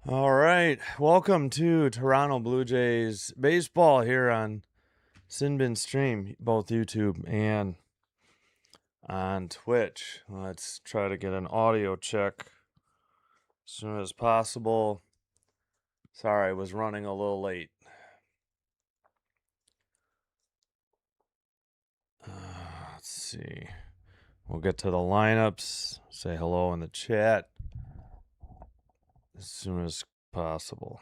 All right, welcome to Toronto Blue Jays baseball here on Sinbin Stream, both YouTube and on Twitch. Let's try to get an audio check as soon as possible. Sorry, I was running a little late. Let's see. We'll get to the lineups, say hello in the chat as soon as possible.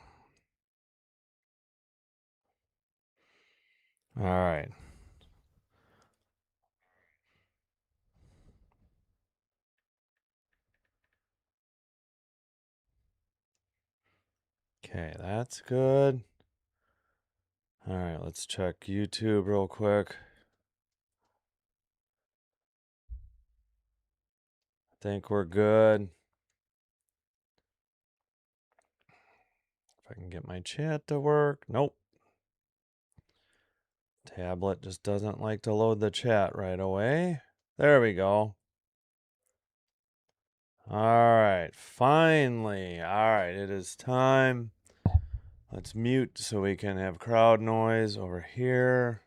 All right. Okay, that's good. All right, let's check YouTube real quick. I think we're good. If I can get my chat to work. Nope. Tablet just doesn't like to load the chat right away. There we go. All right, finally. All right, it is time. Let's mute so we can have crowd noise over here.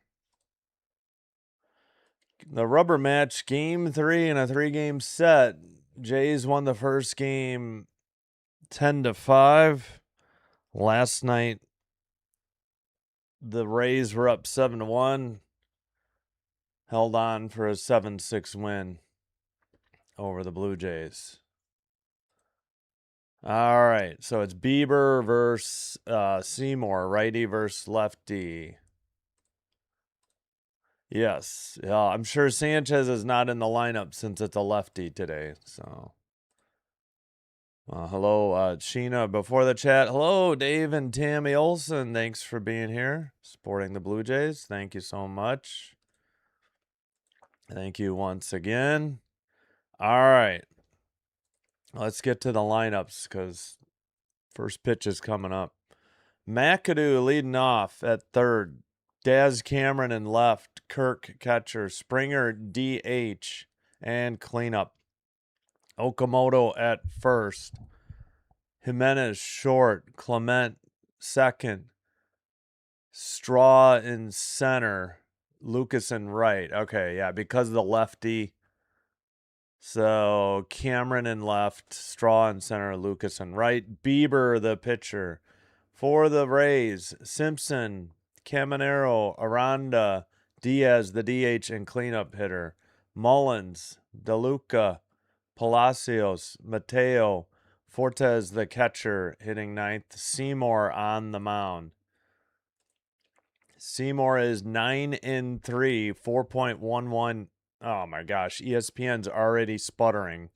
The rubber match, game 3 in a 3-game set. Jays won the first game 10-5. Last night, the Rays were up 7-1. Held on for a 7-6 win over the Blue Jays. All right, so it's Bieber versus Seymour, righty versus lefty. Yes, I'm sure Sanchez is not in the lineup since it's a lefty today. So, hello, Sheena. Before the chat, hello, Dave and Tammy Olson. Thanks for being here, supporting the Blue Jays. Thank you so much. Thank you once again. All right. Let's get to the lineups because first pitch is coming up. McAdoo leading off at third. Daz Cameron in left. Kirk catcher. Springer DH and cleanup. Okamoto at first. Jimenez short. Clement second. Straw in center. Lucas in right. Okay, yeah, because of the lefty. So Cameron in left, Straw in center, Lucas in right. Bieber, the pitcher. For the Rays, Simpson, Caminero, Aranda, Diaz, the DH and cleanup hitter. Mullins, DeLuca, Palacios, Mateo, Fortes, the catcher, hitting ninth. Seymour on the mound. Seymour is 9-3, 4.11. Oh my gosh, ESPN's already sputtering.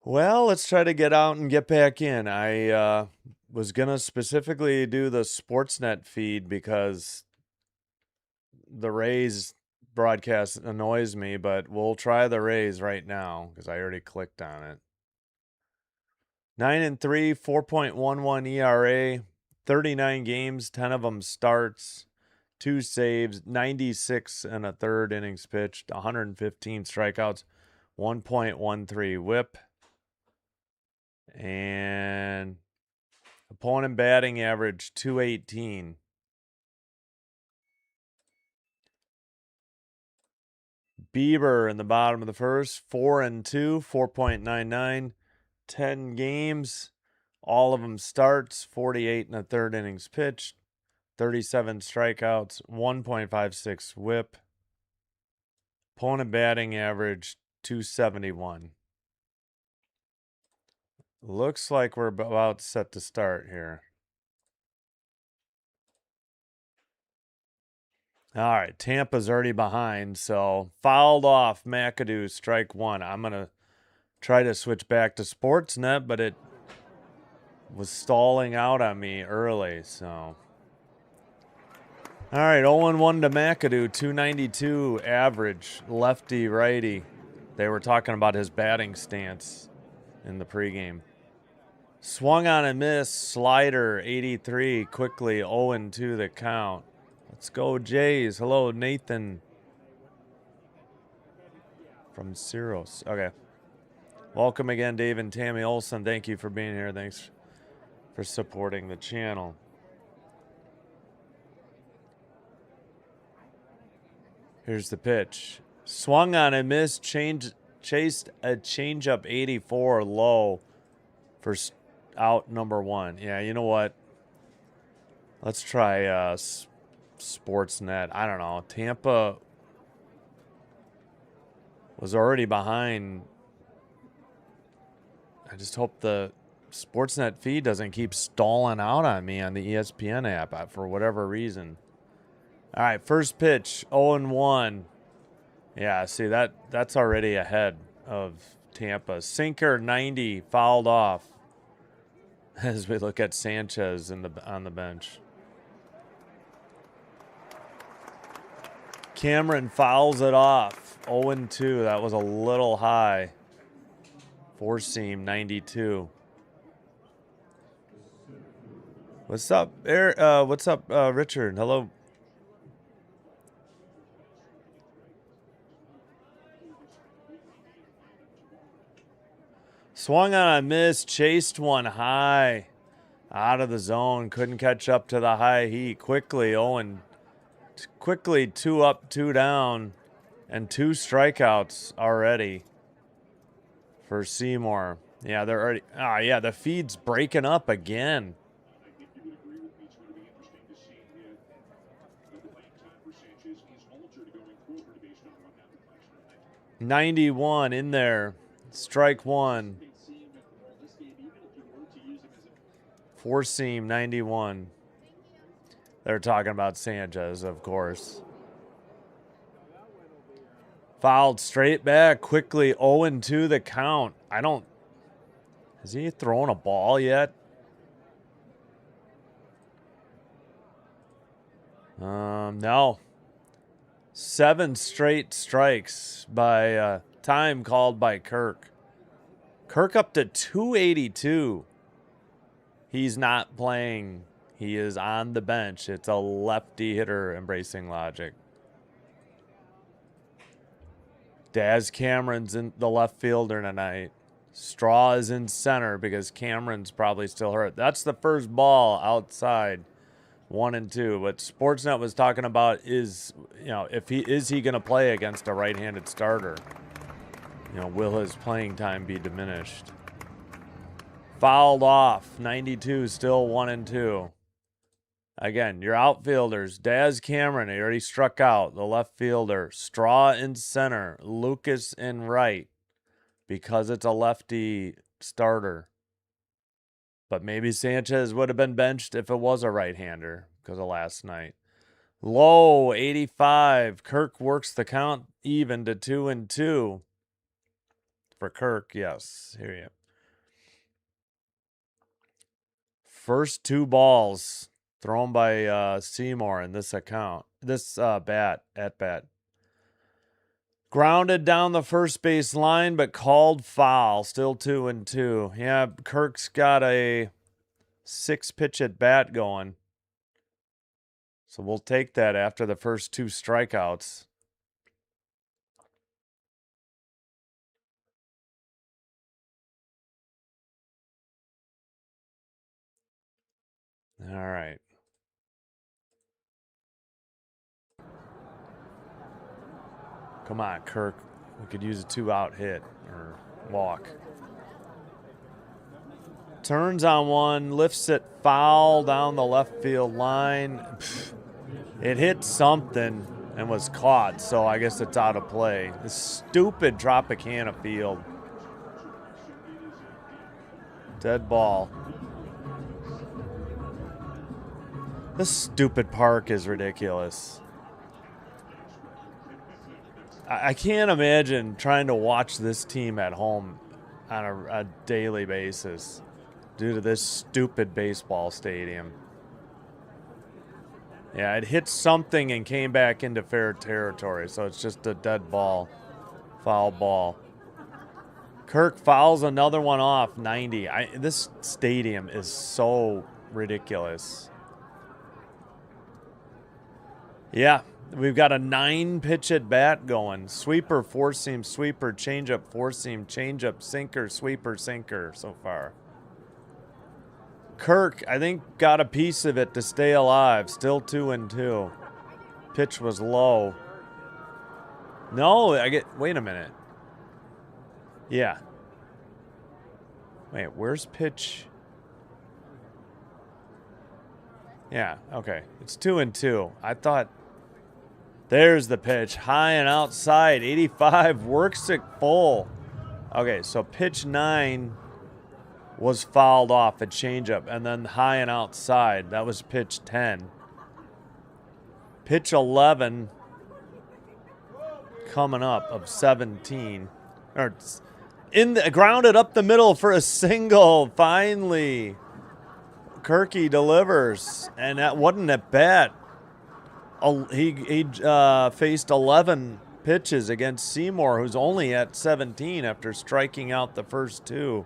Well, let's try to get out and get back in. I was going to specifically do the Sportsnet feed because the Rays broadcast annoys me, but we'll try the Rays right now because I already clicked on it. 9-3, 4.11 ERA, 39 games, 10 of them starts. 2 saves, 96 and a third innings pitched, 115 strikeouts, 1.13 whip. And opponent batting average 218. Bieber in the bottom of the first, 4-2, 4.99, 10 games, all of them starts, 48 and a third innings pitched, 37 strikeouts, 1.56 whip. Opponent batting average 271. Looks like we're about set to start here. All right, Tampa's already behind, so fouled off McAdoo, strike one. I'm going to try to switch back to Sportsnet, but it was stalling out on me early, so. All right, 0-1 to McAdoo, 292 average, lefty, righty. They were talking about his batting stance in the pregame. Swung on a miss, slider, 83, quickly 0-2 the count. Let's go, Jays. Hello, Nathan from Ciros. Okay. Welcome again, Dave and Tammy Olson. Thank you for being here. Thanks for supporting the channel. Here's the pitch. Swung on and missed. Chased a changeup 84 low for out number 1. Yeah, you know what? Let's try Sportsnet. I don't know. Tampa was already behind. I just hope the Sportsnet feed doesn't keep stalling out on me on the ESPN app for whatever reason. All right, first pitch, 0-1. Yeah, see, that's already ahead of Tampa. Sinker 90, fouled off. As we look at Sanchez on the bench. Cameron fouls it off. 0-2. That was a little high. Four seam 92. What's up, Eric? What's up, Richard? Hello. Swung on a miss, chased one high, out of the zone. Couldn't catch up to the high heat. Quickly 2 up, 2 down, and 2 strikeouts already for Seymour. Yeah, they're already. Yeah, the feed's breaking up again. 91 in there. Strike 1. 4 seam 91. They're talking about Sanchez, of course. Fouled straight back quickly. 0-2 the count. Has he thrown a ball yet? No. 7 straight strikes by time called by Kirk. Kirk up to 282. He's not playing. He is on the bench. It's a lefty hitter, embracing logic. Daz Cameron's in the left fielder tonight. Straw is in center because Cameron's probably still hurt. That's the first ball outside. 1-2. What Sportsnet was talking about is, if he going to play against a right-handed starter? Will his playing time be diminished? Fouled off. 92, still 1-2. Again, your outfielders, Daz Cameron, he already struck out. The left fielder, Straw in center, Lucas in right, because it's a lefty starter. But maybe Sanchez would have been benched if it was a right-hander because of last night. Low, 85. Kirk works the count even to 2-2. For Kirk, yes. Here you go. First 2 balls thrown by Seymour in this account. This at bat. Grounded down the first base line, but called foul. Still 2-2. Yeah, Kirk's got a 6-pitch at bat going. So we'll take that after the first 2 strikeouts. All right. Come on, Kirk. We could use a 2-out hit or walk. Turns on one, lifts it foul down the left field line. It hit something and was caught, so I guess it's out of play. This stupid Tropicana field. Dead ball. This stupid park is ridiculous. I can't imagine trying to watch this team at home on a daily basis due to this stupid baseball stadium. Yeah, it hit something and came back into fair territory, so it's just a dead ball, foul ball. Kirk fouls another one off, 90. This stadium is so ridiculous. Yeah, We've got a 9-pitch at bat going. Sweeper, 4-seam, sweeper, changeup, 4-seam, changeup, sinker, sweeper, sinker so far. Kirk, I think, got a piece of it to stay alive. Still 2-2. Pitch was low. No, wait a minute. Yeah. Wait, where's pitch? Yeah, okay. It's 2-2. I thought... There's the pitch. High and outside. 85. Works it full. Okay, so pitch 9 was fouled off a changeup. And then high and outside. That was pitch 10. Pitch 11 coming up of 17. Or grounded up the middle for a single. Finally. Kirky delivers. And that wasn't at bat. He faced 11 pitches against Seymour, who's only at 17 after striking out the first 2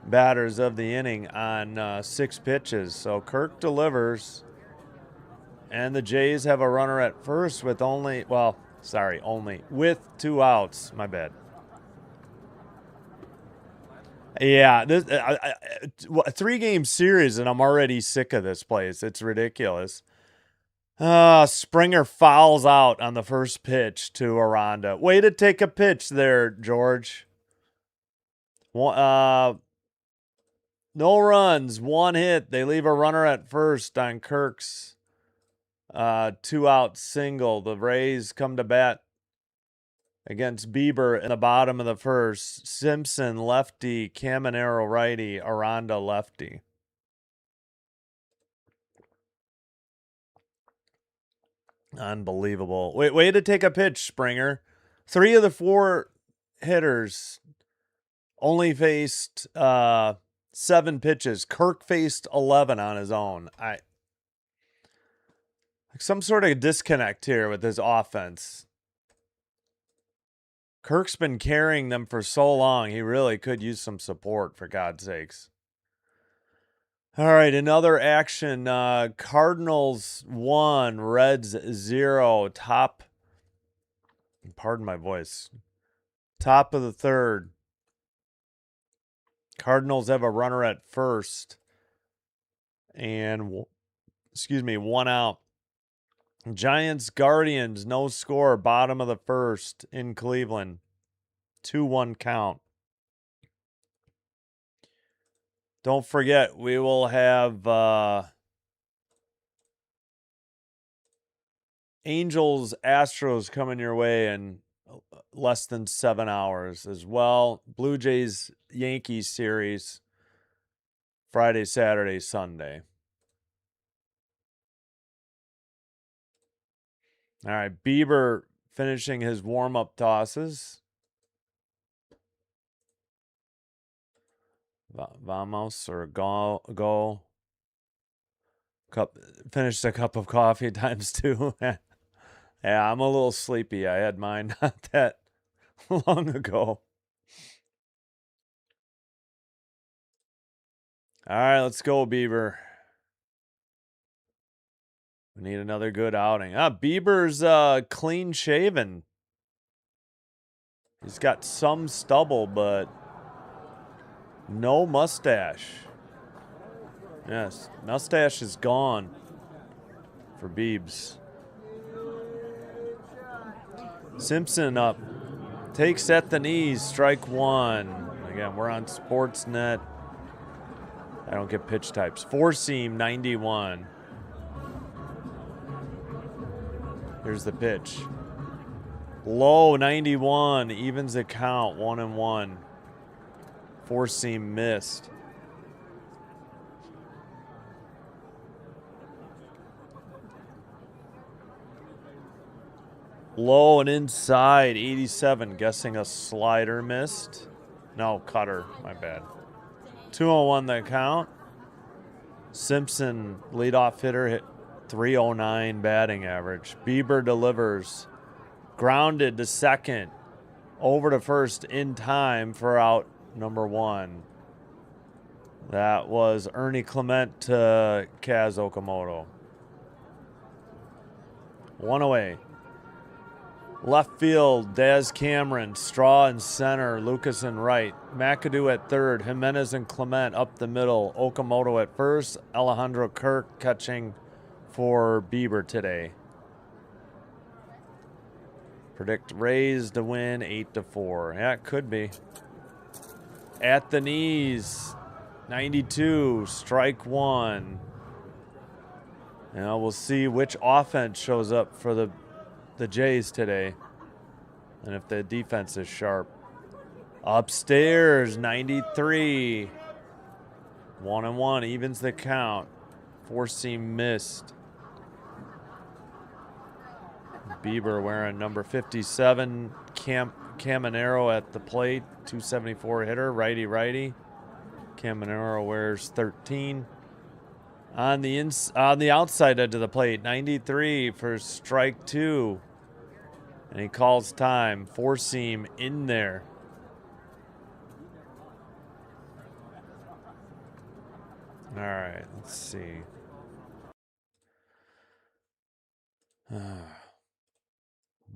batters of the inning on 6 pitches. So Kirk delivers, and the Jays have a runner at first with with 2 outs. My bad. Yeah, this a 3-game series, and I'm already sick of this place. It's ridiculous. Springer fouls out on the first pitch to Aranda. Way to take a pitch there, George. No runs, 1 hit. They leave a runner at first on Kirk's 2-out single. The Rays come to bat against Bieber in the bottom of the first. Simpson, lefty. Caminero, righty. Aranda, lefty. Unbelievable. Way to take a pitch, Springer. 3 of the 4 hitters only faced 7 pitches. Kirk faced 11 on his own. Some sort of disconnect here with his offense. Kirk's been carrying them for so long. He really could use some support, for God's sakes. All right, another action. Cardinals 1, Reds 0. Pardon my voice. Top of the 3rd. Cardinals have a runner at first. And, 1 out. Giants, Guardians, no score. Bottom of the 1st in Cleveland. 2-1 count. Don't forget, we will have Angels, Astros coming your way in less than 7 hours as well. Blue Jays, Yankees series, Friday, Saturday, Sunday. All right, Bieber finishing his warm-up tosses. Vamos or go. Finished a cup of coffee times 2. Yeah, I'm a little sleepy. I had mine not that long ago. All right, let's go, Bieber. We need another good outing. Bieber's clean shaven. He's got some stubble, but no mustache. Yes, mustache is gone for Biebs. Simpson up. Takes at the knees. Strike 1. Again, we're on Sportsnet. I don't get pitch types. 4-seam, 91. Here's the pitch. Low, 91. Evens the count. 1-1. 4-seam missed. Low and inside, 87. Guessing a slider missed. No, cutter. My bad. 2-1 the count. Simpson, leadoff hitter, hit .309 batting average. Bieber delivers. Grounded to second. Over to first in time for out number 1. That was Ernie Clement to Kaz Okamoto. 1 away. Left field, Daz Cameron. Straw in center, Lucas in right. McAdoo at third, Jimenez and Clement up the middle. Okamoto at first, Alejandro Kirk catching for Bieber today. Predict Rays to win 8-4. Yeah, it could be. At the knees, 92, strike one. We'll see which offense shows up for the Jays today, and if the defense is sharp. Upstairs, 93. 1-1 evens the count. Four-seam missed. Bieber wearing number 57. Caminero at the plate. 274 hitter. Righty. Caminero wears 13. On the outside edge of the plate, 93 for strike two. And he calls time. Four-seam in there. All right, let's see.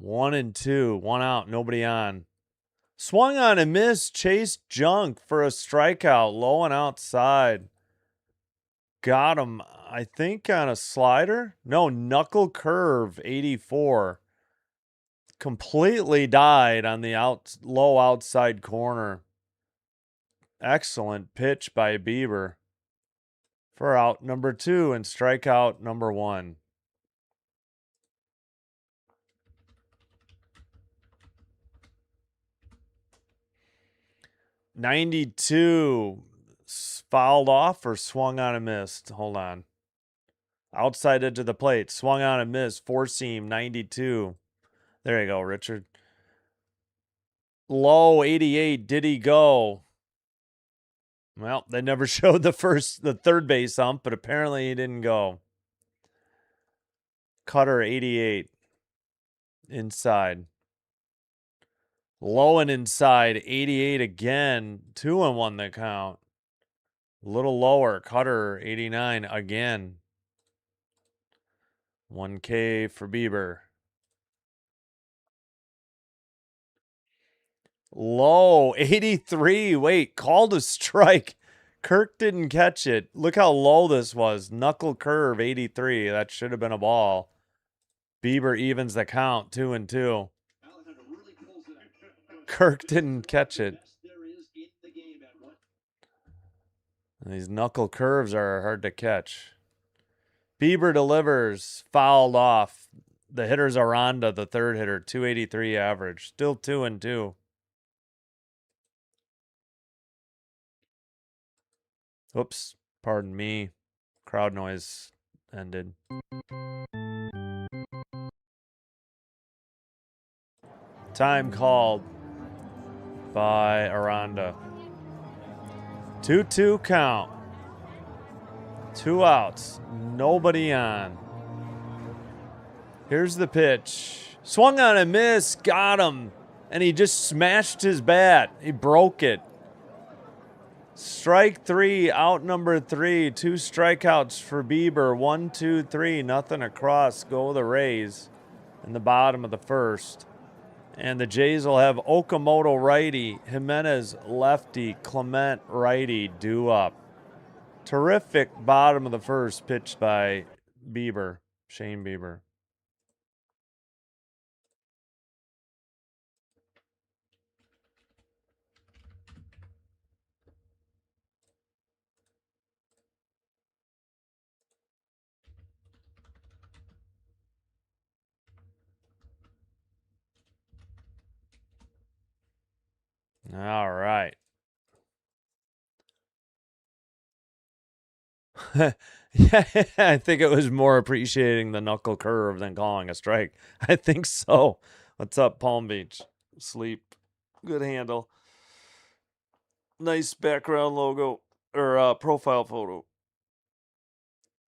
1-2, one out, nobody on. Swung on and missed. Chase Junk for a strikeout, low and outside. Got him, I think, on a slider. No, knuckle curve, 84. Completely died on the low outside corner. Excellent pitch by Bieber for out number 2 and strikeout number 1. '92 fouled off or swung on and missed. Hold on. Outside edge of the plate, swung on and missed. Four seam, 92. There you go, Richard. Low, 88. Did he go? Well, they never showed the third base ump, but apparently he didn't go. Cutter, 88. Inside. Low and inside, 88 again. 2-1 the count. A little lower. Cutter, 89 again. 1K for Bieber. Low, 83. Wait, called a strike. Kirk didn't catch it. Look how low this was. Knuckle curve, 83. That should have been a ball. Bieber evens the count, 2-2. Kirk didn't catch it. These knuckle curves are hard to catch. Bieber delivers, fouled off. The hitter's Aranda, the third hitter, 283 average. Still 2-2. Oops, pardon me. Crowd noise ended. Time called by Aranda. 2-2 count. 2 outs. Nobody on. Here's the pitch. Swung on and missed. Got him. And he just smashed his bat. He broke it. Strike 3, out number 3. 2 strikeouts for Bieber. 1, 2, 3. Nothing across. Go the Rays in the bottom of the first. And the Jays will have Okamoto righty, Jimenez lefty, Clement righty due up. Terrific bottom of the first pitched by Bieber, Shane Bieber. All right. Yeah, I think it was more appreciating the knuckle curve than calling a strike. I think so. What's up, Palm Beach? Sleep. Good handle. Nice background logo or profile photo.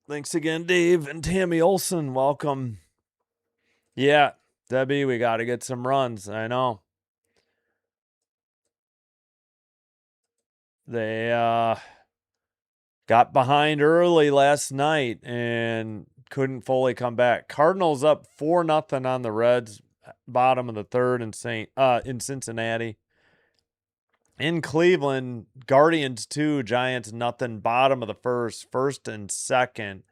Thanks again, Dave and Tammy Olson. Welcome. Yeah, Debbie, we got to get some runs. I know. They got behind early last night and couldn't fully come back. Cardinals up 4-0 on the Reds. bottom of the third in Cincinnati. In Cleveland, Guardians 2, Giants nothing, bottom of the first and second,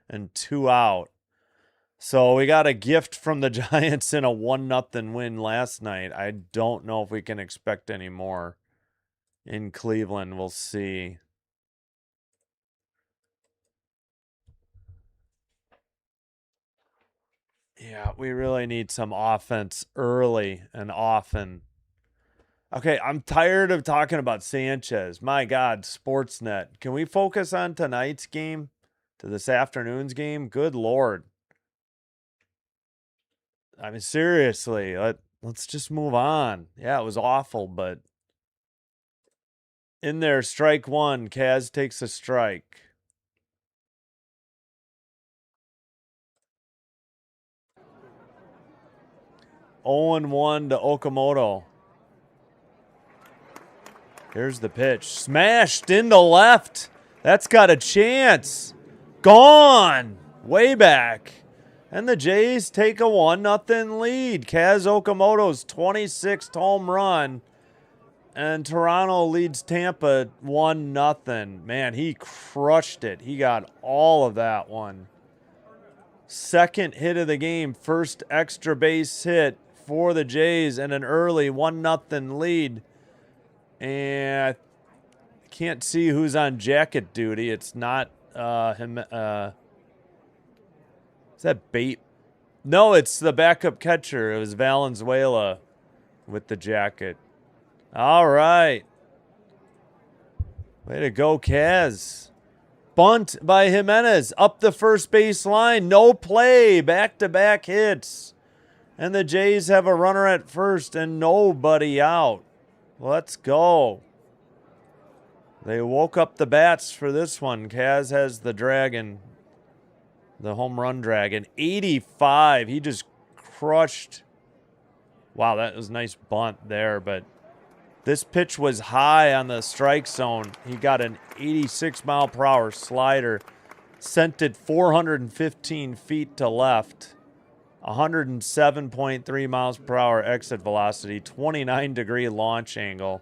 and 2 out. So we got a gift from the Giants in a 1-0 win last night. I don't know if we can expect any more in Cleveland. We'll see. Yeah, we really need some offense early and often. Okay, I'm tired of talking about Sanchez. My God, Sportsnet. Can we focus on tonight's game to this afternoon's game? Good Lord. I mean, seriously, let's just move on. Yeah, it was awful, but in there, strike one. Kaz takes a strike. Oh, 1 to Okamoto. Here's the pitch. Smashed into left. That's got a chance. Gone. Way back. And the Jays take a 1-0 lead. Kaz Okamoto's 26th home run. And Toronto leads Tampa 1-0. Man, he crushed it. He got all of that one. Second hit of the game. First extra base hit for the Jays and an early 1-0 lead. And I can't see who's on jacket duty. It's not him. Is that Bait? No, it's the backup catcher. It was Valenzuela with the jacket. All right. Way to go, Kaz. Bunt by Jimenez up the first base line. No play. Back-to-back hits. And the Jays have a runner at first and nobody out. Let's go. They woke up the bats for this one. Kaz has the dragon. The home run dragon. 85. He just crushed. Wow, that was a nice bunt there, but this pitch was high on the strike zone. He got an 86-mile-per-hour slider. Sent it 415 feet to left. 107.3 miles per hour exit velocity. 29-degree launch angle.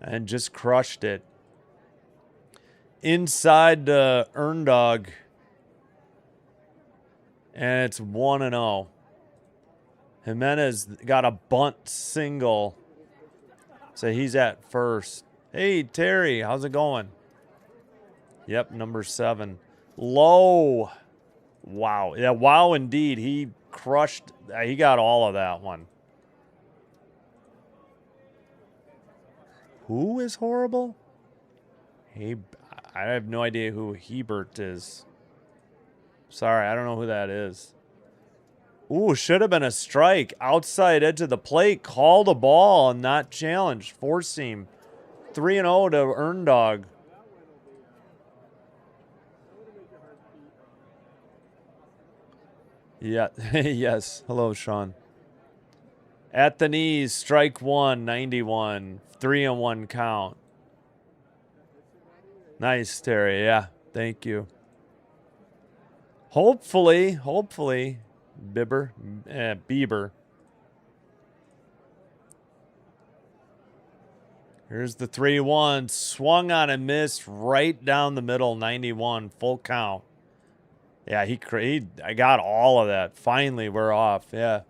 And just crushed it. Inside the Earn Dog. And it's 1-0. Jimenez got a bunt single. So he's at first. Hey, Terry, how's it going? Yep, number 7. Low. Wow. Yeah, wow, indeed. He crushed. He got all of that one. Who is horrible? Hey, I have no idea who Hebert is. Sorry, I don't know who that is. Ooh, should have been a strike. Outside edge of the plate. Called a ball and not challenged. Four seam. 3-0 to Earn Dog. Yeah, yes. Hello, Sean. At the knees, strike one, 91. 3-1 count. Nice, Terry. Yeah, thank you. Hopefully, Bieber. Here's the 3-1. Swung on and missed right down the middle, 91. Full count. Yeah, I got all of that. Finally, we're off. Yeah.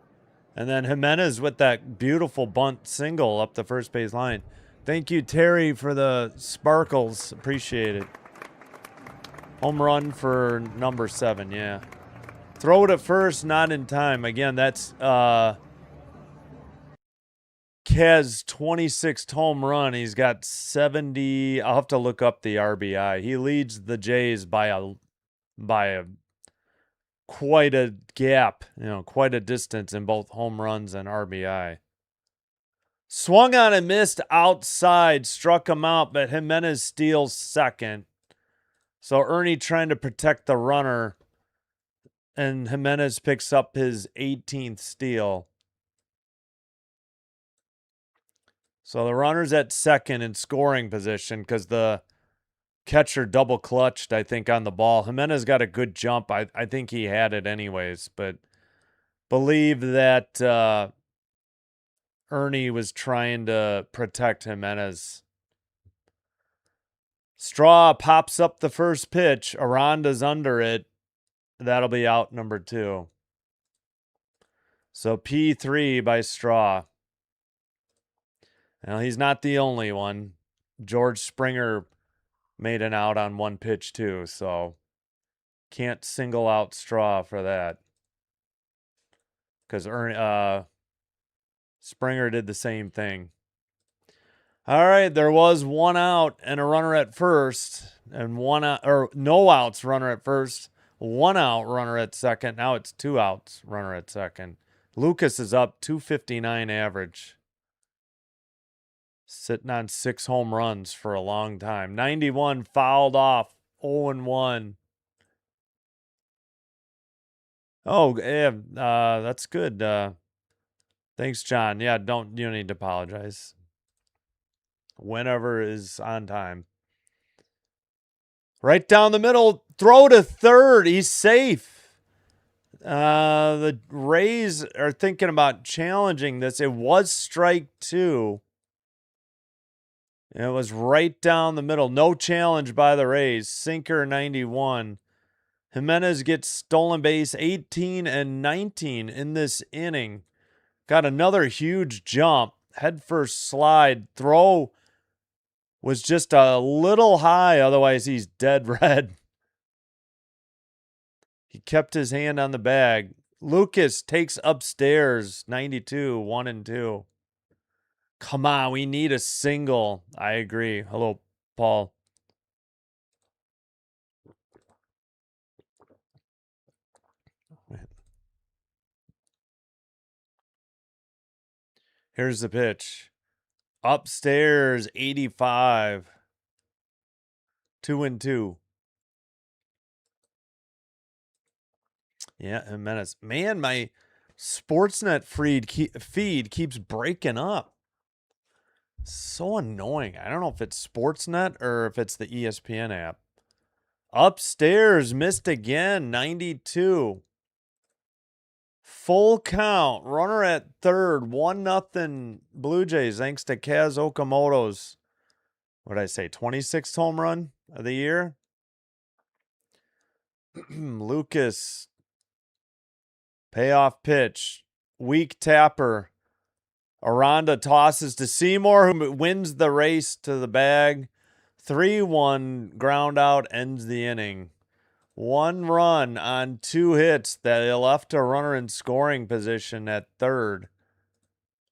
And then Jimenez with that beautiful bunt single up the first base line. Thank you, Terry, for the sparkles. Appreciate it. Home run for number 7, yeah. Throw it at first, not in time. Again, that's Kez 26th home run. He's got 70. I'll have to look up the RBI. He leads the Jays by a quite a gap, quite a distance in both home runs and RBI. Swung on and missed outside, struck him out, but Jimenez steals second. So Ernie trying to protect the runner, and Jimenez picks up his 18th steal. So the runner's at second in scoring position because the catcher double clutched, I think, on the ball. Jimenez got a good jump. I think he had it anyways, but believe that Ernie was trying to protect Jimenez. Straw pops up the first pitch. Aranda's under it. That'll be out number 2. So P3 by Straw. Now, he's not the only one. George Springer made an out on one pitch too, so can't single out Straw for that. Because Springer did the same thing. All right, there was one out and a runner at first, and one out, or no outs, runner at first, one out, runner at second. Now it's 2 outs, runner at second. Lucas is up 259 average. Sitting on 6 home runs for a long time. 91 fouled off, 0-1. Oh, yeah, that's good. Thanks, John. Yeah, you don't need to apologize. Whenever is on time. Right down the middle, throw to third. He's safe. The Rays are thinking about challenging this. It was strike 2. It was right down the middle. No challenge by the Rays. Sinker 91. Jimenez gets stolen base 18 and 19 in this inning. Got another huge jump. Head first slide. Throw was just a little high. Otherwise, he's dead red. He kept his hand on the bag. Lucas takes upstairs. 92, 1-2. Come on, we need a single. I agree. Hello, Paul. Here's the pitch. Upstairs, 85. 2-2. Yeah, Jimenez. Man, my Sportsnet feed keeps breaking up. So annoying. I don't know if it's Sportsnet or if it's the ESPN app. Upstairs, missed again, 92. Full count. Runner at third. 1-0 Blue Jays thanks to Kaz Okamoto's, what did I say, 26th home run of the year? Lucas. Payoff pitch. Weak tapper. Aranda tosses to Seymour, who wins the race to the bag. 3-1 ground out ends the inning. 1 run on 2 hits that left a runner in scoring position at third.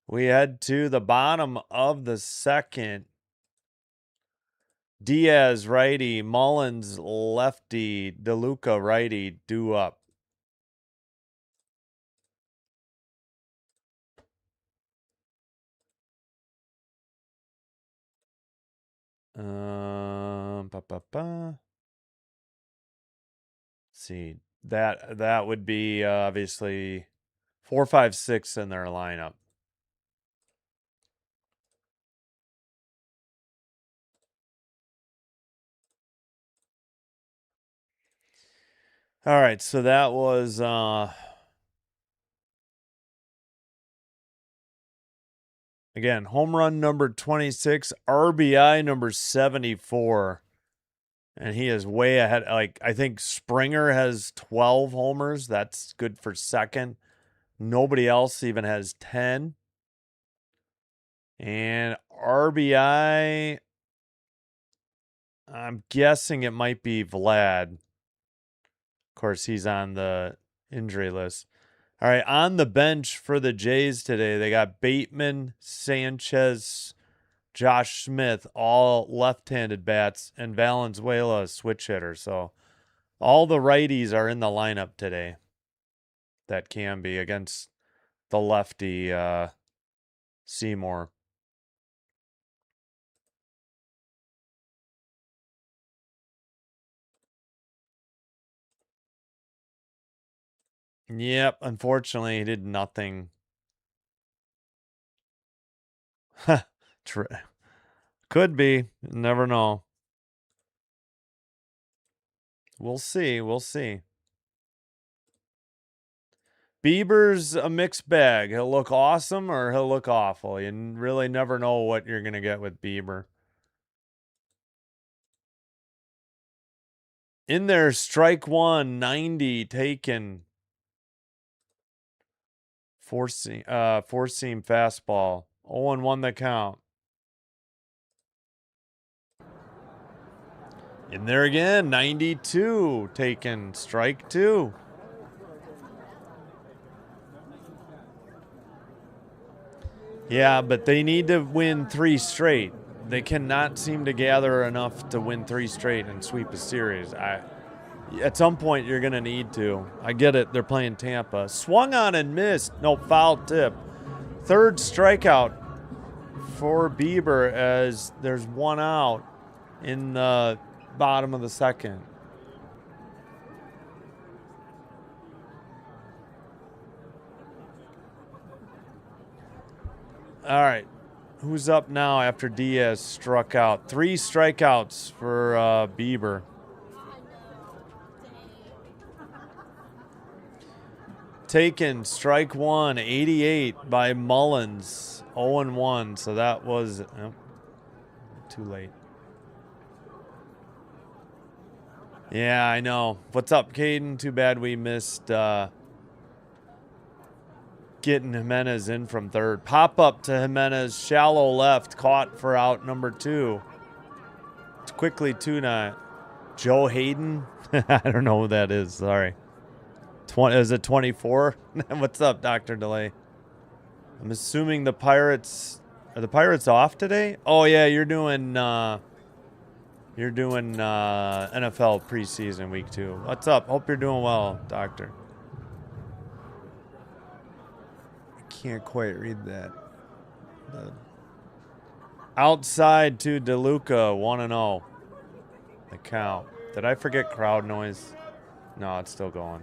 We head to the bottom of the second. Diaz righty, Mullins lefty, DeLuca righty, due up. See, that would be obviously 4, 5, 6 in their lineup. All right, so that was again, home run number 26, RBI number 74. And he is way ahead. Like, I think Springer has 12 homers. That's good for second. Nobody else even has 10. And RBI, I'm guessing it might be Vlad. Of course, he's on the injury list. All right, on the bench for the Jays today, they got Bateman, Sanchez, Josh Smith, all left-handed bats, and Valenzuela, a switch hitter. So all the righties are in the lineup today. That can be against the lefty Seymour. Yep, unfortunately, he did nothing. Could be. Never know. We'll see. We'll see. Bieber's a mixed bag. He'll look awesome or he'll look awful. You really never know what you're going to get with Bieber. In there, strike one, 90 taken. Four-seam fastball. 0-1 the count. In there again, 92 taken. Strike two. Yeah, but they need to win 3 straight. They cannot seem to gather enough to win 3 straight and sweep a series. At some point, you're going to need to. I get it. They're playing Tampa. Swung on and missed. No, foul tip. Third strikeout for Bieber as there's one out in the bottom of the second. All right. Who's up now after Diaz struck out? 3 strikeouts for Bieber. Taken, strike one, 88 by Mullins. 0-1, so that was too late. Yeah, I know. What's up, Caden? Too bad we missed getting Jimenez in from third. Pop up to Jimenez, shallow left, caught for out number 2. It's quickly 2-9. Joe Hayden? I don't know who that is. Sorry. Is it 24? What's up, Dr. Delay? I'm assuming the Pirates... Are the Pirates off today? Oh, yeah, you're doing NFL preseason week 2. What's up? Hope you're doing well, Doctor. I can't quite read that. Outside to DeLuca, 1-0. The count. Did I forget crowd noise? No, it's still going.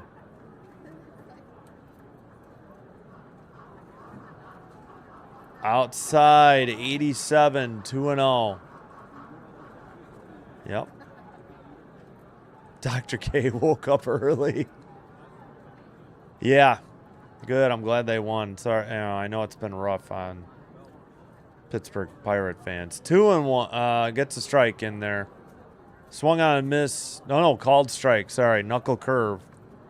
Outside, 87, 2-0. Yep. Dr. K woke up early. Yeah. Good. I'm glad they won. Sorry, I know it's been rough on Pittsburgh Pirate fans. 2-1. Gets a strike in there. Swung on and miss. No, called strike. Sorry. Knuckle curve.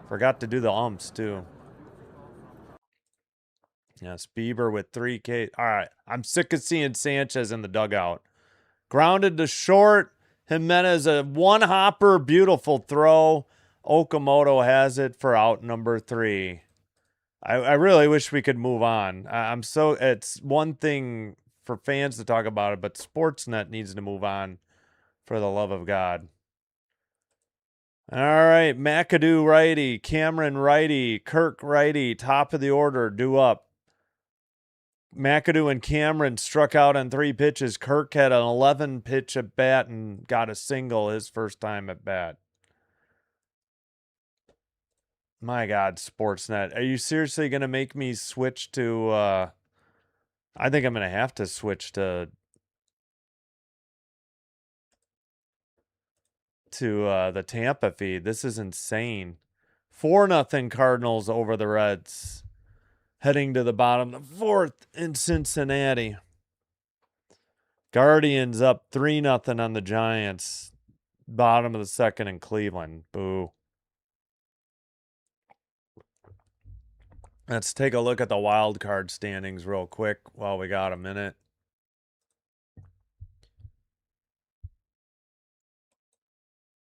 Forgot to do the umps, too. Yes, Bieber with 3 K. All right. I'm sick of seeing Sanchez in the dugout. Grounded to short. Jimenez, a one-hopper, beautiful throw. Okamoto has it for out number 3. I really wish we could move on. It's one thing for fans to talk about it, but Sportsnet needs to move on for the love of God. All right, McAdoo righty, Cameron righty, Kirk righty, top of the order, due up. McAdoo and Cameron struck out on 3 pitches. Kirk had an 11-pitch at bat and got a single his first time at bat. My God, Sportsnet. Are you seriously going to make me switch to... I think I'm going to have to switch to the Tampa feed. This is insane. 4-0 Cardinals over the Reds. Heading to the bottom of the 4th in Cincinnati. Guardians up 3-0 on the Giants. Bottom of the 2nd in Cleveland. Boo. Let's take a look at the wild card standings real quick while we got a minute.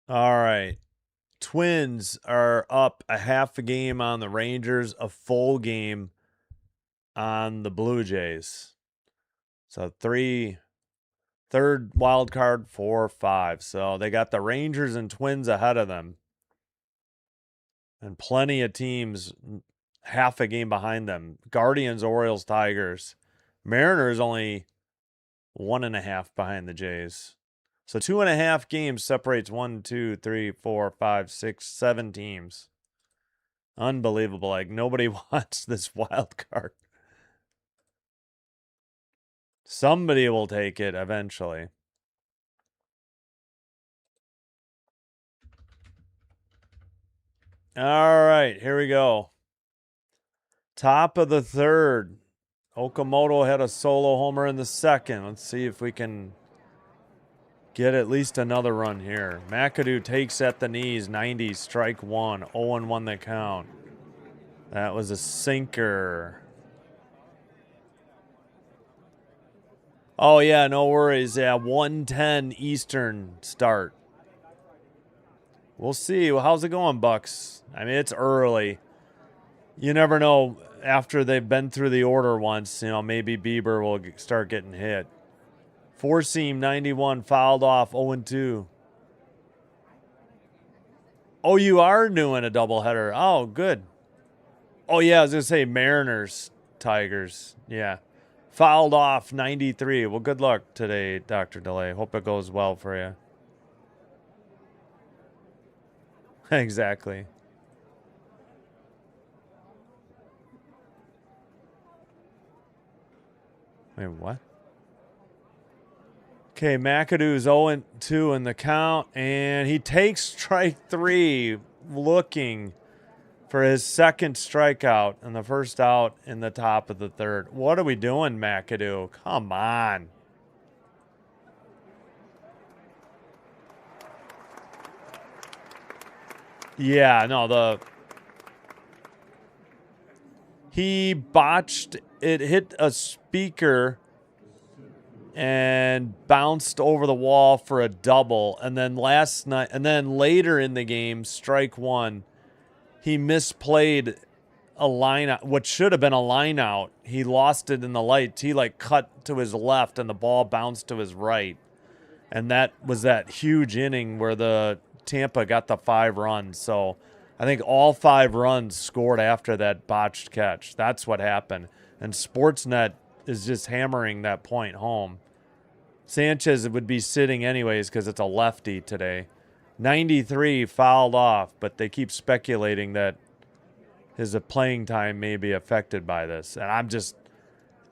All right. Twins are up a half a game on the Rangers, a full game on the Blue Jays. So third wild card, 4, 5. So they got the Rangers and Twins ahead of them. And plenty of teams half a game behind them. Guardians, Orioles, Tigers. Mariners only 1.5 behind the Jays. So 2.5 games separates 1, 2, 3, 4, 5, 6, 7 teams. Unbelievable. Like, nobody wants this wild card. Somebody will take it eventually. All right, here we go. Top of the third. Okamoto had a solo homer in the second. Let's see if we can get at least another run here. McAdoo takes at the knees, 90, strike one, 0-1 the count. That was a sinker. Oh, yeah, no worries. Yeah, 1:10 Eastern start. We'll see. How's it going, Bucks? I mean, it's early. You never know. After they've been through the order once, you know, maybe Bieber will start getting hit. Four seam, 91, fouled off, 0-2. Oh, you are doing a doubleheader. Oh, good. Oh, yeah, I was going to say Mariners, Tigers. Yeah. Fouled off, 93. Well, good luck today, Dr. DeLay. Hope it goes well for you. Exactly. Wait, what? Okay, McAdoo's 0-2 in the count, and he takes strike three, looking for his second strikeout and the first out in the top of the third. What are we doing, McAdoo? Come on. Yeah, no, he botched it, hit a speaker and bounced over the wall for a double. And then later in the game, strike one, he misplayed a line out, what should have been a line out. He lost it in the lights. He like cut to his left and the ball bounced to his right. And that was that huge inning where the Tampa got the 5 runs. So I think all 5 runs scored after that botched catch. That's what happened. And Sportsnet is just hammering that point home. Sanchez would be sitting anyways because it's a lefty today. 93 fouled off, but they keep speculating that his playing time may be affected by this. And it's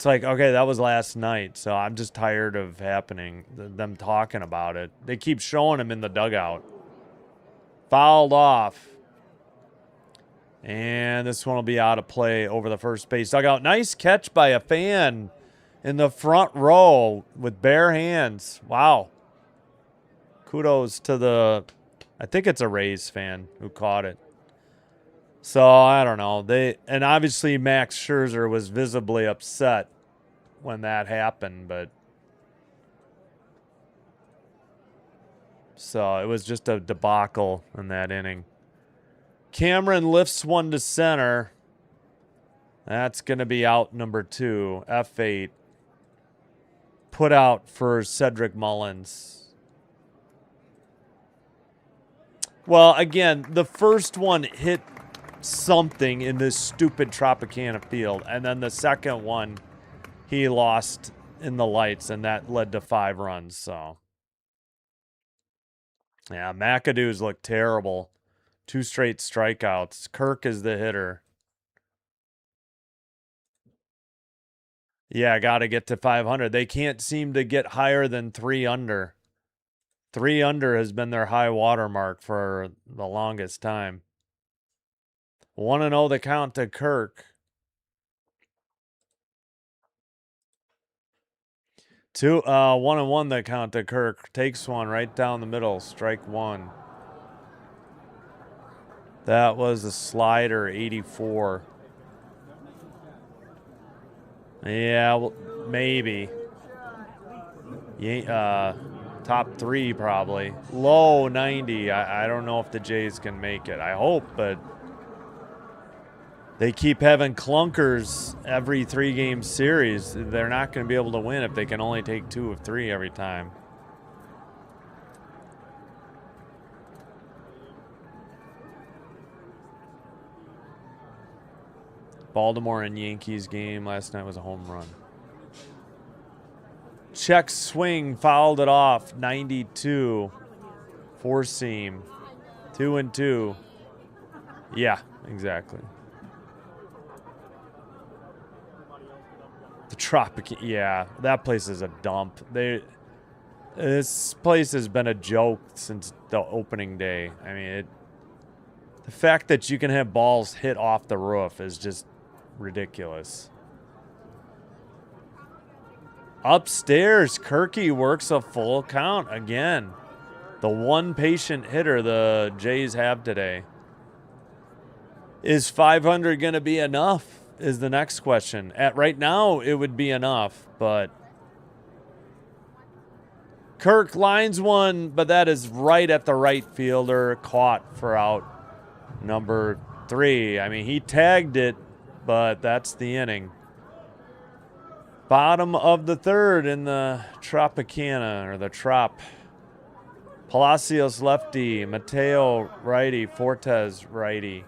like, okay, that was last night, so I'm just tired of them talking about it. They keep showing him in the dugout. Fouled off. And this one will be out of play over the first base dugout. Nice catch by a fan in the front row with bare hands. Wow. Kudos to I think it's a Rays fan who caught it. So, I don't know. And obviously Max Scherzer was visibly upset when that happened, but so it was just a debacle in that inning. Cameron lifts one to center. That's going to be out number 2, F8. Put out for Cedric Mullins. Well, again, the first one hit something in this stupid Tropicana field, and then the second one he lost in the lights, and that led to 5 runs. So, yeah, McAdoo's looked terrible. 2 straight strikeouts. Kirk is the hitter. Yeah, got to get to 500. They can't seem to get higher than 3 under. 3 under has been their high water mark for the longest time. 1-0 the count to Kirk. 1-1 the count to Kirk. Takes one right down the middle. Strike one. That was a slider, 84. Yeah, well, maybe. Yeah, top 3 probably. Low 90. I don't know if the Jays can make it. I hope, but they keep having clunkers every 3-game series. They're not going to be able to win if they can only take 2 of 3 every time. Baltimore and Yankees game last night was a home run. Check swing, fouled it off, 92. 4-seam. 2-2. Yeah, exactly. The Tropic, yeah, that place is a dump. This place has been a joke since the opening day. I mean, the fact that you can have balls hit off the roof is just ridiculous. Upstairs, Kirky works a full count again. The one patient hitter the Jays have today. Is 500 going to be enough is the next question. Right now, it would be enough, but Kirk lines one, but that is right at the right fielder, caught for out number 3. I mean, he tagged it, but that's the inning. Bottom of the 3rd in the Tropicana, or the Trop. Palacios lefty, Mateo righty, Fortes righty.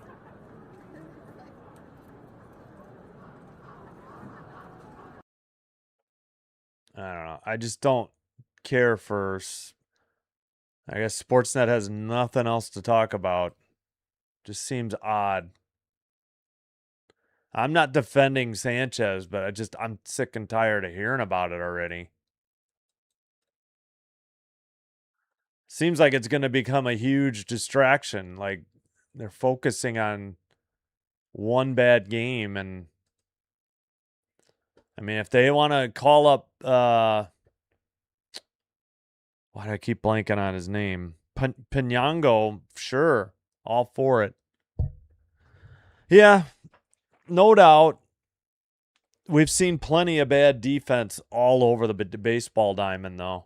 I don't know. I just don't care for... I guess Sportsnet has nothing else to talk about. Just seems odd. I'm not defending Sanchez, but I'm sick and tired of hearing about it already. Seems like it's going to become a huge distraction. Like, they're focusing on one bad game. And, I mean, if they want to call up... why do I keep blanking on his name? Pinyango, sure. All for it. Yeah, no doubt. We've seen plenty of bad defense all over the baseball diamond, though.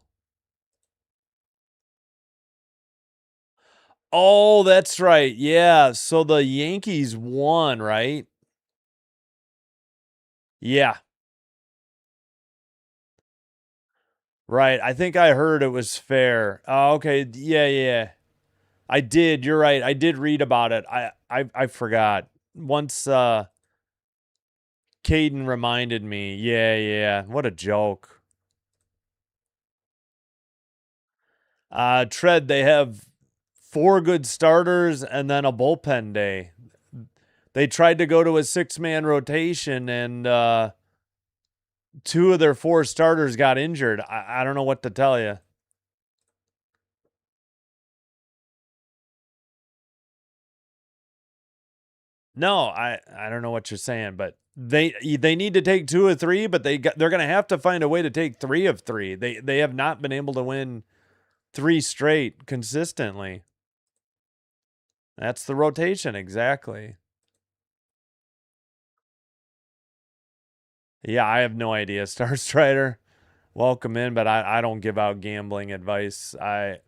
Oh, that's right. Yeah, so the Yankees won, right? Yeah. Right. I think I heard it was fair. Oh, okay. Yeah. I did. You're right. I did read about it. I forgot. Once Caden reminded me. Yeah. What a joke. Tread, they have 4 good starters and then a bullpen day. They tried to go to a 6-man rotation, and 2 of their 4 starters got injured. I don't know what to tell you. No, I don't know what you're saying, but they need to take 2 of 3, but they're going to have to find a way to take 3 of 3. They have not been able to win 3 straight consistently. That's the rotation, exactly. Yeah, I have no idea. Star Strider, welcome in, but I don't give out gambling advice. I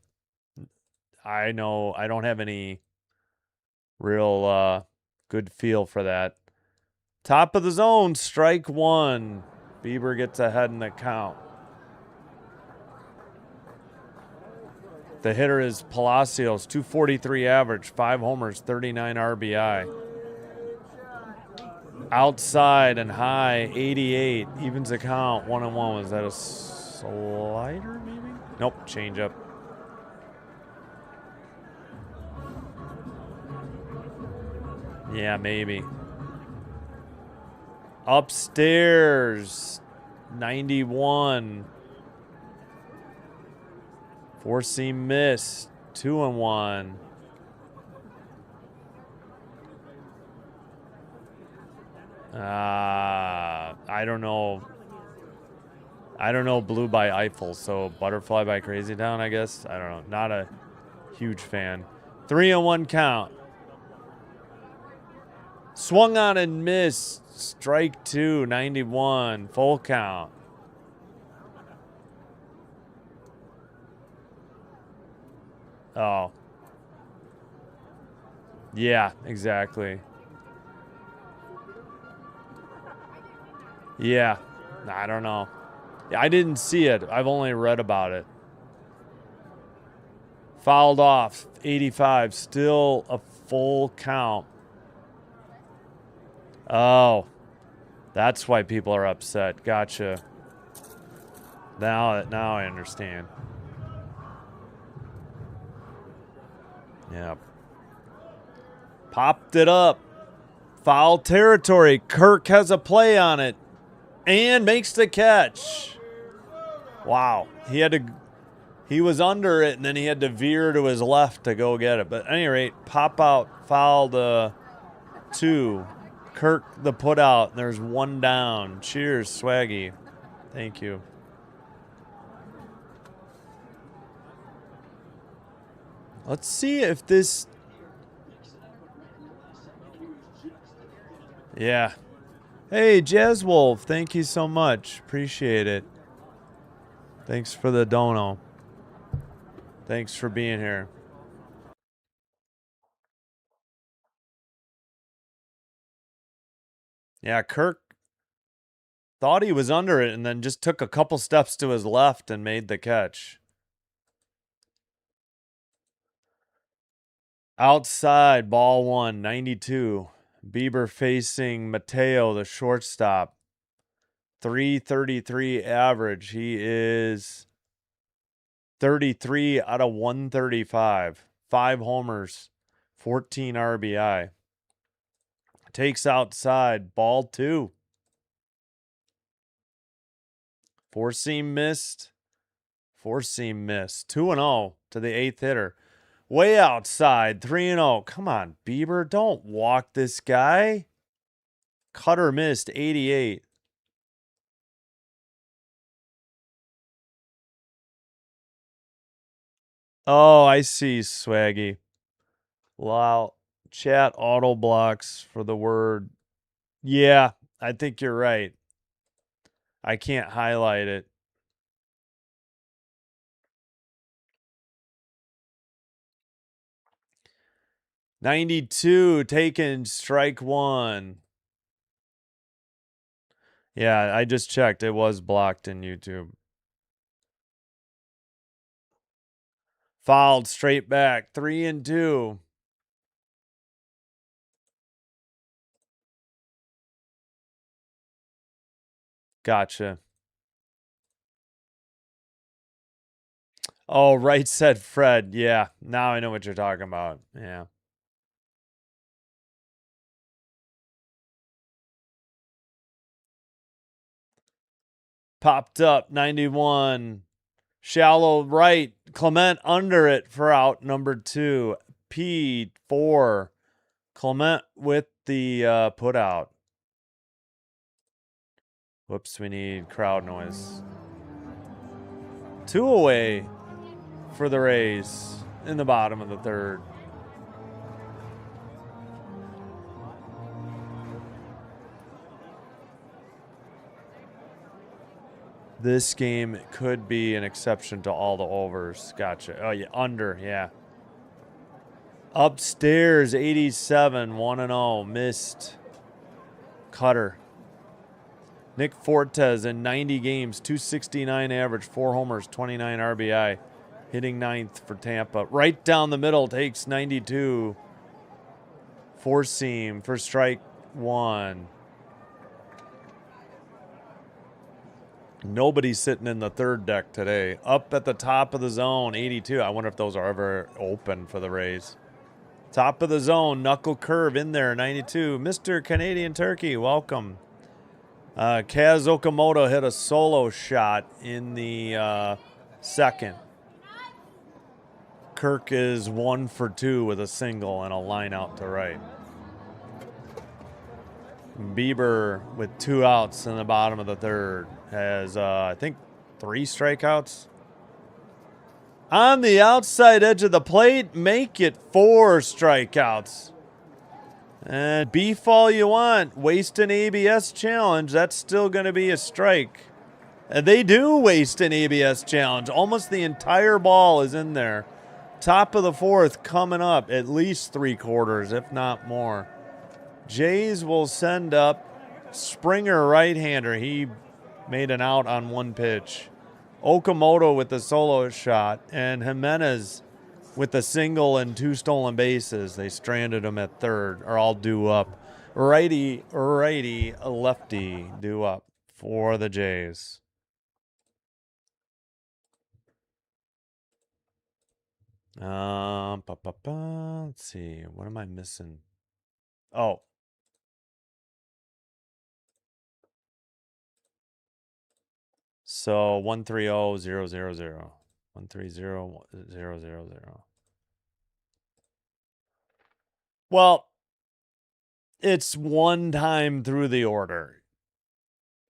know I don't have any real good feel for that. Top of the zone, strike 1. Bieber gets ahead in the count. The hitter is Palacios, 243 average, 5 homers, 39 RBI. Outside and high, 88. Evens the count, 1-1. Was that a slider, maybe? Nope, changeup. Yeah, maybe. Upstairs, 91. 4-seam miss, 2-1. I don't know. I don't know Blue by Eiffel, so Butterfly by Crazy Town, I guess. I don't know. Not a huge fan. 3-1 count. Swung on and missed. Strike 2, 91. Full count. Oh. Yeah, exactly. Yeah, I don't know. I didn't see it. I've only read about it. Fouled off, 85. Still a full count. Oh, that's why people are upset. Gotcha. Now I understand. Yeah. Popped it up. Foul territory. Kirk has a play on it and makes the catch. Wow. He was under it, and then he had to veer to his left to go get it. But at any rate, pop out, foul 2. Kirk, the put out. There's one down. Cheers, Swaggy. Thank you. Let's see if this... Yeah. Hey, Jazz Wolf. Thank you so much. Appreciate it. Thanks for the dono. Thanks for being here. Yeah, Kirk thought he was under it and then just took a couple steps to his left and made the catch. Outside, ball one, 92. Bieber facing Mateo, the shortstop. 333 average. He is 33 out of 135. 5 homers, 14 RBI. Takes outside, ball 2. Four-seam missed. 2-0 to the 8th hitter. Way outside, 3-0. Come on, Bieber, don't walk this guy. Cutter missed, 88. Oh, I see, Swaggy. Wow. Chat auto blocks for the word. Yeah, I think you're right. I can't highlight it. $92 taken, strike 1. Yeah, I just checked. It was blocked in YouTube. Fouled straight back, 3-2. Gotcha. Oh, right, said Fred. Yeah, now I know what you're talking about. Yeah. Popped up, 91. Shallow right. Clement under it for out number 2. P4. Clement with the put out. Whoops, we need crowd noise. 2 away for the Rays in the bottom of the 3rd. This game could be an exception to all the overs. Gotcha. Oh, yeah, under, yeah. Upstairs, 87, 1-0, missed. Cutter. Nick Fortes in 90 games, 269 average, 4 homers, 29 RBI. Hitting 9th for Tampa. Right down the middle, takes 92. 4-seam for strike 1. Nobody's sitting in the 3rd deck today. Up at the top of the zone, 82. I wonder if those are ever open for the Rays. Top of the zone, knuckle curve in there, 92. Mr. Canadian Turkey, welcome. Kaz Okamoto hit a solo shot in the 2nd. Kirk is 1 for 2 with a single and a line out to right. Bieber with 2 outs in the bottom of the 3rd has, I think, 3 strikeouts. On the outside edge of the plate, make it 4 strikeouts. And beef all you want. Waste an ABS challenge. That's still going to be a strike. And they do waste an ABS challenge. Almost the entire ball is in there. Top of the 4th coming up. At least 3/4, if not more. Jays will send up Springer, right-hander. He made an out on 1 pitch. Okamoto with the solo shot. And Jimenez with a single and 2 stolen bases. They stranded him at 3rd, or all due up. Righty, lefty, due up for the Jays. Let's see. What am I missing? Oh. So 130-000. 130-000. Well, It's one time through the order.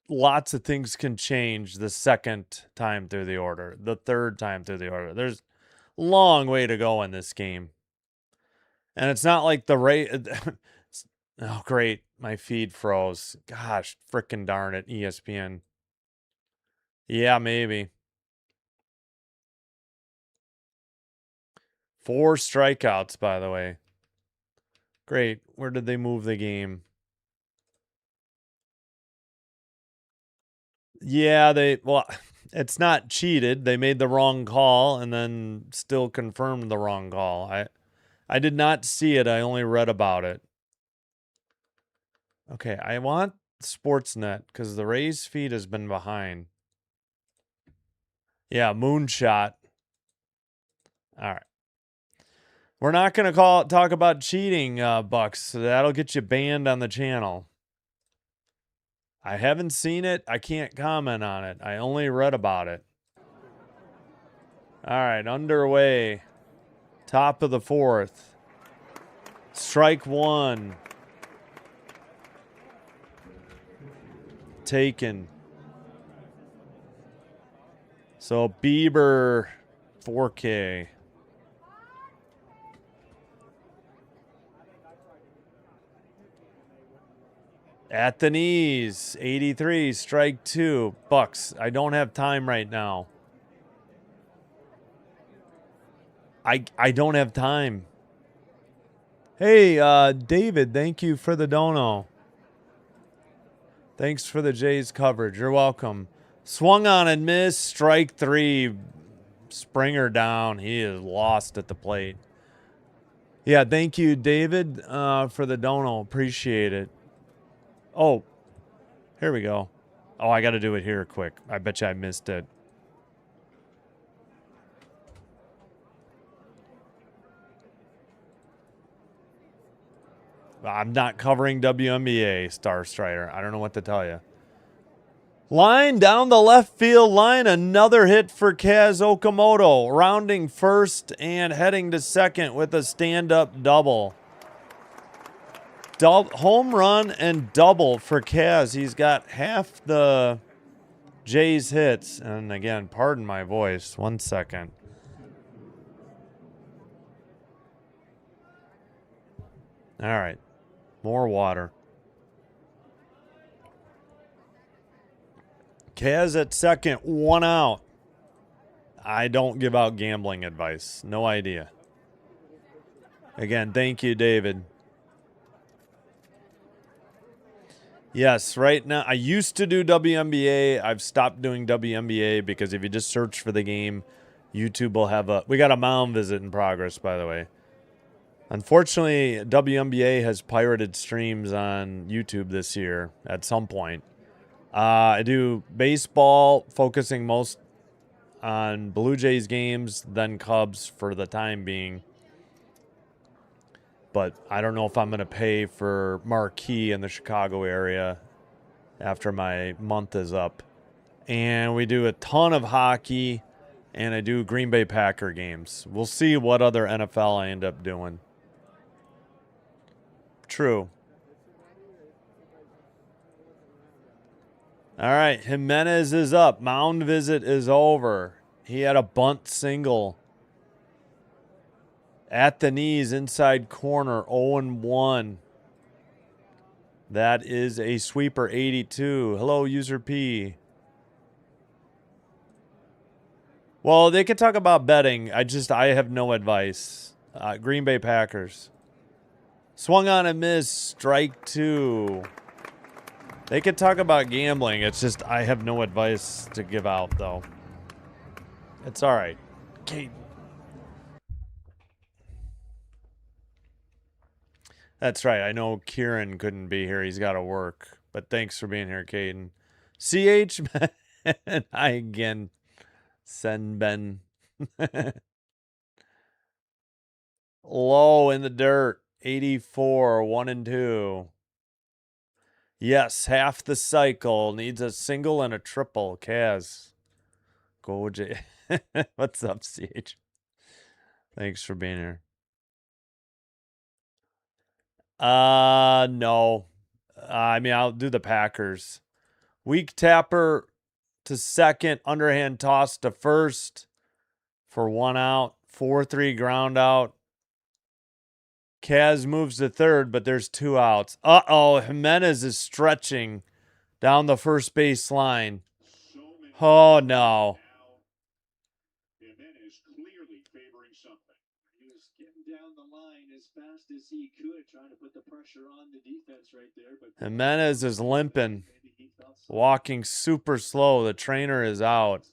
Lots of things can change the second time through the order, the third time through the order. There's a long way to go in this game. And it's not like the Ray. Oh, great. My feed froze. Gosh, frickin' darn it, ESPN. Yeah, maybe. 4 strikeouts, by the way. Great. Where did they move the game? Yeah, well, it's not cheated. They made the wrong call and then still confirmed the wrong call. I did not see it. I only read about it. Okay, I want Sportsnet because the Rays feed has been behind. Yeah, moonshot. All right. We're not going to talk about cheating, Bucks. So that'll get you banned on the channel. I haven't seen it. I can't comment on it. I only read about it. All right, underway. Top of the 4th. Strike 1. Taken. So Bieber 4K. At the knees, 83, strike 2. Bucks, I don't have time right now. I don't have time. Hey, David, thank you for the dono. Thanks for the Jays coverage. You're welcome. Swung on and missed, strike 3. Springer down. He is lost at the plate. Yeah, thank you, David, for the dono. Appreciate it. Oh, here we go. Oh, I got to do it here quick. I bet you I missed it. I'm not covering WNBA, Star Strider. I don't know what to tell you. Line down the left field line. Another hit for Kaz Okamoto. Rounding first and heading to second with a stand-up double. Home run and double for Kaz. He's got half the Jays hits. And again, pardon my voice. 1 second. All right. More water. Kaz at second, 1 out. I don't give out gambling advice. No idea. Again, thank you, David. Yes, right now, I used to do WNBA. I've stopped doing WNBA because if you just search for the game, YouTube will have we got a mound visit in progress, by the way. Unfortunately, WNBA has pirated streams on YouTube this year at some point. I do baseball, focusing most on Blue Jays games, then Cubs for the time being. But I don't know if I'm going to pay for Marquee in the Chicago area after my month is up. And we do a ton of hockey, and I do Green Bay Packer games. We'll see what other NFL I end up doing. True. All right, Jimenez is up. Mound visit is over. He had a bunt single. At the knees, inside corner, 0-1. That is a sweeper, 82. Hello, user P. Well, they could talk about betting. I have no advice. Green Bay Packers. Swung on and missed, strike 2. They could talk about gambling. It's just I have no advice to give out, though. It's all right. Kate. That's right. I know Kieran couldn't be here. He's got to work. But thanks for being here, Caden. CH, I again. Send Ben. Low in the dirt. 84, 1-2. Yes, half the cycle. Needs a single and a triple. Kaz. Go, J. What's up, CH? Thanks for being here. No. I mean, I'll do the Packers. Weak tapper to second, underhand toss to first for 1 out. 4-3 ground out. Kaz moves to third, but there's 2 outs. Uh-oh, Jimenez is stretching down the first base line. Oh, no. Jimenez clearly favoring something. He was getting down the line as fast as he could, trying to put the pressure on the defense right there. But Jimenez is limping, walking super slow. The trainer is out.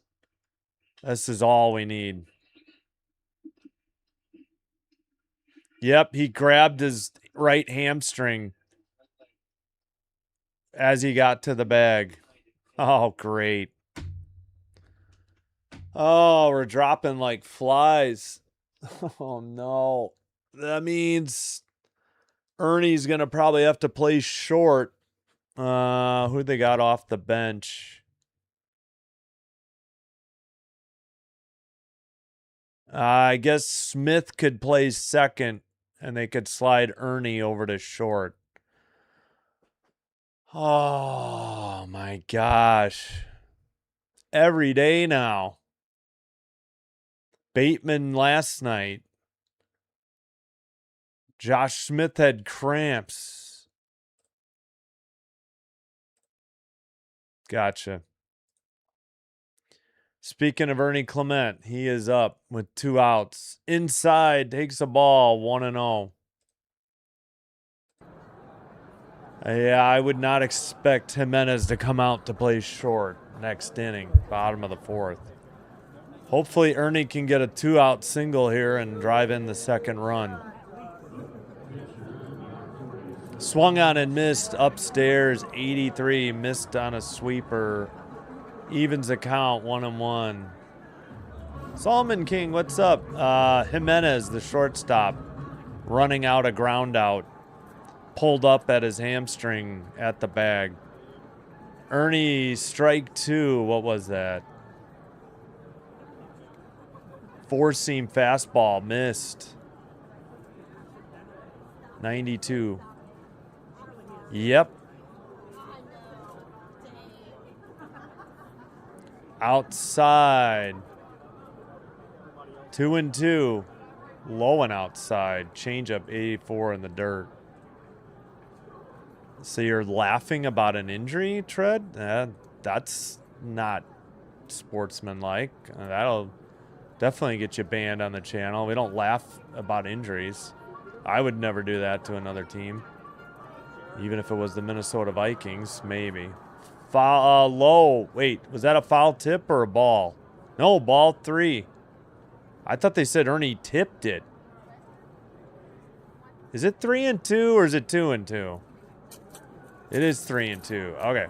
This is all we need. Yep, he grabbed his right hamstring as he got to the bag. Oh, great. Oh, we're dropping like flies. Oh, no. That means Ernie's going to probably have to play short. Who they got off the bench? I guess Smith could play second, and they could slide Ernie over to short. Oh, my gosh. Every day now. Bateman last night. Josh Smith had cramps. Gotcha. Speaking of Ernie Clement, he is up with 2 outs. Inside, takes a ball, 1-0. Yeah, I would not expect Jimenez to come out to play short next inning, bottom of the 4th. Hopefully Ernie can get a 2-out single here and drive in the second run. Swung on and missed upstairs, 83, missed on a sweeper. Evens the count, 1-1. Solomon King, what's up? Jimenez, the shortstop, running out a ground out. Pulled up at his hamstring at the bag. Ernie, strike 2. What was that? 4-seam fastball, missed. 92. Yep. Outside. 2-2. Low and outside. Changeup 84 in the dirt. So you're laughing about an injury, Tread? That's not sportsmanlike. That'll definitely get you banned on the channel. We don't laugh about injuries. I would never do that to another team. Even if it was the Minnesota Vikings, maybe. Foul, low. Wait, was that a foul tip or a ball? No, ball 3. I thought they said Ernie tipped it. Is it 3-2 or is it 2-2? It is 3-2. Okay.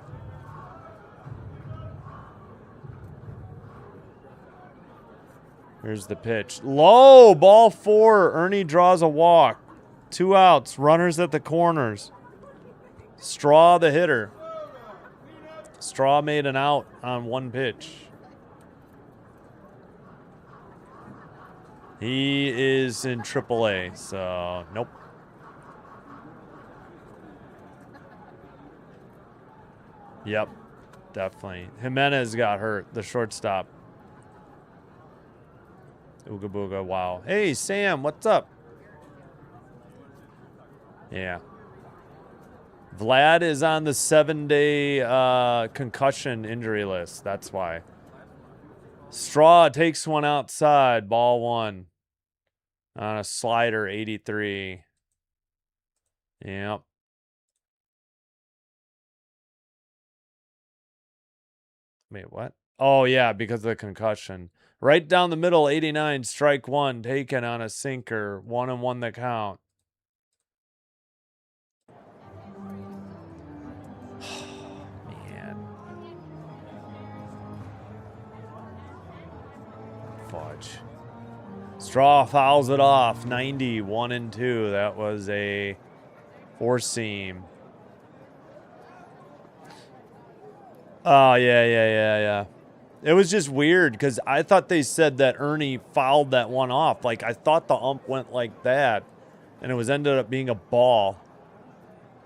Here's the pitch. Low, ball 4. Ernie draws a walk. 2 outs. Runners at the corners. Straw the hitter. Straw made an out on 1 pitch. He is in AAA, so nope. Yep, definitely. Jimenez got hurt, the shortstop. Ooga booga, wow. Hey, Sam, what's up? Yeah. Vlad is on the 7-day concussion injury list. That's why. Straw takes one outside. Ball 1. On a slider, 83. Yep. Wait, what? Oh, yeah, because of the concussion. Right down the middle, 89, strike 1, taken on a sinker. 1-1 the count. Man. Fudge. Straw fouls it off. 90, 1-2. That was a 4-seam. Oh, yeah. It was just weird because I thought they said that Ernie fouled that one off. Like, I thought the ump went like that, and it was ended up being a ball.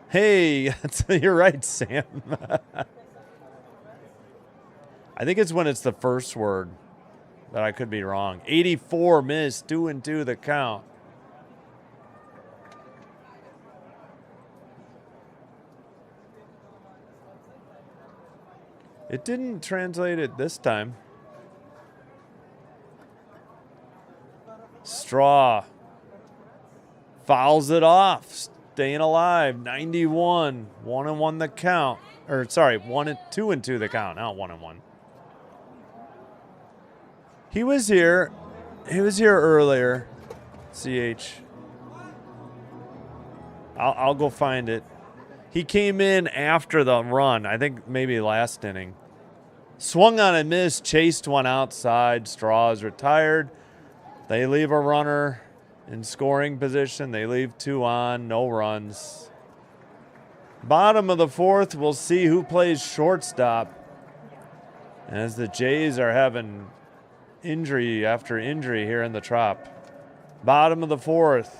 Hey, you're right, Sam. I think it's when it's the first word, but I could be wrong. 84 missed, 2-2 the count. It didn't translate it this time. Straw fouls it off, staying alive. 91, 1-1 the count. Or sorry, 2-2 the count, not 1-1. He was here. He was here earlier. CH. I'll go find it. He came in after the run. I think maybe last inning. Swung on a miss, chased one outside. Straw is retired. They leave a runner in scoring position. They leave 2 on, no runs. Bottom of the 4th, we'll see who plays shortstop. As the Jays are having injury after injury here in the Trop. Bottom of the 4th.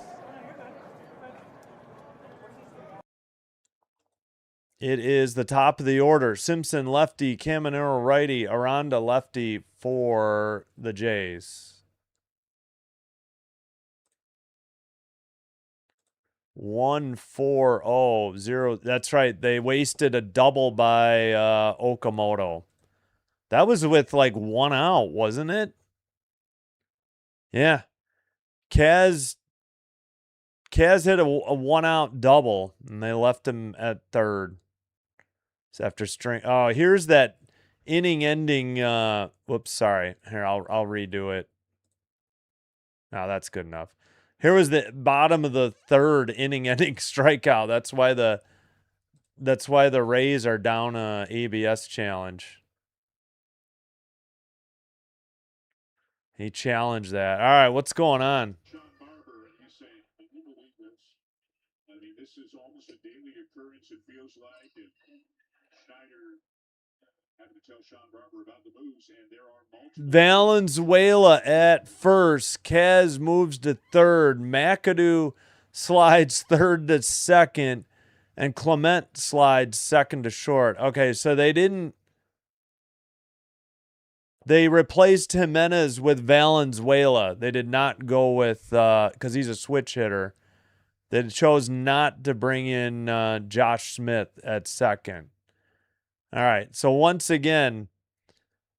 It is the top of the order. Simpson lefty, Caminero righty, Aranda lefty for the Jays. 1-4-0-0. That's right. They wasted a double by Okamoto. That was with like 1 out, wasn't it? Yeah. Kaz hit a 1 out double, and they left him at third. So after string. Oh, here's that inning ending. Whoops, sorry. Here, I'll redo it. Oh, that's good enough. Here was the bottom of the 3rd inning-ending strikeout. That's why the Rays are down a ABS challenge. He challenged that. All right, what's going on? Sean Barber, and you say, can you believe this? I mean, this is almost a daily occurrence, it feels like. And Schneider having to tell Sean Barber about the moves, and there are multiple. Valenzuela at first. Kaz moves to third. McAdoo slides third to second. And Clement slides second to short. Okay, so they replaced Jimenez with Valenzuela. They did not go with, because he's a switch hitter. They chose not to bring in Josh Smith at second. All right, so once again,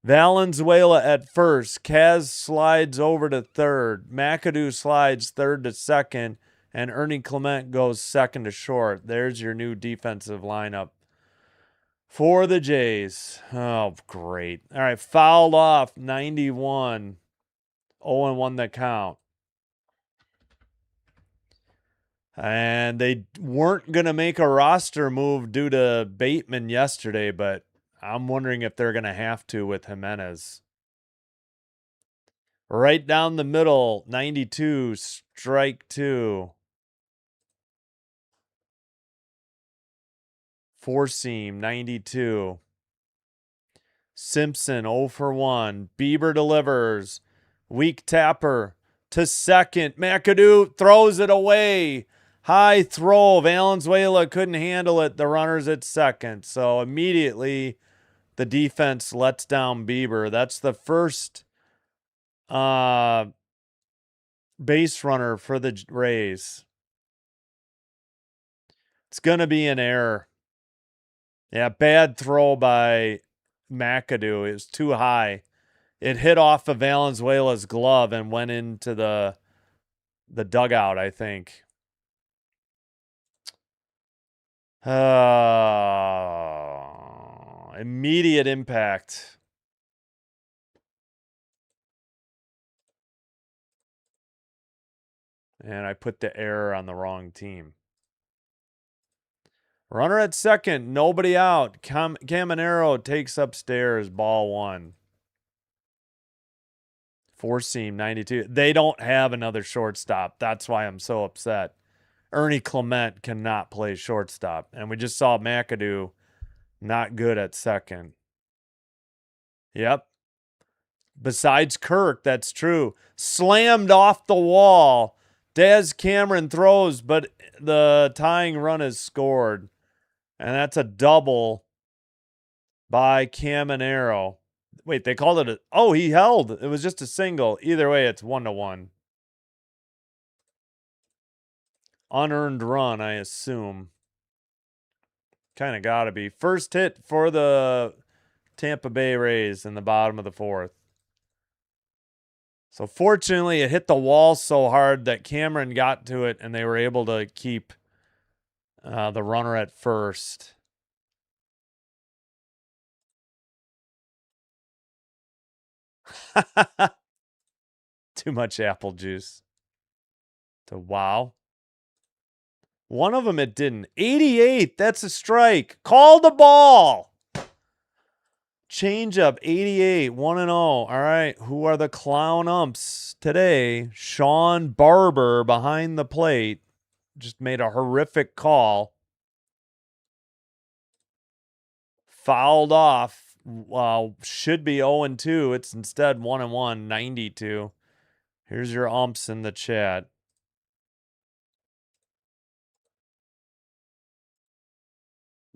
Valenzuela at first. Kaz slides over to third. McAdoo slides third to second. And Ernie Clement goes second to short. There's your new defensive lineup for the Jays. Oh, great. All right, fouled off, 91. 0-1 the count. And they weren't going to make a roster move due to Bateman yesterday, but I'm wondering if they're going to have to with Jimenez. Right down the middle, 92, strike 2. 4-seam, 92. Simpson, 0 for 1. Bieber delivers. Weak tapper to second. McAdoo throws it away. High throw. Valenzuela couldn't handle it. The runner's at second. So immediately the defense lets down Bieber. That's the first base runner for the Rays. It's going to be an error. Yeah, bad throw by McAdoo. It was too high. It hit off of Valenzuela's glove and went into the dugout, I think. Immediate impact. And I put the error on the wrong team. Runner at second, nobody out. Caminero takes upstairs, ball 1. 4-seam, 92. They don't have another shortstop. That's why I'm so upset. Ernie Clement cannot play shortstop. And we just saw McAdoo not good at second. Yep. Besides Kirk, that's true. Slammed off the wall. Daz Cameron throws, but the tying run is scored. And that's a double by Caminero. Wait, they called it a... Oh, he held. It was just a single. Either way, it's 1-1. Unearned run, I assume. Kind of got to be. First hit for the Tampa Bay Rays in the bottom of the fourth. So fortunately, it hit the wall so hard that Cameron got to it, and they were able to keep the runner at first. Too much apple juice. To wow. One of them it didn't. 88, that's a strike. Call the ball. Change up, 88, 1-0. All right, who are the clown umps today? Sean Barber behind the plate just made a horrific call. Fouled off. Should be 0-2. It's instead 1-1, 92. Here's your umps in the chat.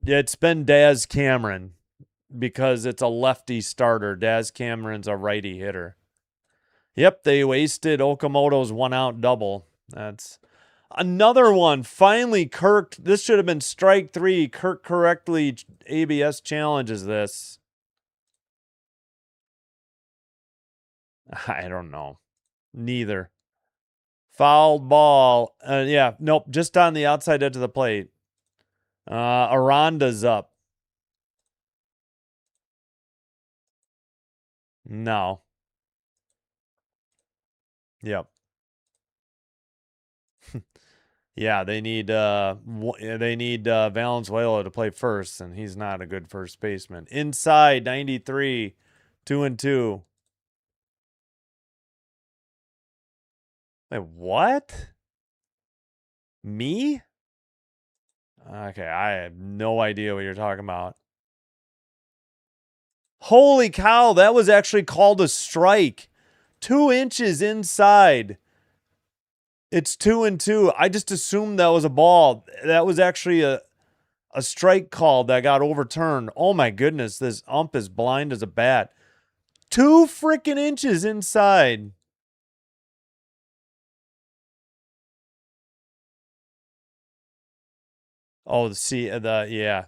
Yeah, it's been Daz Cameron because it's a lefty starter. Daz Cameron's a righty hitter. Yep, they wasted Okamoto's 1-out double. That's another one. Finally, Kirk. This should have been strike 3. Kirk correctly ABS challenges this. I don't know. Neither. Fouled ball. Yeah, nope. Just on the outside edge of the plate. Aranda's up. No. Yep. Yeah, they need Valenzuela to play first, and he's not a good first baseman. Inside 93, 2-2. Wait, what? Me? Okay, I have no idea what you're talking about. Holy cow, that was actually called a strike. 2 inches inside. It's 2-2. I just assumed that was a ball. That was actually a strike call that got overturned. Oh my goodness, this ump is blind as a bat. 2 freaking inches inside. Oh, yeah.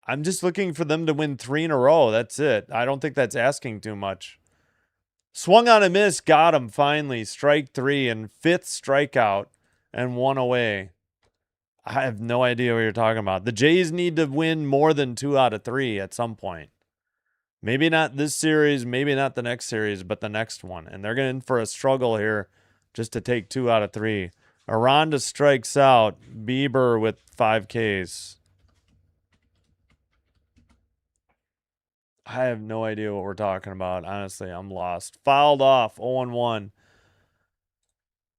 I'm just looking for them to win 3 in a row. That's it. I don't think that's asking too much. Swung on a miss, got him finally. Strike 3 and 5th strikeout and 1 away. I have no idea what you're talking about. The Jays need to win more than 2 out of 3 at some point. Maybe not this series, maybe not the next series, but the next one. And they're going for a struggle here just to take 2 out of 3. Aranda strikes out. Bieber with 5 Ks. I have no idea what we're talking about. Honestly, I'm lost. Fouled off, 0-1.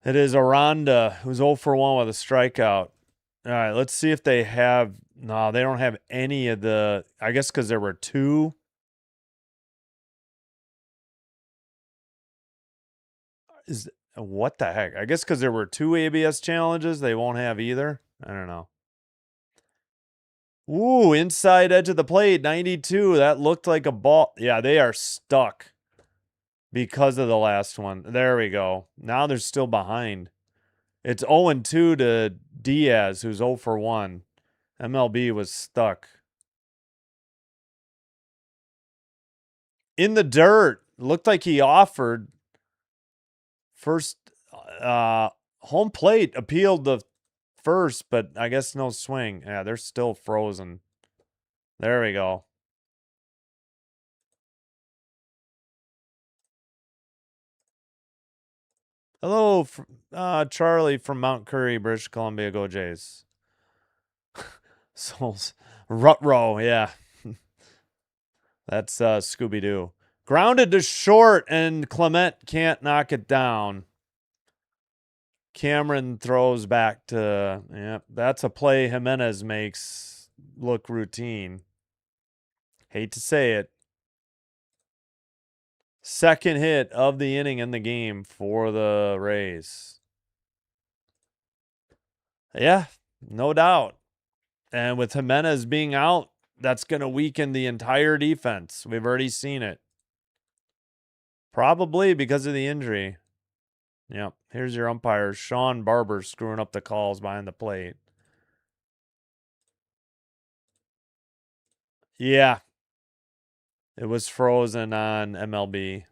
It is Aranda, who's 0 for 1 with a strikeout. All right, let's see if they have... No, they don't have any of the... I guess because there were 2. What the heck? I guess because there were 2 ABS challenges, they won't have either. I don't know. Ooh, inside edge of the plate, 92. That looked like a ball. Yeah, they are stuck because of the last one. There we go. Now they're still behind. It's 0-2 to Diaz, who's 0 for 1. MLB was stuck. In the dirt. Looked like he offered. First, home plate appealed the first, but I guess no swing. Yeah, they're still frozen. There we go. Hello, Charlie from Mount Curry, British Columbia. Go Jays. Souls. Rutro, yeah. That's Scooby-Doo. Grounded to short, and Clement can't knock it down. Cameron throws back to... Yeah, that's a play Jimenez makes look routine. Hate to say it. Second hit of the inning in the game for the Rays. Yeah, no doubt. And with Jimenez being out, that's going to weaken the entire defense. We've already seen it. Probably because of the injury. Yep. Here's your umpire, Sean Barber, screwing up the calls behind the plate. Yeah. It was frozen on MLB.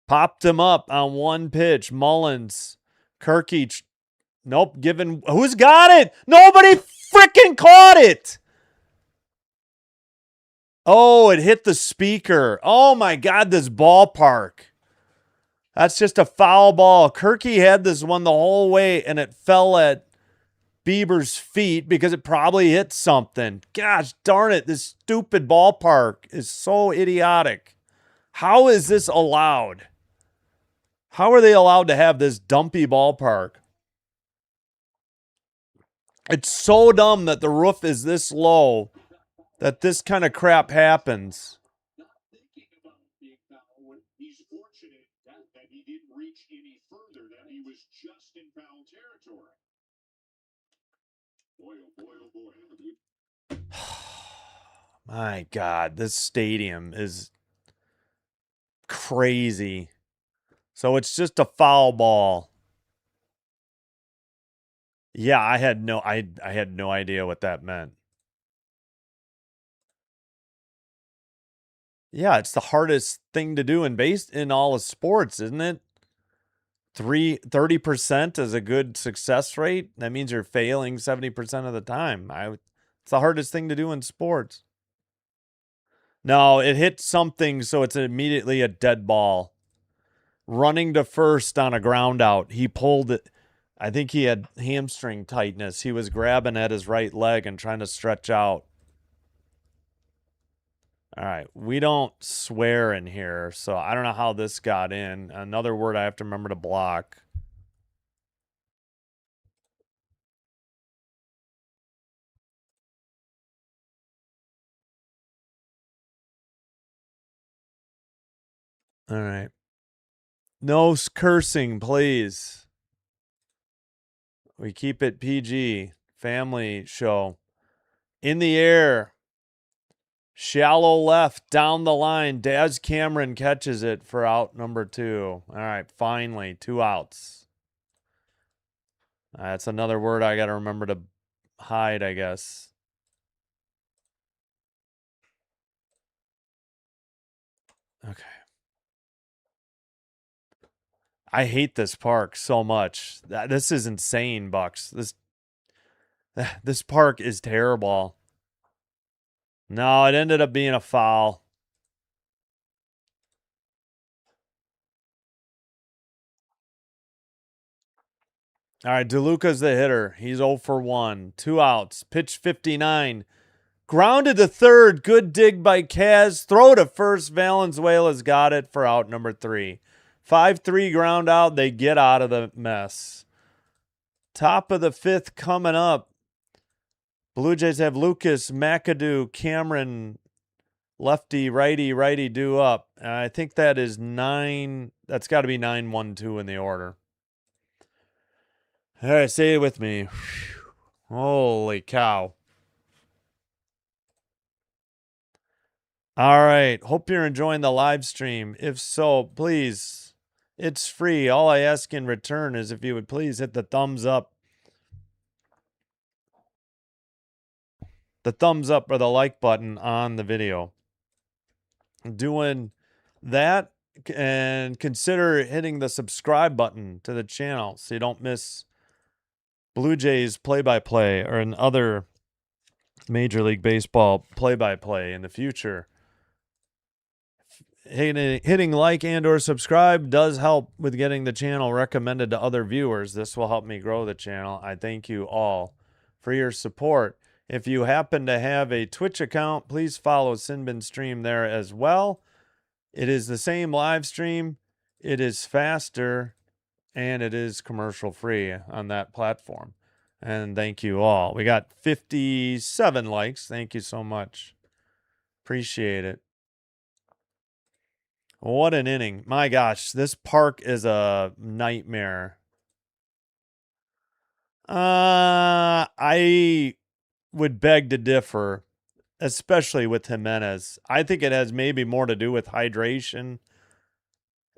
Popped him up on one pitch. Mullins. Kirky. Nope. Given. Who's got it? Nobody freaking caught it. Oh, it hit the speaker. Oh my God, this ballpark. That's just a foul ball. Kirky had this one the whole way, and it fell at Bieber's feet because it probably hit something. Gosh darn it, this stupid ballpark is so idiotic. How is this allowed? How are they allowed to have this dumpy ballpark? It's so dumb that the roof is this low that this kind of crap happens. He's fortunate that he didn't reach any further, that he was just in foul territory. Boy, oh boy, oh boy. My God, this stadium is crazy. So it's just a foul ball. Yeah, I had no idea what that meant. Yeah, it's the hardest thing to do in all of sports, isn't it? 30% is a good success rate. That means you're failing 70% of the time. It's the hardest thing to do in sports. No, it hit something, so it's immediately a dead ball. Running to first on a ground out. He pulled it. I think he had hamstring tightness. He was grabbing at his right leg and trying to stretch out. All right. We don't swear in here, so I don't know how this got in. Another word I have to remember to block. All right. No cursing, please. We keep it PG. Family show. In the air. Shallow left down the line. Daz Cameron catches it for out number 2. All right, finally, 2 outs. That's another word I got to remember to hide, I guess. Okay. I hate this park so much. This is insane, Bucks. This park is terrible. No, it ended up being a foul. All right, DeLuca's the hitter. He's 0 for 1. 2 outs. Pitch 59. Grounded to third. Good dig by Kaz. Throw to first. Valenzuela's got it for out number 3. 5-3 ground out. They get out of the mess. Top of the 5th coming up. Blue Jays have Lucas, McAdoo, Cameron, lefty, righty, due up. I think that is 9. That's got to be 9-1-2 in the order. All right, say it with me. Holy cow. All right. Hope you're enjoying the live stream. If so, please, it's free. All I ask in return is if you would please hit the thumbs up. The thumbs up or the like button on the video. Doing that, and consider hitting the subscribe button to the channel so you don't miss Blue Jays play-by-play or an other Major League Baseball play-by-play in the future. Hitting like and or subscribe does help with getting the channel recommended to other viewers. This will help me grow the channel. I thank you all for your support. If you happen to have a Twitch account, please follow Sinbin Stream there as well. It is the same live stream. It is faster, and it is commercial free on that platform. And thank you all. We got 57 likes. Thank you so much. Appreciate it. What an inning. My gosh, this park is a nightmare. I would beg to differ, especially with Jimenez. I think it has maybe more to do with hydration.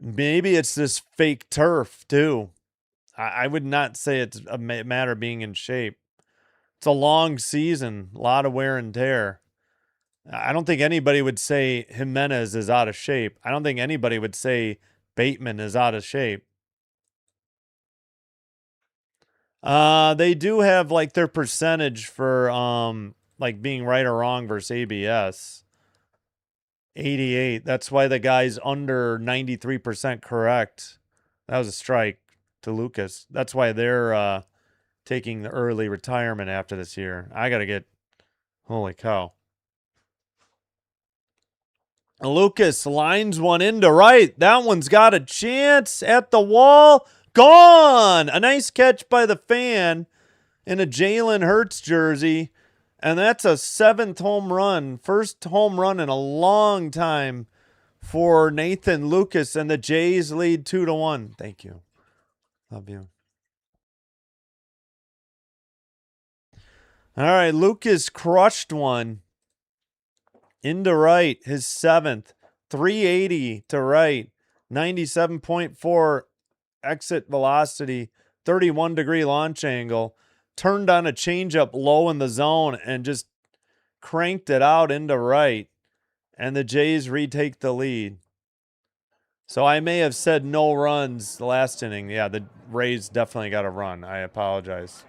Maybe it's this fake turf, too. I would not say it's a matter of being in shape. It's a long season, a lot of wear and tear. I don't think anybody would say Jimenez is out of shape. I don't think anybody would say Bateman is out of shape. They do have like their percentage for like being right or wrong versus ABS. 88. That's why the guy's under 93% correct. That was a strike to Lucas. That's why they're taking the early retirement after this year. I got to get, holy cow. Lucas lines one into right. That one's got a chance at the wall. Gone. A nice catch by the fan in a Jalen Hurts jersey. And that's a 7th home run. First home run in a long time for Nathan Lucas. And the Jays lead 2-1. Thank you. Love you. All right. Lucas crushed one into right. His 7th. 380 to right. 97.4 exit velocity. 31-degree launch angle. Turned on a changeup low in the zone and just cranked it out into right. And the Jays retake the lead. So I may have said no runs the last inning. Yeah, the Rays definitely got a run. I apologize.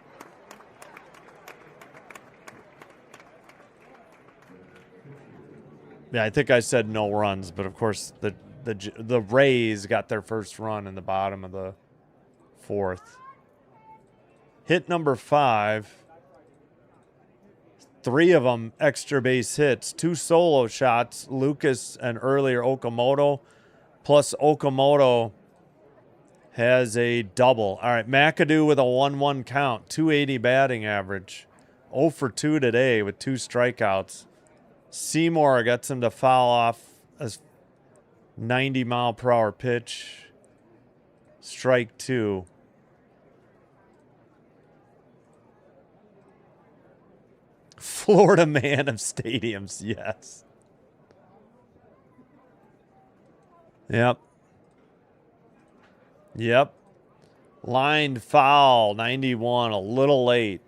Yeah, I think I said no runs, but of course the Rays got their first run in the bottom of the 4th. Hit number 5. 3 of them extra base hits. 2 solo shots, Lucas and earlier Okamoto. Plus Okamoto has a double. All right, McAdoo with a 1-1 count. 280 batting average. 0 for 2 today with 2 strikeouts. Seymour gets him to foul off a 90-mile-per-hour pitch. Strike 2. Florida man of stadiums, yes. Yep. Lined foul, 91, a little late.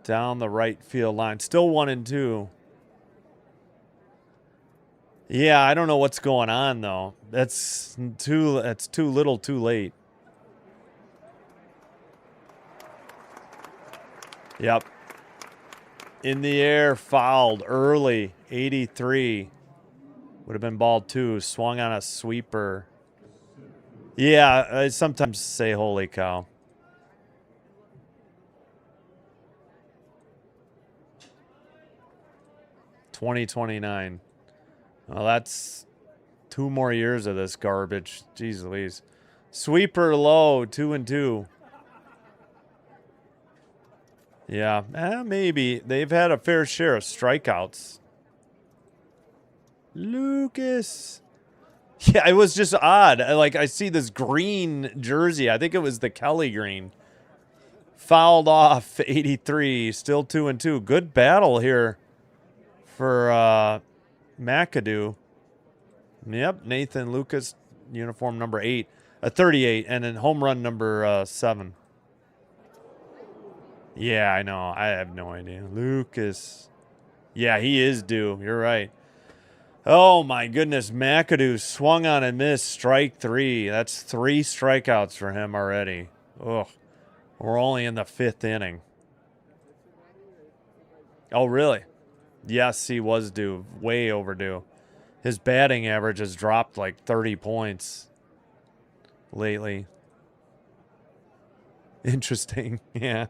Down the right field line. Still 1-2. Yeah, I don't know what's going on, though. That's too little too late. Yep. In the air, fouled early. 83. Would have been ball 2. Swung on a sweeper. Yeah, I sometimes say holy cow. $20.29. Well, that's 2 more years of this garbage. Jeez Louise. Sweeper low, 2-2. Yeah, maybe. They've had a fair share of strikeouts. Lucas. Yeah, it was just odd. Like, I see this green jersey. I think it was the Kelly green. Fouled off, 83. Still 2-2. Good battle here for McAdoo. Yep, Nathan Lucas, uniform number 8. A 38, and then home run number 7. Yeah, I know. I have no idea. Lucas. Yeah, he is due. You're right. Oh, my goodness. McAdoo swung on and missed. Strike 3. That's 3 strikeouts for him already. Ugh. We're only in the 5th inning. Oh, really? Yes, he was due. Way overdue. His batting average has dropped like 30 points lately. Interesting. Yeah.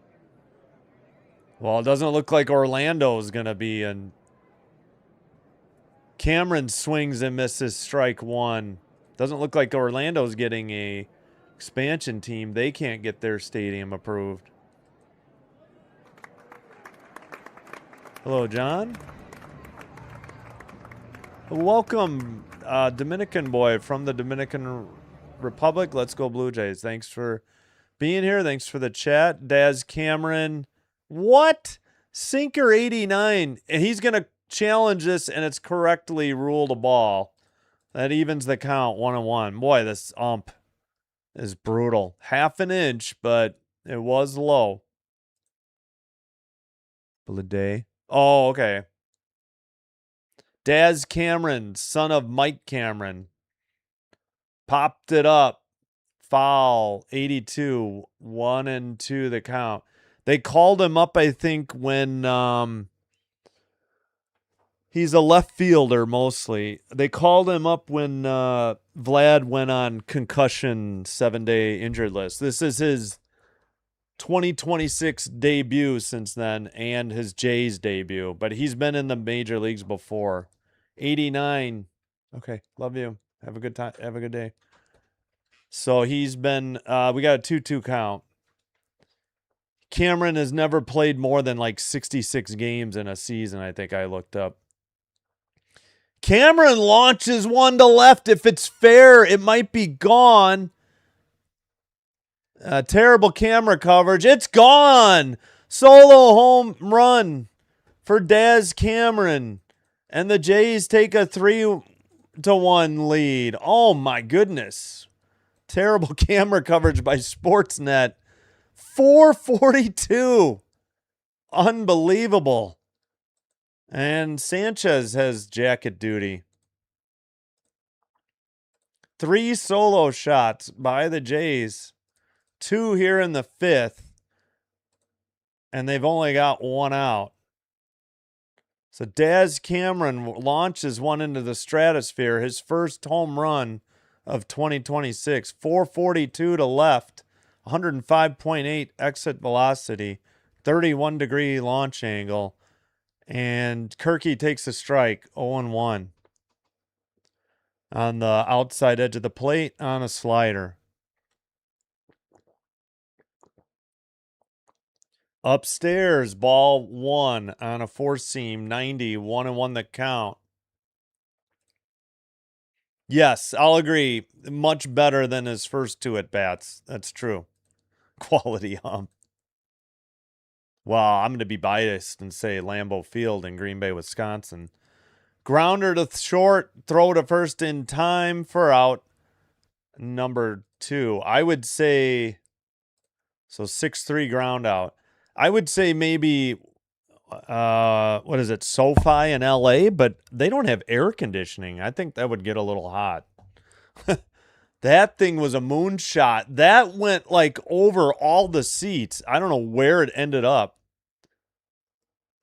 Well, it doesn't look like Orlando's going to be in. Cameron swings and misses strike 1. Doesn't look like Orlando's getting a expansion team. They can't get their stadium approved. Hello, John. Welcome, Dominican boy from the Dominican Republic. Let's go Blue Jays. Thanks for being here. Thanks for the chat. Daz Cameron. What? Sinker 89. And he's going to challenge this, and it's correctly ruled a ball. That evens the count 1-1. Boy, this ump is brutal. Half an inch, but it was low. Blade. Oh, okay. Daz Cameron, son of Mike Cameron, popped it up. Foul, 82, 1-2 the count. They called him up, I think, when he's a left fielder mostly. They called him up when Vlad went on concussion 7-day injured list. This is his 2026 debut since then and his Jays debut, but he's been in the major leagues before. 89. Okay, love you. Have a good time. Have a good day. So he's been we got a 2-2 count. Cameron has never played more than like 66 games in a season, I think I looked up. Cameron launches one to left. If it's fair, it might be gone. Terrible camera coverage. It's gone. Solo home run for Daz Cameron. And the Jays take a 3-1 lead. Oh, my goodness. Terrible camera coverage by Sportsnet. 442. Unbelievable. And Sanchez has jacket duty. 3 solo shots by the Jays. 2 here in the 5th. And they've only got 1 out. So Daz Cameron launches one into the stratosphere. His first home run of 2026. 442 to left. 105.8 exit velocity. 31-degree launch angle. And Kirky takes a strike. 0-1. On the outside edge of the plate on a slider. Upstairs, ball 1 on a 4-seam, 90, 1-1 the count. Yes, I'll agree. Much better than his first 2 at-bats. That's true. Quality hump. Well, I'm going to be biased and say Lambeau Field in Green Bay, Wisconsin. Grounder to short, throw to first in time for out number 2. I would say, so 6-3 ground out. I would say maybe, what is it, SoFi in LA, but they don't have air conditioning. I think that would get a little hot. That thing was a moonshot. That went like over all the seats. I don't know where it ended up.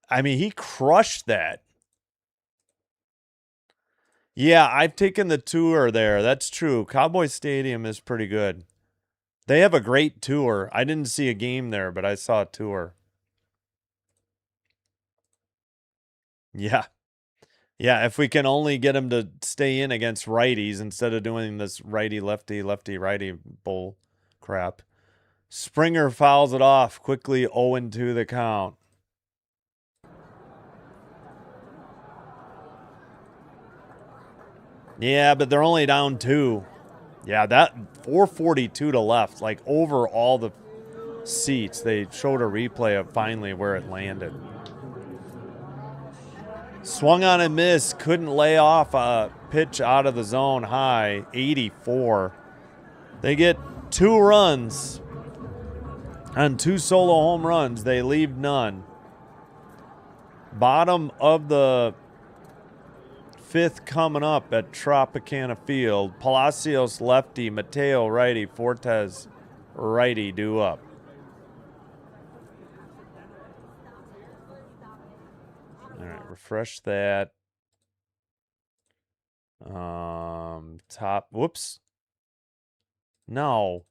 I mean, he crushed that. Yeah, I've taken the tour there. That's true. Cowboy Stadium is pretty good. They have a great tour. I didn't see a game there, but I saw a tour. Yeah. Yeah, if we can only get him to stay in against righties instead of doing this righty-lefty, lefty-righty bull crap. Springer fouls it off. Quickly 0-2 the count. Yeah, but they're only down 2. Yeah, that 442 to left, like over all the seats. They showed a replay of finally where it landed. Swung on and missed. Couldn't lay off a pitch out of the zone high. 84. They get 2 runs on 2 solo home runs. They leave none. Bottom of the 5th coming up at Tropicana Field. Palacios lefty, Mateo righty, Fortes righty due up. All right, refresh that. Top, whoops. No.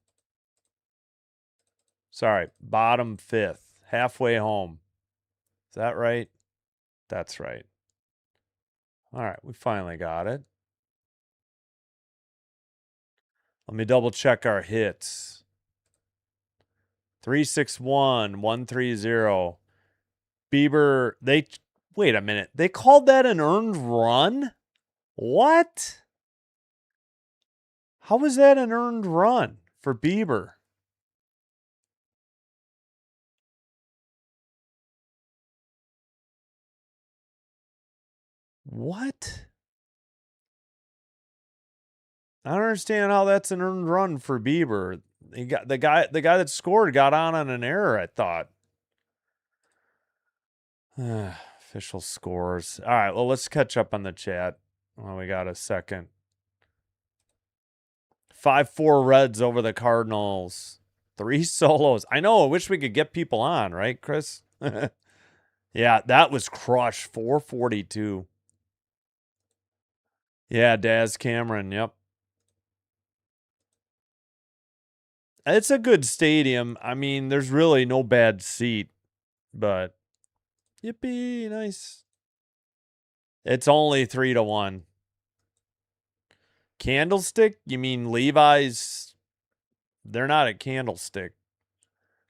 Sorry, bottom 5th, halfway home. Is that right? That's right. All right, we finally got it. Let me double check our hits. 361, 130. Bieber, wait a minute. They called that an earned run? What? How was that an earned run for Bieber? What? I don't understand how that's an earned run for Bieber. He got the guy that scored got on an error, I thought. Official scores. All right, well, let's catch up on the chat. Well, we got a second. 5-4 Reds over the Cardinals. 3 solos. I know. I wish we could get people on, right, Chris? Yeah, that was crushed. 442. Yeah, Daz Cameron. Yep. It's a good stadium. I mean, there's really no bad seat, but yippee, nice. It's only 3-1. Candlestick? You mean Levi's? They're not at Candlestick.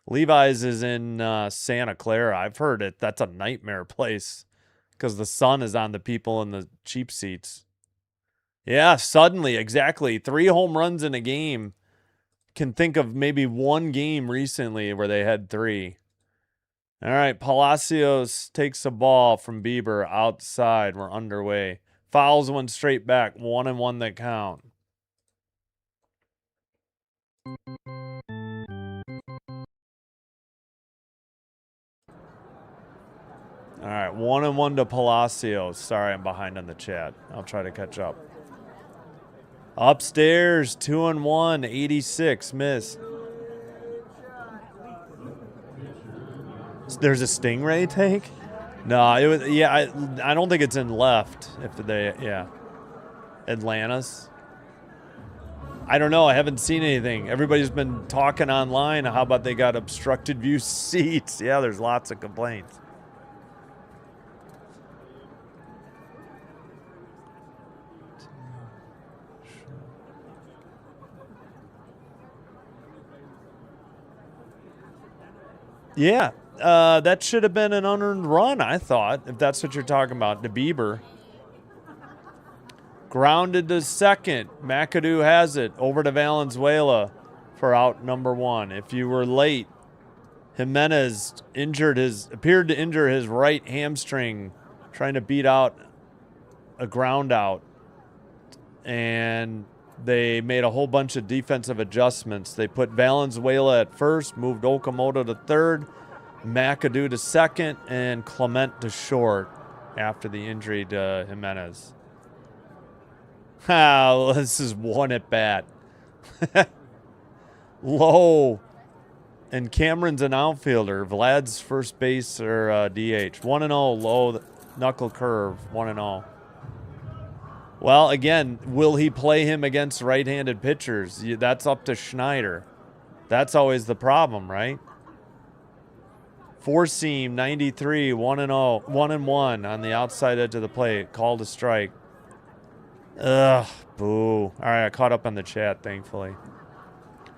Levi's is in Santa Clara. I've heard it. That's a nightmare place because the sun is on the people in the cheap seats. Yeah, suddenly, exactly. 3 home runs in a game. Can think of maybe one game recently where they had 3. All right, Palacios takes a ball from Bieber outside. We're underway. Fouls one straight back. 1-1 that count. All right, 1-1 to Palacios. Sorry, I'm behind on the chat. I'll try to catch up. Upstairs, 2-1, 86, miss. There's a Stingray tank? No, it was, yeah, I don't think it's in left. If they, yeah. Atlanta's. I don't know. I haven't seen anything. Everybody's been talking online. How about they got obstructed view seats? Yeah, there's lots of complaints. Yeah, that should have been an unearned run, I thought, if that's what you're talking about. To Bieber. Grounded to second. McAdoo has it over to Valenzuela for out number 1. If you were late, Jimenez appeared to injure his right hamstring trying to beat out a ground out. And they made a whole bunch of defensive adjustments. They put Valenzuela at first, moved Okamoto to third, McAdoo to second, and Clement to short after the injury to Jimenez. Well, this is 1 at bat. Low. And Cameron's an outfielder. Vlad's first base or DH. 1-0, low knuckle curve. 1-0. Well, again, will he play him against right-handed pitchers? That's up to Schneider. That's always the problem, right? 4-seam, 93, 1-0, 1-1 on the outside edge of the plate. Called a strike. Ugh, boo. All right, I caught up on the chat, thankfully.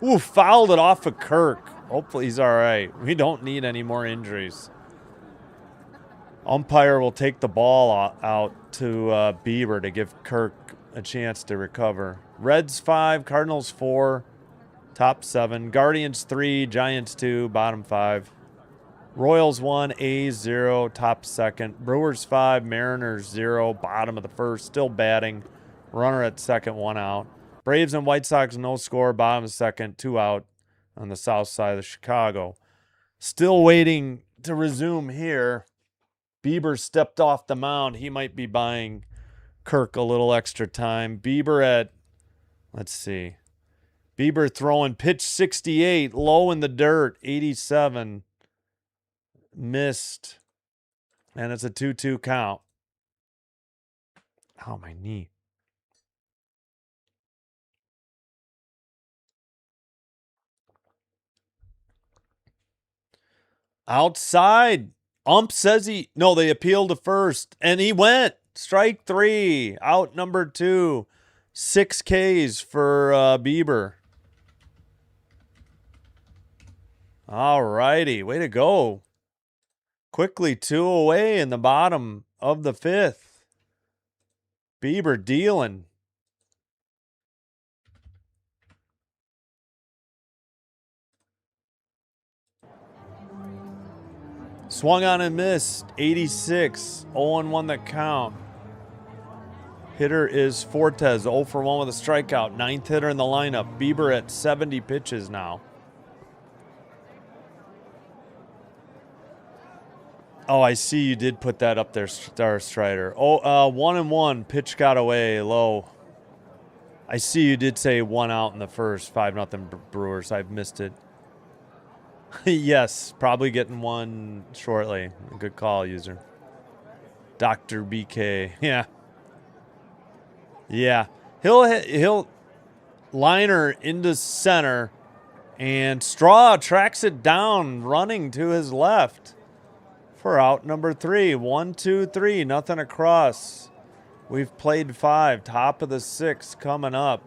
Ooh, fouled it off of Kirk. Hopefully he's all right. We don't need any more injuries. Umpire will take the ball out to Bieber to give Kirk a chance to recover. Reds 5, Cardinals 4, top 7. Guardians 3, Giants 2, bottom 5. Royals 1, A's 0, top 2nd. Brewers 5, Mariners 0, bottom of the 1st, still batting. Runner at 2nd, 1 out. Braves and White Sox no score, bottom of 2nd, 2 out on the south side of Chicago. Still waiting to resume here. Bieber stepped off the mound. He might be buying Kirk a little extra time. Bieber at, let's see. Bieber throwing pitch 68, low in the dirt, 87. Missed. And it's a 2-2 count. Oh, my knee. Outside. Ump says they appealed to first, and he went. Strike 3. Out number 2. 6 Ks for Bieber. All righty. Way to go. Quickly 2 away in the bottom of the 5th. Bieber dealing. Swung on and missed. 86. 0-1 the count. Hitter is Fortes. 0 for 1 with a strikeout. 9th hitter in the lineup. Bieber at 70 pitches now. Oh, I see you did put that up there, Star Strider. Oh, 1-1. Pitch got away low. I see you did say 1 out in the first. 5-0 Brewers. I've missed it. Yes, probably getting one shortly. Good call, user. Dr. BK. Yeah. Yeah. He'll liner into center, and Straw tracks it down, running to his left for out number 3. 1, 2, 3. Nothing across. We've played 5. Top of the 6th coming up.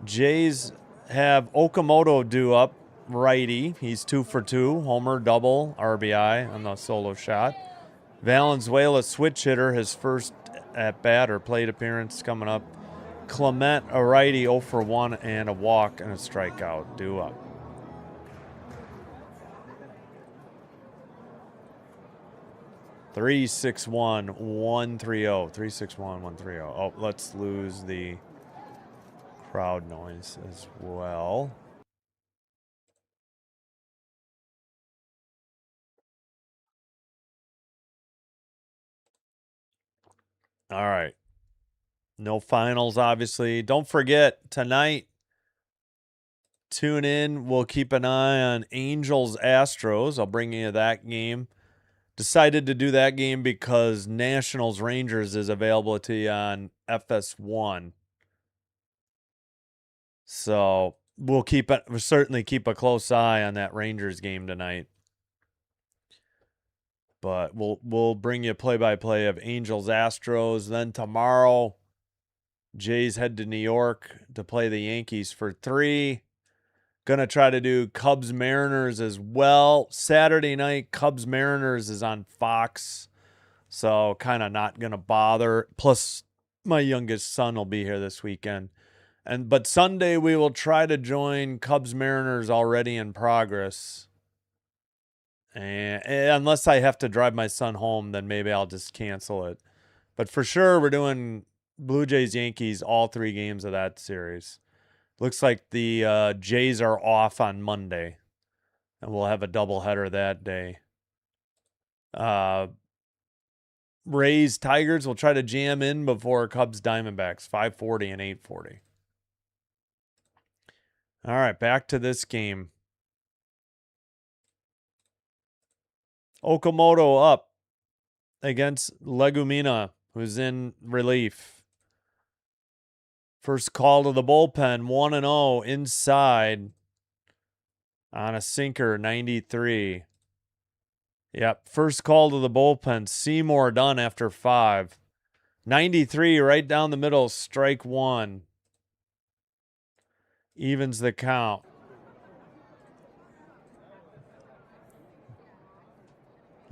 Jays have Okamoto due up. Righty. He's 2 for 2. Homer, double, RBI on the solo shot. Valenzuela, switch hitter, his first at bat or plate appearance coming up. Clement, a righty, 0 for 1 and a walk and a strikeout due up. Three, 6, 1, 1, 3, 0. 3, 6, 1, 1, 3, 0. Oh, let's lose the crowd noise as well. All right. No finals, obviously. Don't forget, tonight, tune in. We'll keep an eye on Angels Astros. I'll bring you that game. Decided to do that game because Nationals Rangers is available to you on FS1. So we'll certainly keep a close eye on that Rangers game tonight. But we'll bring you play-by-play of Angels Astros. Then tomorrow, Jays head to New York to play the Yankees for 3. Gonna try to do Cubs Mariners as well. Saturday night, Cubs Mariners is on Fox. So kind of not gonna bother. Plus, my youngest son will be here this weekend. But Sunday we will try to join Cubs Mariners already in progress. And unless I have to drive my son home, then maybe I'll just cancel it. But for sure, we're doing Blue Jays Yankees all 3 games of that series. Looks like the Jays are off on Monday, and we'll have a doubleheader that day. Rays Tigers will try to jam in before Cubs Diamondbacks, 5:40 and 8:40. All right, back to this game. Okamoto up against Legumina, who's in relief. First call to the bullpen, 1-0 inside on a sinker, 93. Yep, first call to the bullpen. Seymour done after 5. 93 right down the middle, strike 1. Evens the count.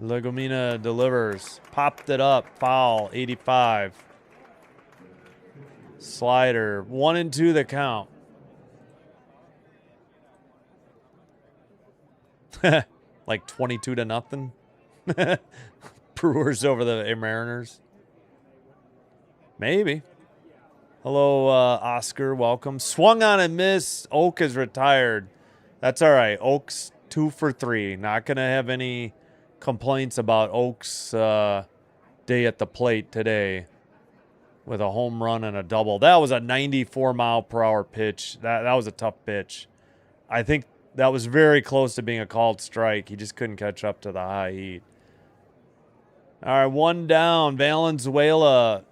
Legumina delivers. Popped it up. Foul. 85. Slider. 1-2 the count. Like 22-0. Brewers over the Mariners. Maybe. Hello, Oscar. Welcome. Swung on and missed. Oak is retired. That's all right. Oak's 2 for 3. Not going to have any complaints about Oak's day at the plate today with a home run and a double. That was a 94-mile-per-hour pitch. That was a tough pitch. I think that was very close to being a called strike. He just couldn't catch up to the high heat. All right, 1 down. Valenzuela.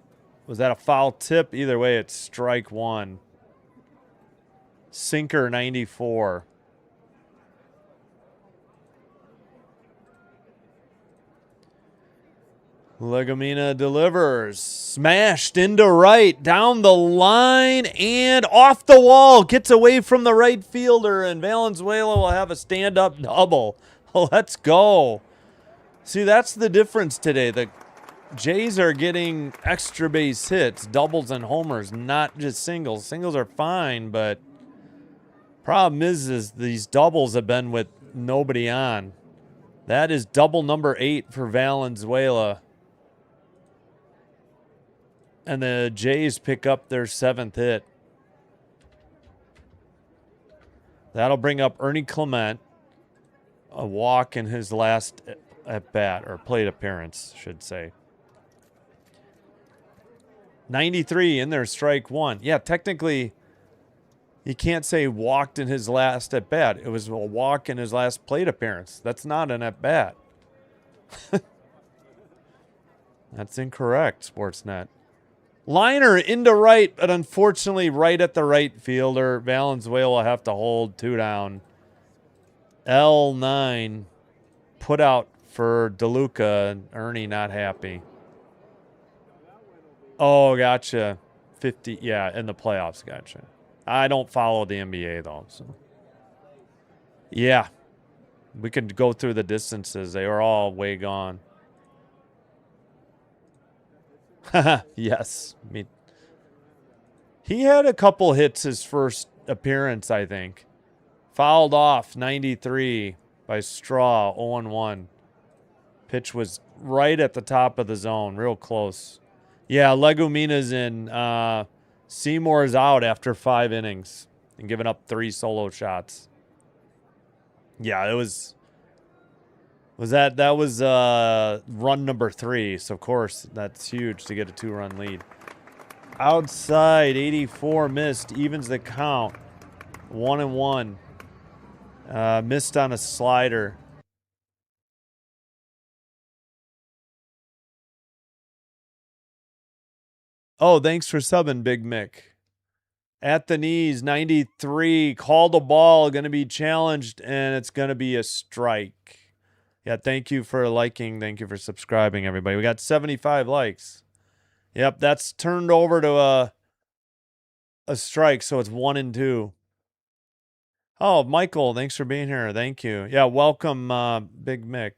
Was that a foul tip? Either way, it's strike 1. Sinker, 94. Legumina delivers. Smashed into right, down the line, and off the wall. Gets away from the right fielder, and Valenzuela will have a stand-up double. Let's go. See, that's the difference today. Jays are getting extra base hits, doubles and homers, not just singles. Singles are fine, but problem is these doubles have been with nobody on. That is double number 8 for Valenzuela. And the Jays pick up their 7th hit. That'll bring up Ernie Clement. A walk in his last at bat, or plate appearance, should say. 93 in there, strike 1. Yeah, technically, you can't say walked in his last at bat. It was a walk in his last plate appearance. That's not an at bat. That's incorrect, Sportsnet. Liner into right, but unfortunately right at the right fielder. Valenzuela will have to hold 2 down. L9 put out for DeLuca. Ernie not happy. Oh, gotcha. 50, yeah, in the playoffs, gotcha. I don't follow the NBA, though, so. Yeah. We could go through the distances. They were all way gone. Yes. He had a couple hits his first appearance, I think. Fouled off, 93 by Straw, 0-1. Pitch was right at the top of the zone, real close. Yeah, Legumina's in. Seymour's out after 5 innings and giving up 3 solo shots. Yeah, it was that was run number 3. So of course that's huge to get a 2-run lead. Outside 84 missed, evens the count. 1-1. Missed on a slider. Oh, thanks for subbing, Big Mick. At the knees, 93. Called a ball, going to be challenged, and it's going to be a strike. Yeah, thank you for liking. Thank you for subscribing, everybody. We got 75 likes. Yep, that's turned over to a strike, so it's 1-2. Oh, Michael, thanks for being here. Thank you. Yeah, welcome, Big Mick.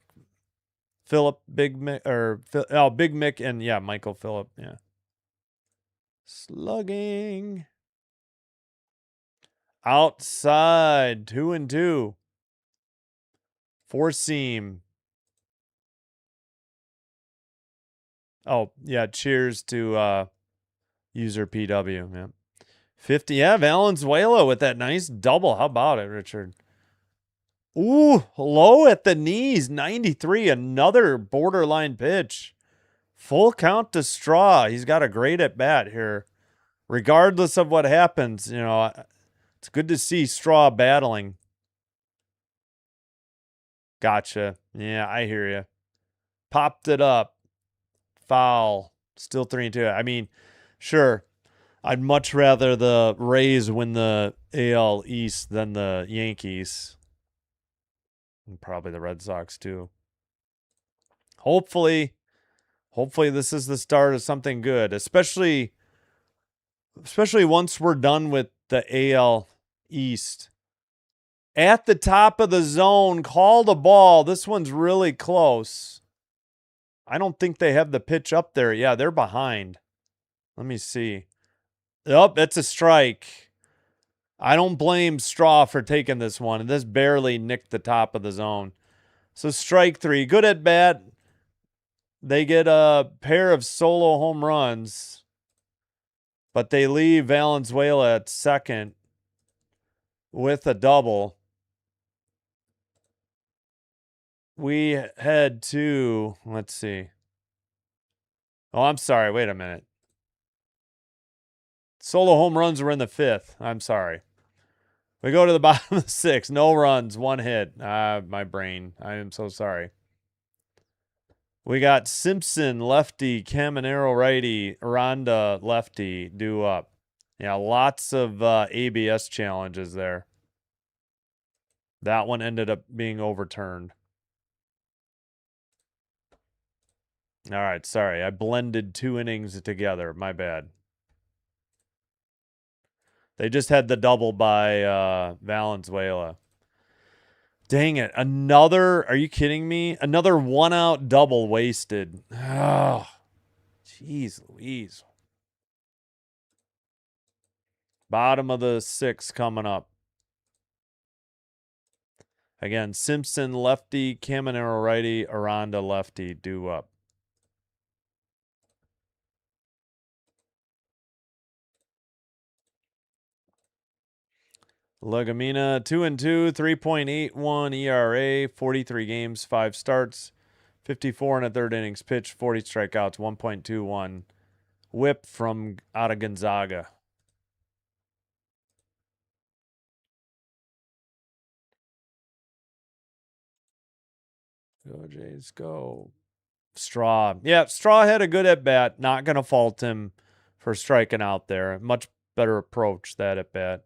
Philip, Big Mick, or Big Mick, and yeah, Michael Phillip. Yeah. Slugging. Outside, 2-2. 4-seam. Oh, yeah, cheers to user PW. Yeah. 50. Yeah, Valenzuela with that nice double. How about it, Richard? Ooh, low at the knees, 93. Another borderline pitch. Full count to Straw. He's got a great at bat here. Regardless of what happens, you know, it's good to see Straw battling. Gotcha. Yeah, I hear you. Popped it up. Foul. Still 3-2. I mean, sure. I'd much rather the Rays win the AL East than the Yankees. And probably the Red Sox too. Hopefully this is the start of something good, especially once we're done with the AL East. At the top of the zone, called a ball. This one's really close. I don't think they have the pitch up there. Yeah, they're behind. Let me see. Oh, it's a strike. I don't blame Straw for taking this one. This barely nicked the top of the zone. So strike 3. Good at bat. They get a pair of solo home runs, but they leave Valenzuela at second with a double. We head to, let's see. Oh, I'm sorry. Wait a minute. Solo home runs were in the 5th. I'm sorry. We go to the bottom of the 6th. No runs, 1 hit. My brain. I am so sorry. We got Simpson, lefty, Caminero, righty, Aranda, lefty, due up. Yeah, lots of ABS challenges there. That one ended up being overturned. All right, sorry. I blended 2 innings together. My bad. They just had the double by Valenzuela. Dang it. Another, are you kidding me? Another 1-out double wasted. Oh, Jeez Louise. Bottom of the 6 coming up. Again, Simpson lefty, Caminero righty, Aranda lefty, due up. Legumina 2-2, 3.81 ERA, 43 games, 5 starts, 54 and a third innings pitched, 40 strikeouts, 1.21 whip from out of Gonzaga. Go Jays, go. Straw. Yeah, Straw had a good at bat. Not going to fault him for striking out there. Much better approach that at bat.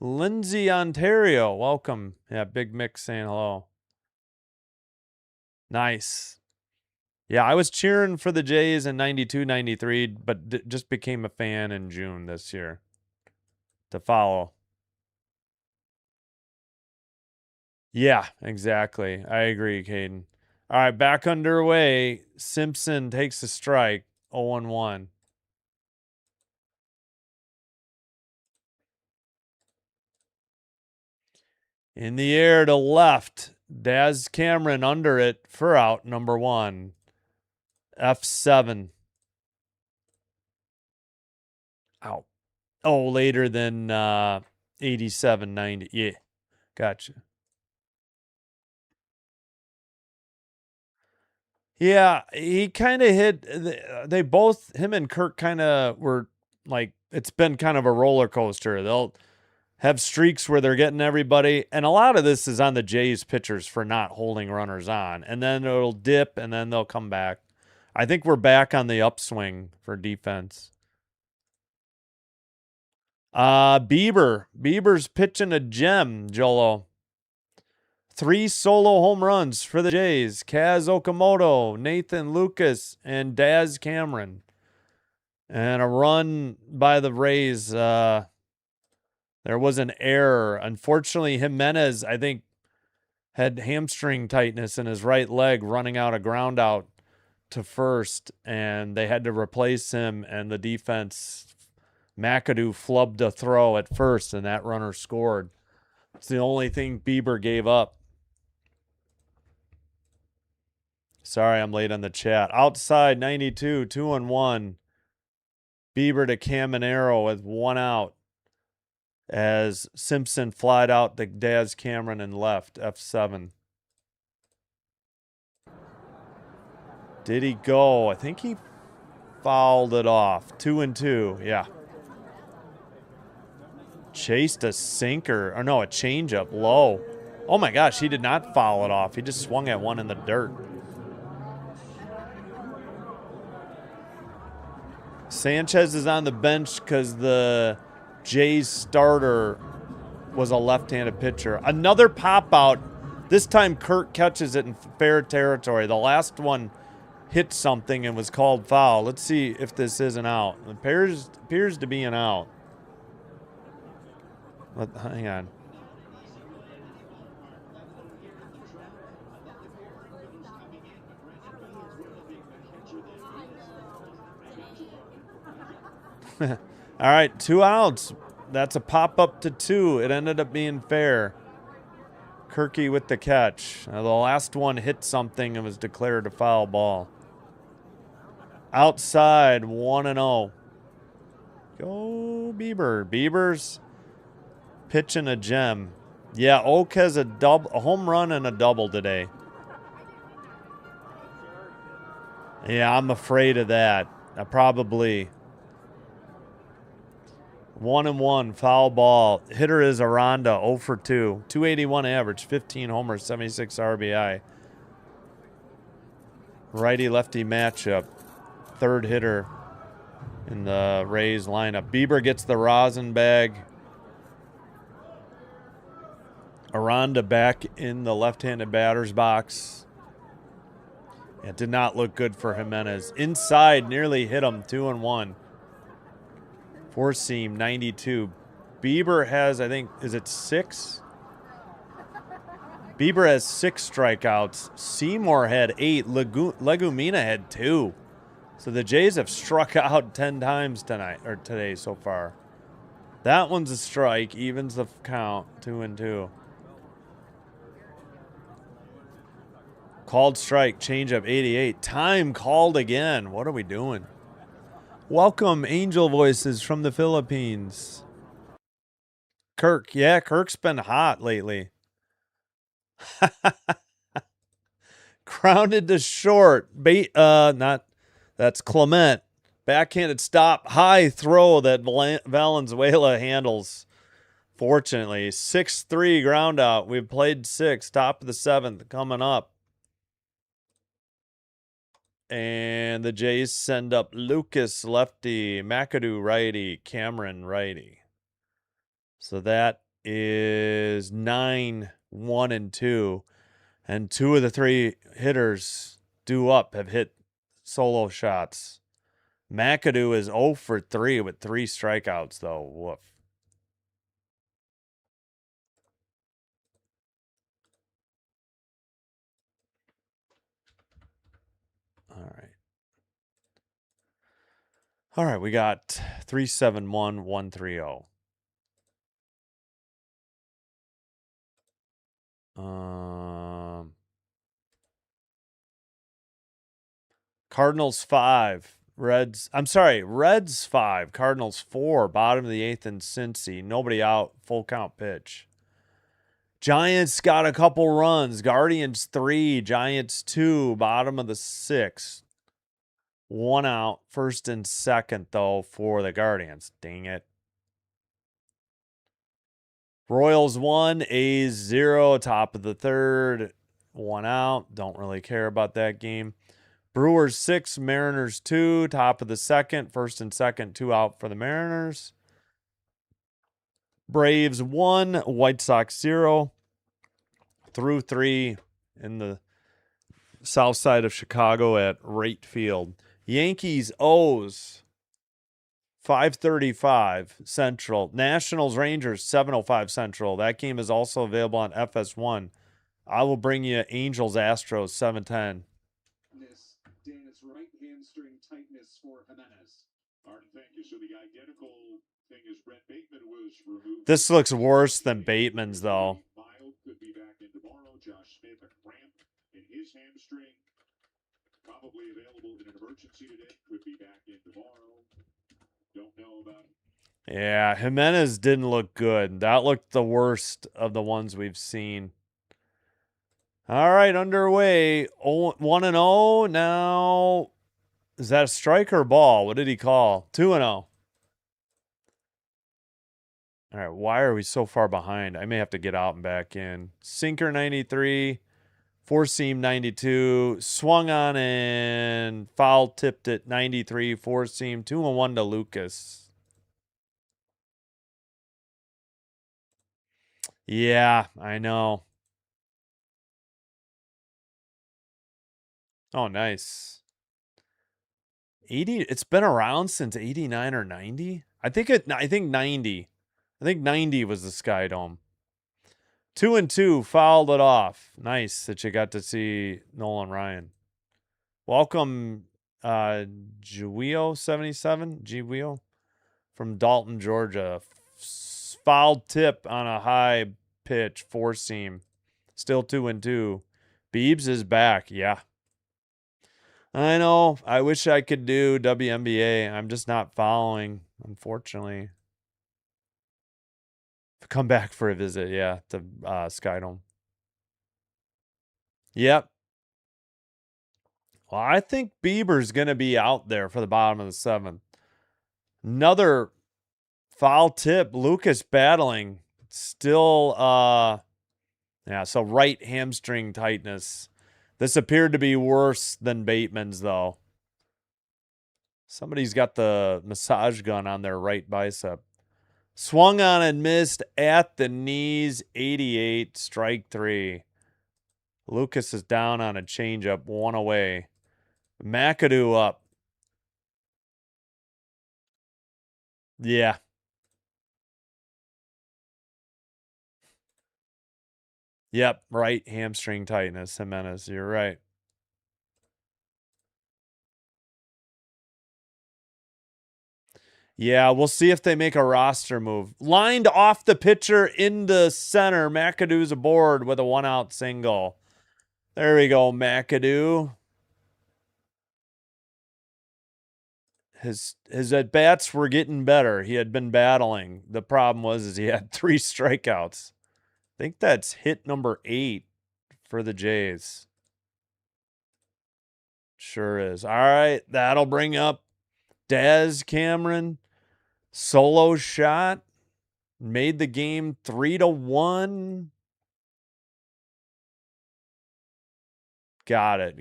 Lindsay, Ontario, welcome. Yeah, Big Mick saying hello. Nice. Yeah, I was cheering for the Jays in 92, 93, but just became a fan in June this year to follow. Yeah, exactly. I agree, Caden. All right, back underway. Simpson takes a strike, 0-1. In the air to left. Daz Cameron under it for out number 1. F7. Out. Oh, later than 87, 90. Yeah, gotcha. Yeah, he kind of hit. They both, him and Kirk, kind of were like, it's been kind of a roller coaster. They'll have streaks where they're getting everybody, and a lot of this is on the Jays pitchers for not holding runners on, and then it'll dip, and then they'll come back. I think we're back on the upswing for defense. Bieber's pitching a gem, Jolo. 3 solo home runs for the Jays. Kaz Okamoto, Nathan Lucas, and Daz Cameron. And a run by the Rays. There was an error. Unfortunately, Jimenez, I think, had hamstring tightness in his right leg running out a ground out to first, and they had to replace him, and the defense, McAdoo flubbed a throw at first, and that runner scored. It's the only thing Bieber gave up. Sorry, I'm late on the chat. Outside, 92, 2-1. Bieber to Caminero with 1 out as Simpson flied out the Daz Cameron and left, F7. Did he go? I think he fouled it off. 2-2, yeah. Chased a sinker, or no, a changeup low. Oh my gosh, he did not foul it off. He just swung at one in the dirt. Sanchez is on the bench because the Jays starter was a left-handed pitcher. Another pop out. This time Kirk catches it in fair territory. The last one hit something and was called foul. Let's see if this is an out. It appears to be an out. Hang on. All right, 2 outs. That's a pop-up to 2. It ended up being fair. Kirky with the catch. The last one hit something and was declared a foul ball. Outside, 1-0. Go Bieber. Bieber's pitching a gem. Yeah, Oak has a home run and a double today. Yeah, I'm afraid of that. I probably... 1-1, foul ball. Hitter is Aranda, 0 for 2. 281 average, 15 homers, 76 RBI. Righty-lefty matchup. Third hitter in the Rays lineup. Bieber gets the rosin bag. Aranda back in the left-handed batter's box. It did not look good for Jimenez. Inside, nearly hit him, 2-1. Four seam, 92. Bieber has, I think, is it 6? Bieber has 6 strikeouts. Seymour had 8. Legumina had 2. So the Jays have struck out 10 times tonight or today so far. That one's a strike, evens the count, 2-2. Called strike, changeup 88. Time called again. What are we doing? Welcome, Angel Voices from the Philippines. Kirk, yeah, Kirk's been hot lately. Grounded to short. That's Clement. Backhanded stop. High throw that Valenzuela handles. Fortunately, 6-3 ground out. We've played 6. Top of the 7th coming up. And the Jays send up Lucas lefty, McAdoo righty, Cameron righty. So that is 9-1-2. And 2 of the 3 hitters due up have hit solo shots. McAdoo is 0 for 3 with 3 strikeouts, though. Woof. All right. All right, we got 3-7-1-1-3-0. Cardinals 5. Reds 5. Cardinals 4. Bottom of the 8th in Cincy. Nobody out. Full count pitch. Giants got a couple runs. Guardians 3. Giants 2. Bottom of the 6th. 1 out. First and second, though, for the Guardians. Dang it. Royals 1. A's 0. Top of the 3rd. 1 out. Don't really care about that game. Brewers 6, Mariners 2, top of the 2nd, first and second, 2 out for the Mariners. Braves 1, White Sox 0, through 3 in the south side of Chicago at Wright Field. Yankees O's 5:35 Central. Nationals Rangers 7:05 Central. That game is also available on FS1. I will bring you Angels Astros 7:10. Dan's right hamstring tightness for Jimenez. Arden, thank you. So the identical thing as Brett Bateman was removed. This looks worse than Bateman's, though. Mild could be back in tomorrow. Josh Smith, a cramp in his hamstring. Probably available in an emergency today. Could be back in tomorrow. Don't know about it. Yeah, Jimenez didn't look good. That looked the worst of the ones we've seen. All right, underway. 1-0 now. Is that a strike or a ball? What did he call? 2-0. All right, why are we so far behind? I may have to get out and back in. Sinker 93, four seam 92, swung on and foul tipped at 93, four seam, 2-1 to Lucas. Yeah, I know. Oh, nice. 80, it's been around since 89 or 90. I think 90. I think 90 was the Sky Dome. 2-2, fouled it off. Nice that you got to see Nolan Ryan. Welcome, Gwio77, Gwio from Dalton, Georgia. Fouled tip on a high pitch, four seam. Still 2-2. Beebs is back. Yeah. I know. I wish I could do WNBA. I'm just not following, unfortunately. Come back for a visit, yeah, to Skydome. Yep. Well, I think Bieber's going to be out there for the bottom of the 7th. Another foul tip. Lucas battling. Still, yeah, so right hamstring tightness. This appeared to be worse than Bateman's, though. Somebody's got the massage gun on their right bicep. Swung on and missed at the knees. 88, strike 3. Lucas is down on a changeup, 1 away. McAdoo up. Yeah. Yep, right hamstring tightness, Jimenez. You're right. Yeah, we'll see if they make a roster move. Lined off the pitcher into center. McAdoo's aboard with a 1-out single. There we go, McAdoo. His at-bats were getting better. He had been battling. The problem was he had 3 strikeouts. I think that's hit number 8 for the Jays. Sure is. All right, that'll bring up Daz Cameron. Solo shot. Made the game 3-1. Got it.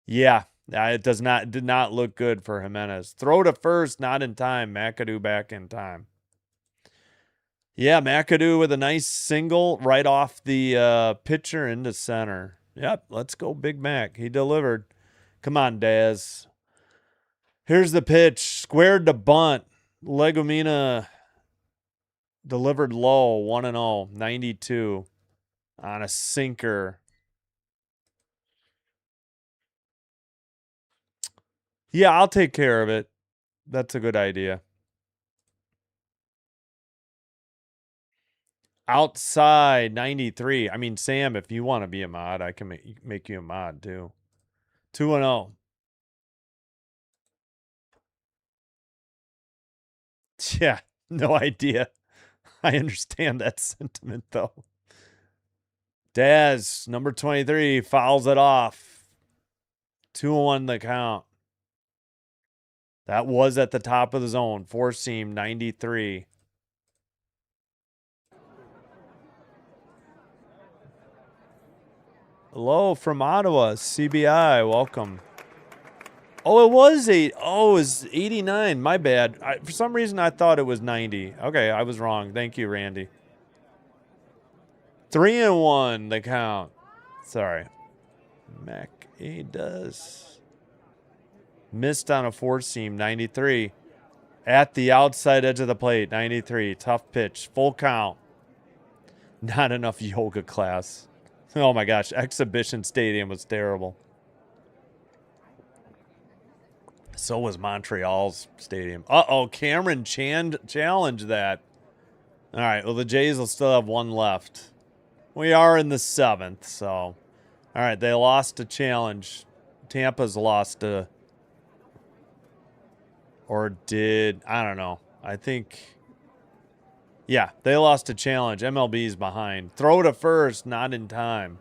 Yeah, it did not look good for Jimenez. Throw to first, not in time. McAdoo back in time. Yeah, McAdoo with a nice single right off the pitcher into center. Yep, let's go Big Mac. He delivered. Come on, Daz. Here's the pitch. Squared to bunt. Legumina delivered low. 1-0. 92 on a sinker. Yeah, I'll take care of it. That's a good idea. Outside 93. I mean, Sam, if you want to be a mod, I can make you a mod too. 2-0. Yeah, no idea. I understand that sentiment though. Daz, number 23, fouls it off. 2-1 the count. That was at the top of the zone. 4-seam 93. Hello from Ottawa, CBI. Welcome. Oh, it was 8. Oh, it was 89. My bad. For some reason, I thought it was 90. Okay, I was wrong. Thank you, Randy. 3-1 the count. Sorry. Mac A does. Missed on a 4-seam, 93. At the outside edge of the plate, 93. Tough pitch. Full count. Not enough yoga class. Oh my gosh, Exhibition Stadium was terrible. So was Montreal's stadium. Uh-oh, Cameron challenged that. All right, well, the Jays will still have 1 left. We are in the 7th, so. All right, they lost a challenge. Tampa's lost a... Or did... I don't know. I think... Yeah, they lost a challenge. MLB's behind. Throw to first, not in time.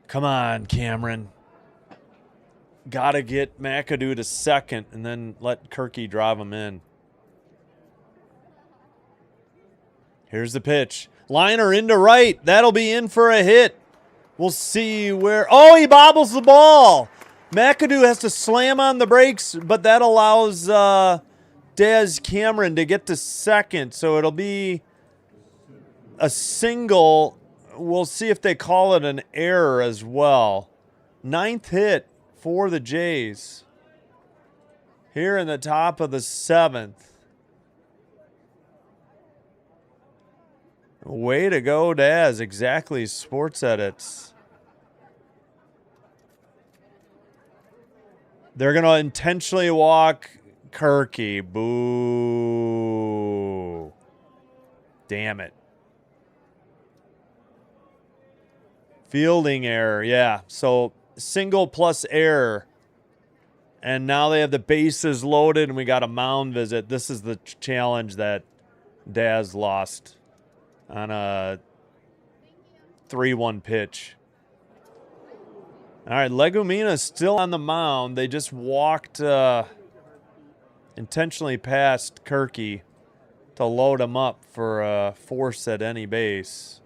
Come on, Cameron. Gotta get McAdoo to second and then let Kirky drive him in. Here's the pitch. Liner into right. That'll be in for a hit. We'll see where... Oh, he bobbles the ball. McAdoo has to slam on the brakes, but that allows Daz Cameron to get to second. So it'll be a single. We'll see if they call it an error as well. 9th hit for the Jays. Here in the top of the 7th. Way to go, Daz. Exactly. Sports Edits. They're going to intentionally walk Kirky. Boo. Damn it. Fielding error. Yeah. So single plus error. And now they have the bases loaded and we got a mound visit. This is the challenge that Daz lost on a 3-1 pitch. All right, Legumina still on the mound. They just walked intentionally past Kirky to load him up for a force at any base.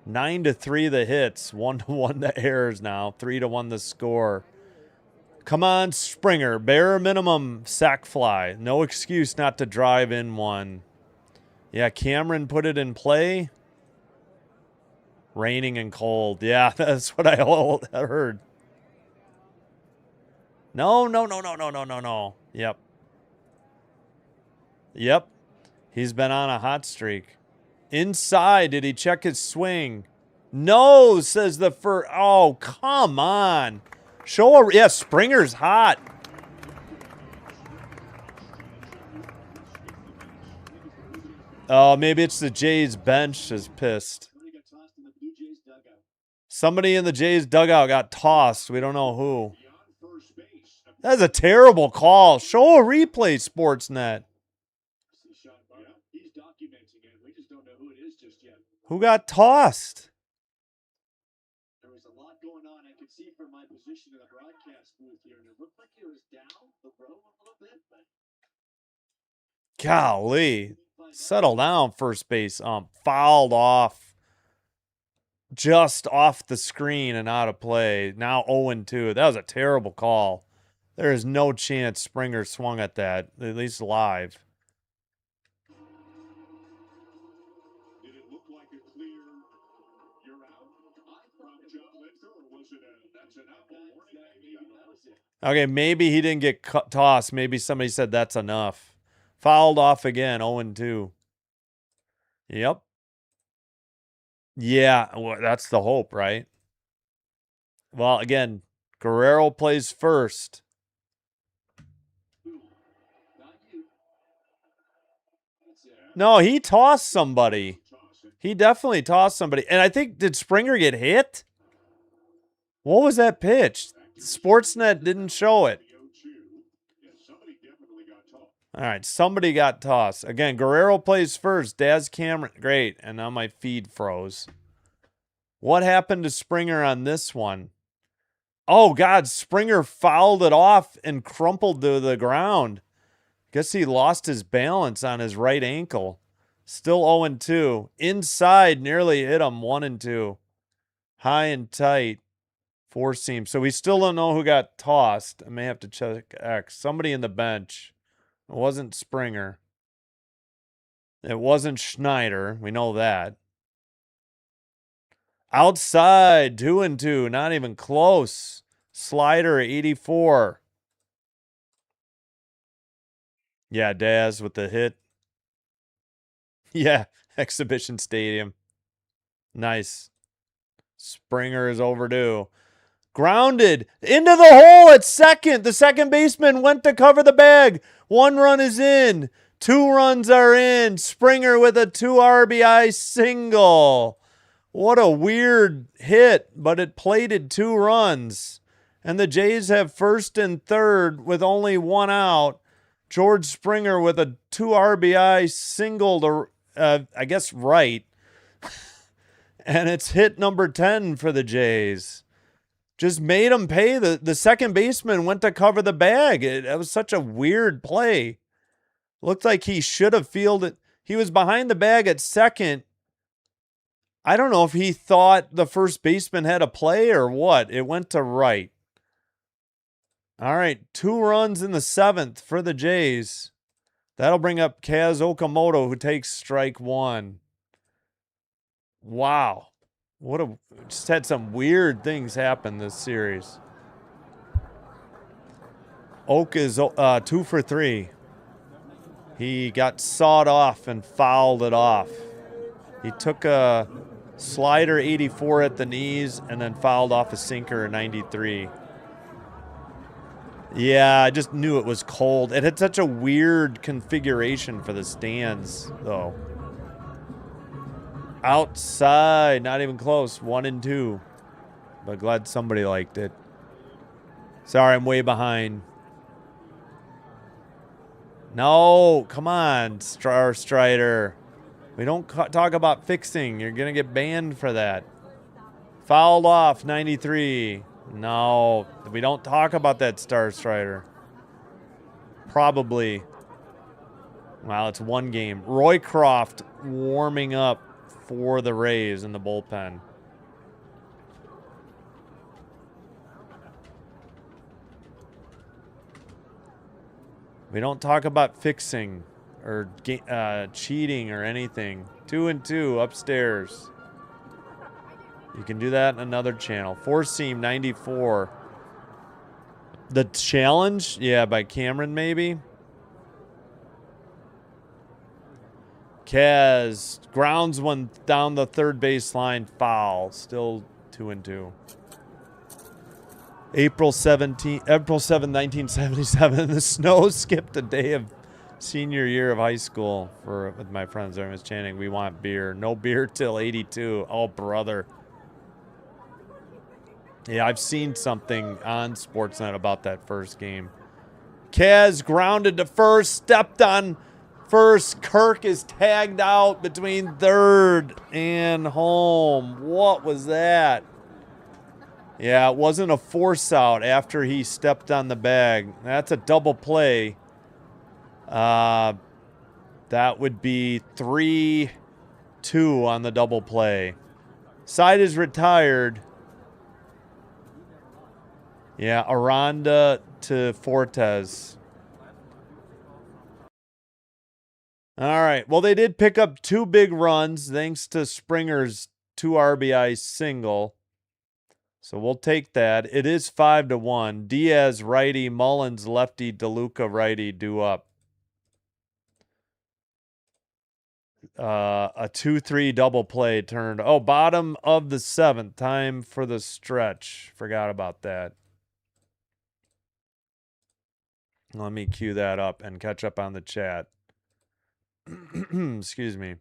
9-3 the hits, 1-1 the errors now, 3-1 the score. Come on, Springer, bare minimum sac fly. No excuse not to drive in one. Yeah, Cameron put it in play. Raining and cold. Yeah, that's what I heard. No. Yep. He's been on a hot streak. Inside, did he check his swing? No, says the first. Oh, come on. Yeah, Springer's hot. Oh, maybe it's the Jays bench is pissed. Somebody in the Jays dugout got tossed. We don't know who. That's a terrible call. Show a replay, Sportsnet. Who got tossed? There was a lot going on. I could see from my position in the broadcast booth here, and it looked like it was down the road a little bit, but golly. Settle down, first base fouled off. Just off the screen and out of play. Now 0-2. That was a terrible call. There is no chance Springer swung at that, at least live. did it look like a clear you're out from John Lithgow, or was it that's an apple warning? Maybe that was it. Okay, maybe he didn't get tossed. Maybe somebody said that's enough. Fouled off again, 0-2. Yep. Yeah, well, that's the hope, right? Well, again, Guerrero plays first. No, he tossed somebody. He definitely tossed somebody. And I think, did Springer get hit? What was that pitch? Sportsnet didn't show it. All right, somebody got tossed. Again, Guerrero plays first. Daz Cameron, great. And now my feed froze. What happened to Springer on this one? Oh, God, Springer fouled it off and crumpled to the ground. Guess he lost his balance on his right ankle. Still 0-2. Inside, nearly hit him, 1-2. High and tight. Four seam. So we still don't know who got tossed. I may have to check X. Somebody in the bench. It wasn't Springer. It wasn't Schneider. We know that. Outside, 2-2. Not even close. Slider, 84. Yeah, Daz with the hit. Yeah, Exhibition Stadium. Nice. Springer is overdue. Grounded into the hole at second. The second baseman went to cover the bag. 1 run is in. 2 runs are in. Springer with a 2 RBI single. What a weird hit, but it plated 2 runs. And the Jays have first and third with only 1 out. George Springer with a 2 RBI single to, I guess, right. And it's hit number 10 for the Jays. Just made him pay. The second baseman went to cover the bag. It was such a weird play. Looked like he should have fielded. He was behind the bag at second. I don't know if he thought the first baseman had a play or what. It went to right. All right, 2 runs in the 7th for the Jays. That'll bring up Kaz Okamoto, who takes strike 1. Wow. Just had some weird things happen this series. Oak is 2 for 3. He got sawed off and fouled it off. He took a slider 84 at the knees and then fouled off a sinker 93. Yeah, I just knew it was cold. It had such a weird configuration for the stands, though. Outside, not even close. 1-2. But glad somebody liked it. Sorry, I'm way behind. No, come on, Strider. We don't talk about fixing. You're going to get banned for that. Fouled off, 93. No, we don't talk about that, Strider. Probably. Well, it's 1 game. Roycroft warming up for the Rays in the bullpen. We don't talk about fixing or cheating or anything. 2-2 upstairs. You can do that in another channel. 4-seam 94. The challenge? Yeah, by Cameron maybe. Kaz grounds one down the third baseline, foul. Still 2-2. April 7, 1977. The snow skipped a day of senior year of high school with my friends. I was chanting, "We want beer." No beer till 82. Oh, brother. Yeah, I've seen something on Sportsnet about that first game. Kaz grounded to first, stepped on first. Kirk is tagged out between third and home. What was that? Yeah, it wasn't a force out after he stepped on the bag. That's a double play. That would be 3-2 on the double play. Side is retired. Yeah, Aranda to Fortes. All right. Well, they did pick up 2 big runs thanks to Springer's 2 RBI single. So we'll take that. It is 5-1. Diaz righty, Mullins lefty, DeLuca righty due up. A 2-3 double play turned. Oh, bottom of the 7th. Time for the stretch. Forgot about that. Let me cue that up and catch up on the chat. Excuse me.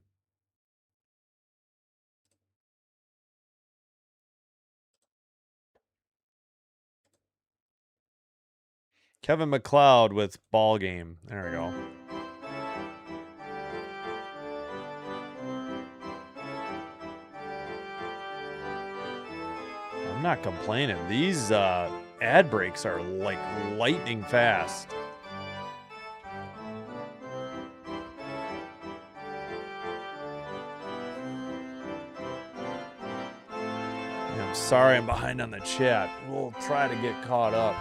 Kevin McLeod with ball game. There we go. I'm not complaining. These ad breaks are like lightning fast. I'm sorry I'm behind on the chat. We'll try to get caught up.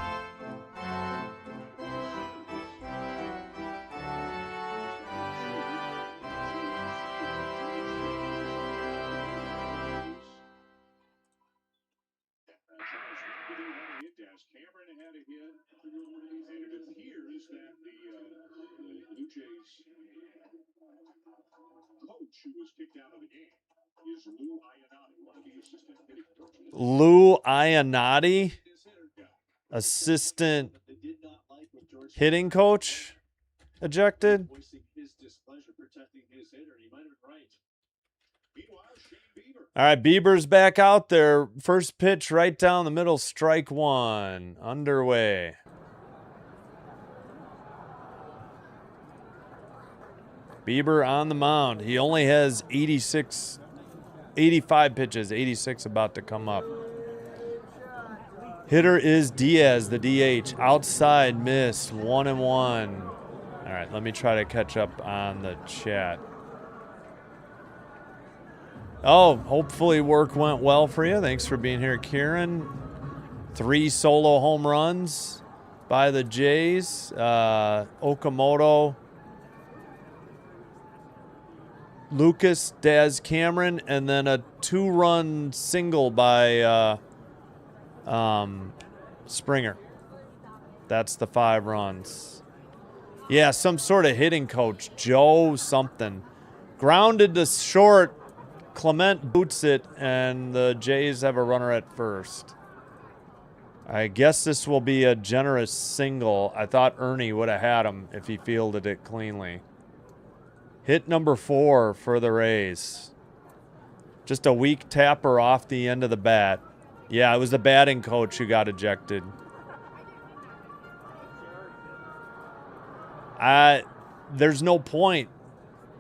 Cameron had a hit, and it appears that the Blue Jays coach who was kicked out of the game is Lou Ionati, one of the assistant hitting coaches. Lou Ionati, assistant hitting coach, ejected. All right, Bieber's back out there. First pitch right down the middle, strike 1, underway. Bieber on the mound. He only has 85 pitches, 86 about to come up. Hitter is Diaz, the DH. Outside miss, 1-1. All right, let me try to catch up on the chat. Oh, hopefully work went well for you. Thanks for being here, Kieran. 3 solo home runs by the Jays. Okamoto, Lucas, Daz Cameron, and then a 2-run single by Springer. That's the 5 runs. Yeah, some sort of hitting coach, Joe something. Grounded to short. Clement boots it, and the Jays have a runner at first. I guess this will be a generous single. I thought Ernie would have had him if he fielded it cleanly. Hit number 4 for the Rays. Just a weak tapper off the end of the bat. Yeah, it was the batting coach who got ejected. There's no point.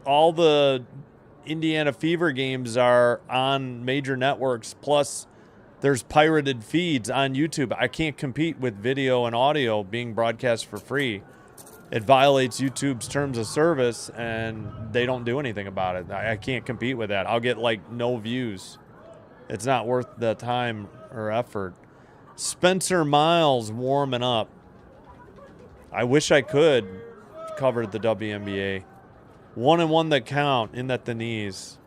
All the Indiana Fever games are on major networks, plus there's pirated feeds on YouTube. I can't compete with video and audio being broadcast for free. It violates YouTube's terms of service, and they don't do anything about it. I can't compete with that. I'll get like no views. It's not worth the time or effort. Spencer Miles warming up. I wish I could cover the WNBA. 1-1 that count, in at the knees.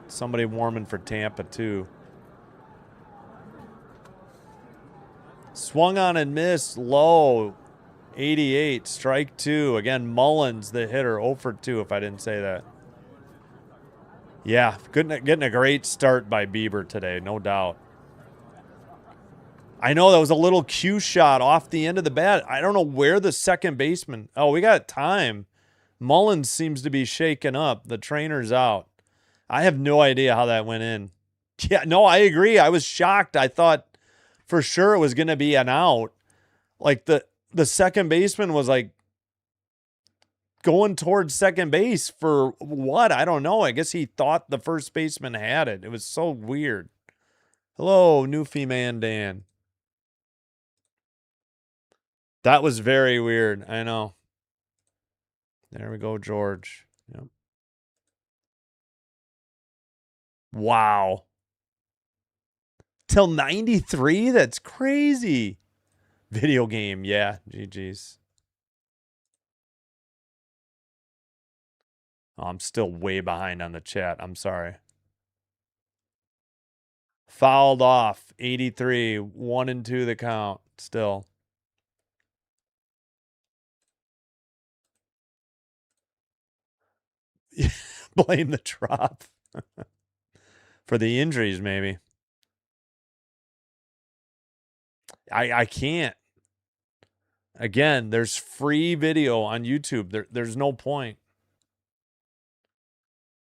Somebody warming for Tampa, too. Swung on and missed, low. 88, strike 2. Again, Mullins, the hitter, 0 for 2, if I didn't say that. Yeah, getting a great start by Bieber today, no doubt. I know that was a little cue shot off the end of the bat. I don't know where the second baseman. Oh, we got time. Mullins seems to be shaken up. The trainer's out. I have no idea how that went in. Yeah, no, I agree. I was shocked. I thought for sure it was going to be an out. Like the second baseman was like going towards second base for what? I don't know. I guess he thought the first baseman had it. It was so weird. Hello, Newfie Man Dan. That was very weird. I know. There we go, George. Yep. Wow. Till 93? That's crazy. Video game. Yeah. GG's. Oh, I'm still way behind on the chat. I'm sorry. Fouled off. 83. 1-2 the count. Still. Blame the drop. For the injuries, maybe. I can't. Again, there's free video on YouTube. There's no point.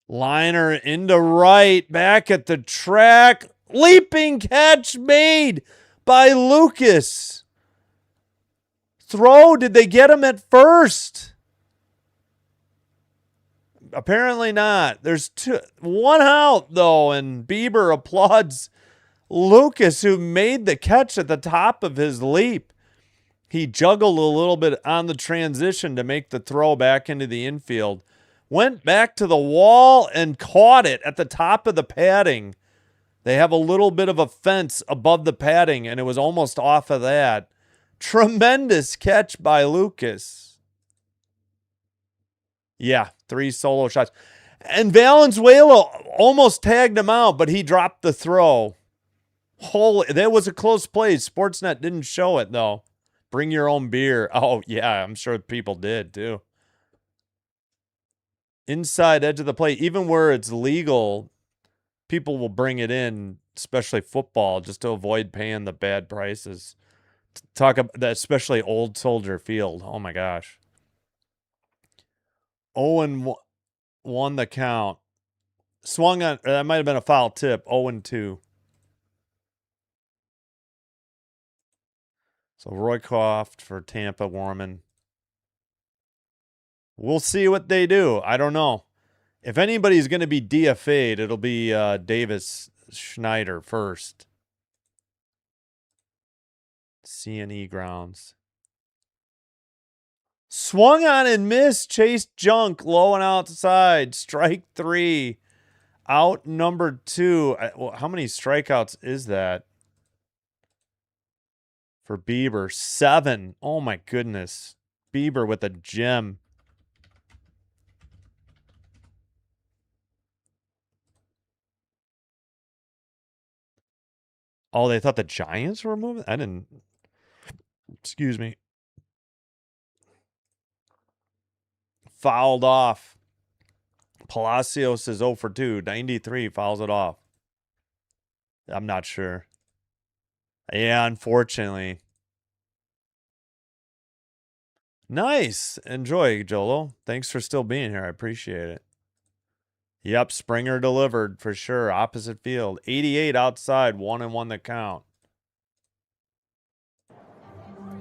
Liner into right, back at the track. Leaping catch made by Lucas. Throw, did they get him at first? Apparently not. There's one out, though, and Bieber applauds Lucas, who made the catch at the top of his leap. He juggled a little bit on the transition to make the throw back into the infield. Went back to the wall and caught it at the top of the padding. They have a little bit of a fence above the padding, and it was almost off of that. Tremendous catch by Lucas. Yeah, 3 solo shots. And Valenzuela almost tagged him out, but he dropped the throw. Holy, that was a close play. Sportsnet didn't show it, though. Bring your own beer. Oh, yeah, I'm sure people did, too. Inside edge of the plate, even where it's legal, people will bring it in, especially football, just to avoid paying the bad prices. Talk about that, especially Old Soldier Field. Oh, my gosh. 0-1 the count. Swung on, that might have been a foul tip. 0-2. So Roycroft for Tampa, Warman. We'll see what they do. I don't know. If anybody's going to be DFA'd, it'll be Davis Schneider first. C&E grounds. Swung on and missed. Chased Junk low and outside. Strike 3. Out number 2. How many strikeouts is that? For Bieber, 7. Oh my goodness. Bieber with a gem. Oh, they thought the Giants were moving? I didn't. Excuse me. Fouled off. Palacios is 0 for 2. 93 fouls it off. I'm not sure. Yeah, unfortunately. Nice. Enjoy, Jolo. Thanks for still being here. I appreciate it. Yep, Springer delivered for sure. Opposite field. 88 outside. 1-1 the count.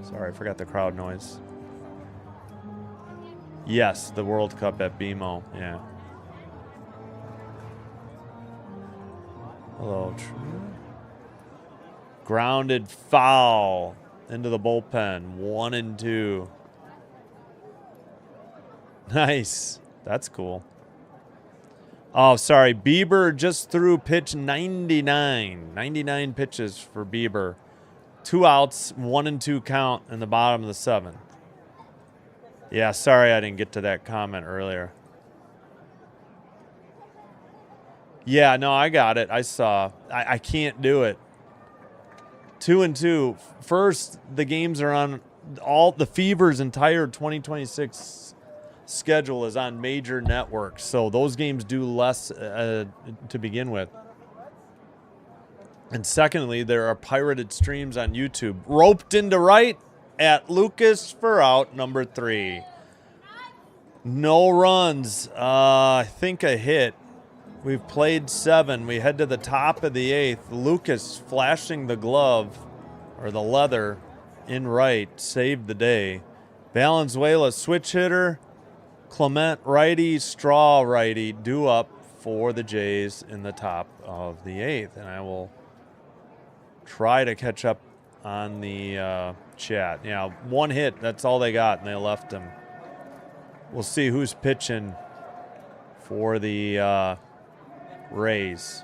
Sorry, I forgot the crowd noise. Yes, the World Cup at BMO. Yeah. Hello. Grounded foul into the bullpen. 1-2. Nice. That's cool. Oh, sorry. Bieber just threw pitch 99. 99 pitches for Bieber. 2 outs, 1-2 count in the bottom of the 7th. Yeah, sorry I didn't get to that comment earlier. Yeah, no, I got it. I saw. I can't do it. 2-2. First, the games are on all the Fever's entire 2026 schedule is on major networks, so those games do less to begin with. And secondly, there are pirated streams on YouTube. Roped into right at Lucas for out number 3. No runs. I think a hit. We've played 7. We head to the top of the 8th. Lucas flashing the glove, or the leather, in right, saved the day. Valenzuela switch hitter. Clement righty, Straw righty, due up for the Jays in the top of the 8th. And I will try to catch up on the chat. Yeah, 1 hit, that's all they got, and they left him. We'll see who's pitching for the Rays.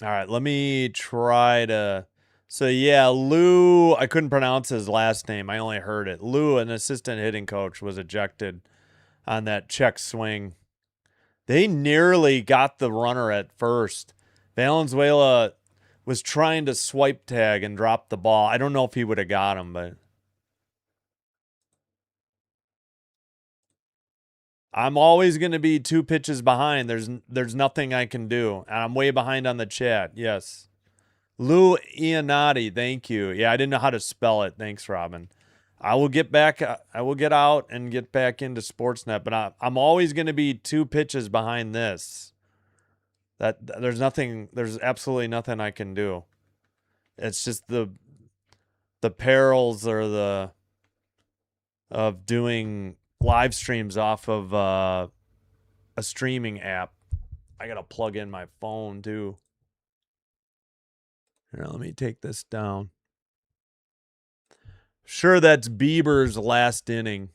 All right, let me try to. So, yeah, Lou, I couldn't pronounce his last name. I only heard it. Lou, an assistant hitting coach, was ejected on that check swing. They nearly got the runner at first. Valenzuela was trying to swipe tag and drop the ball. I don't know if he would have got him, but I'm always going to be 2 pitches behind. There's nothing I can do. And I'm way behind on the chat. Yes. Lou Iannotti, thank you. Yeah, I didn't know how to spell it. Thanks, Robin. I will get back. I will get out and get back into Sportsnet, but I'm always going to be 2 pitches behind this. There's absolutely nothing I can do. It's just the perils or of doing live streams off of a streaming app. I got to plug in my phone too. Here, let me take this down. Sure, that's Bieber's last inning.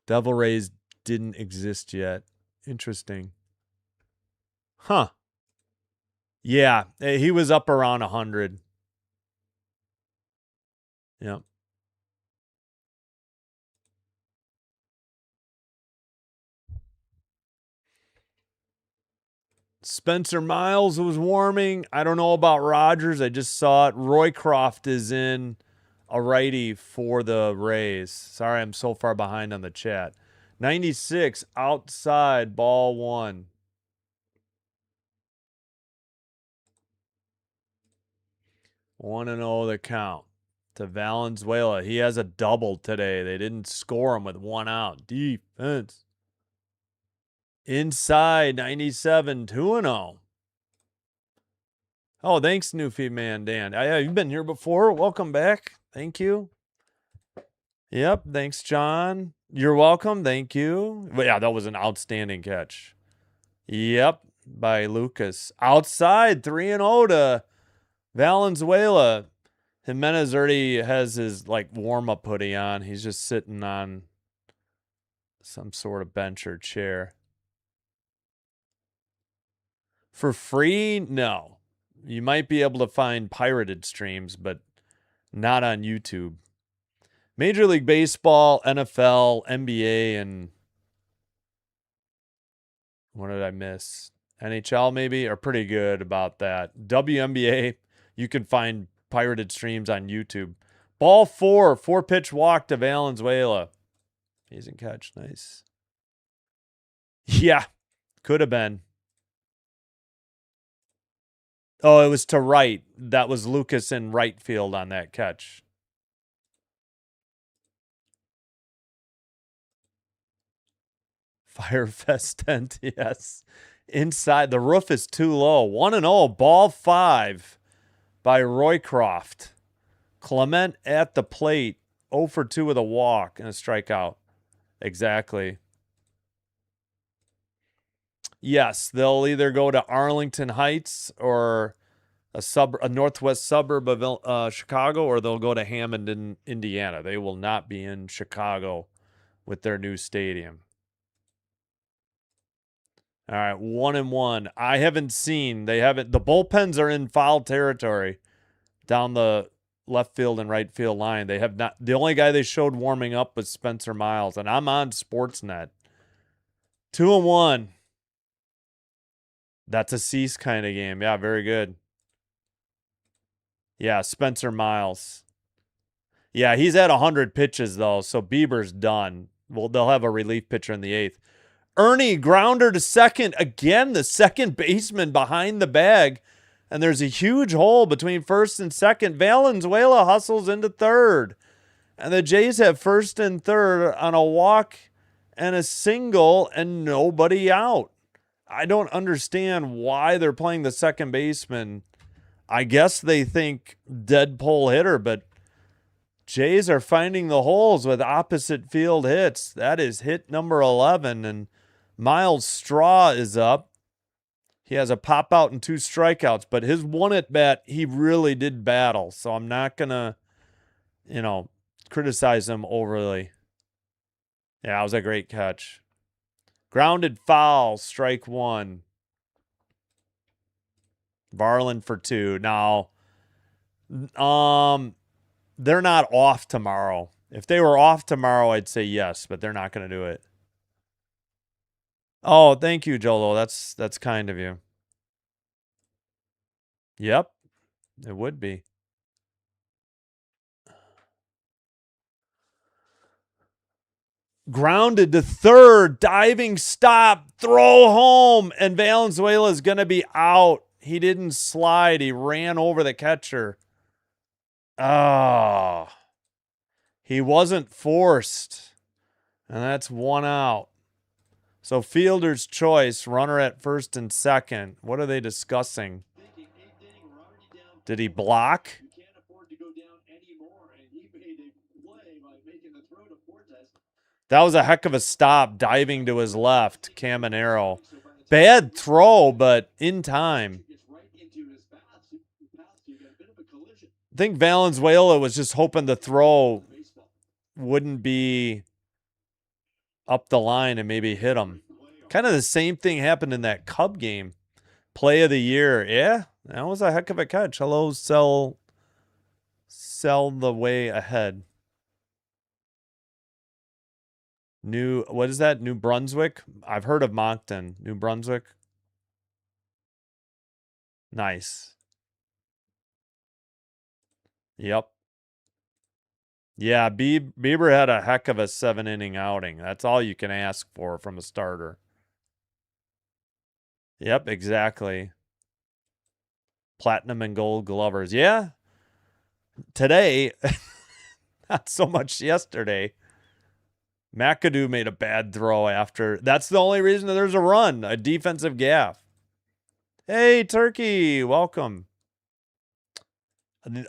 Devil Rays didn't exist yet. Interesting. Huh. Yeah, he was up around 100. Yep. Spencer Miles was warming. I don't know about Rogers. I just saw it. Roycroft is in a righty for the Rays. Sorry, I'm so far behind on the chat. 96 outside, ball 1. One and 0 the count to Valenzuela. He has a double today. They didn't score him with 1 out. Defense. Inside 97, 2-0. Oh, thanks, Newfie Man Dan. You've been here before. Welcome back. Thank you. Yep. Thanks, John. You're welcome. Thank you. But yeah, that was an outstanding catch. Yep. By Lucas. Outside 3-0 to Valenzuela. Jimenez already has his warm-up hoodie on. He's just sitting on some sort of bench or chair. For free? No. You might be able to find pirated streams, but not on YouTube. Major League Baseball, NFL, NBA, and what did I miss? NHL maybe are pretty good about that. WNBA, you can find pirated streams on YouTube. Ball 4, 4-pitch walk to Valenzuela. Amazing catch. Nice. Yeah, could have been. Oh, it was to right. That was Lucas in right field on that catch. Firefest tent, yes. Inside, the roof is too low. 1-0, ball 5 by Roycroft. Clement at the plate, 0 for 2 with a walk and a strikeout. Exactly. Yes, they'll either go to Arlington Heights or a northwest suburb of Chicago, or they'll go to Hammond, Indiana. They will not be in Chicago with their new stadium. All right, 1-1. I haven't seen. The bullpens are in foul territory down the left field and right field line. They have not. The only guy they showed warming up was Spencer Miles, and I'm on Sportsnet. 2-1. That's a Cease kind of game. Yeah, very good. Yeah, Spencer Miles. Yeah, he's at 100 pitches, though, so Bieber's done. Well, they'll have a relief pitcher in the 8th. Ernie, grounder to second. Again, the second baseman behind the bag. And there's a huge hole between first and second. Valenzuela hustles into third. And the Jays have first and third on a walk and a single and nobody out. I don't understand why they're playing the second baseman. I guess they think dead pull hitter, but Jays are finding the holes with opposite field hits. That is hit number 11, and Miles Straw is up. He has a pop out and 2 strikeouts, but his one at bat, he really did battle. So I'm not going to, criticize him overly. Yeah, it was a great catch. Grounded foul, strike 1. Varland for 2. Now, they're not off tomorrow. If they were off tomorrow, I'd say yes, but they're not going to do it. Oh, thank you, Jolo. That's kind of you. Yep, it would be. Grounded to third, diving stop, throw home, and Valenzuela is going to be out. He didn't slide. He ran over the catcher. Oh, he wasn't forced, and that's 1 out. So fielder's choice, runner at first and second. What are they discussing? Did he block? That was a heck of a stop, diving to his left, Caminero. Bad throw, but in time. I think Valenzuela was just hoping the throw wouldn't be up the line and maybe hit him. Kind of the same thing happened in that Cub game. Play of the year. Yeah, that was a heck of a catch. Hello, sell the way ahead. What is that? New Brunswick? I've heard of Moncton. New Brunswick. Nice. Yep. Yeah, Bieber had a heck of a 7-inning outing. That's all you can ask for from a starter. Yep, exactly. Platinum and gold glovers. Yeah. Today, not so much yesterday. McAdoo made a bad throw after. That's the only reason that there's a run, a defensive gaff. Hey, Turkey, welcome.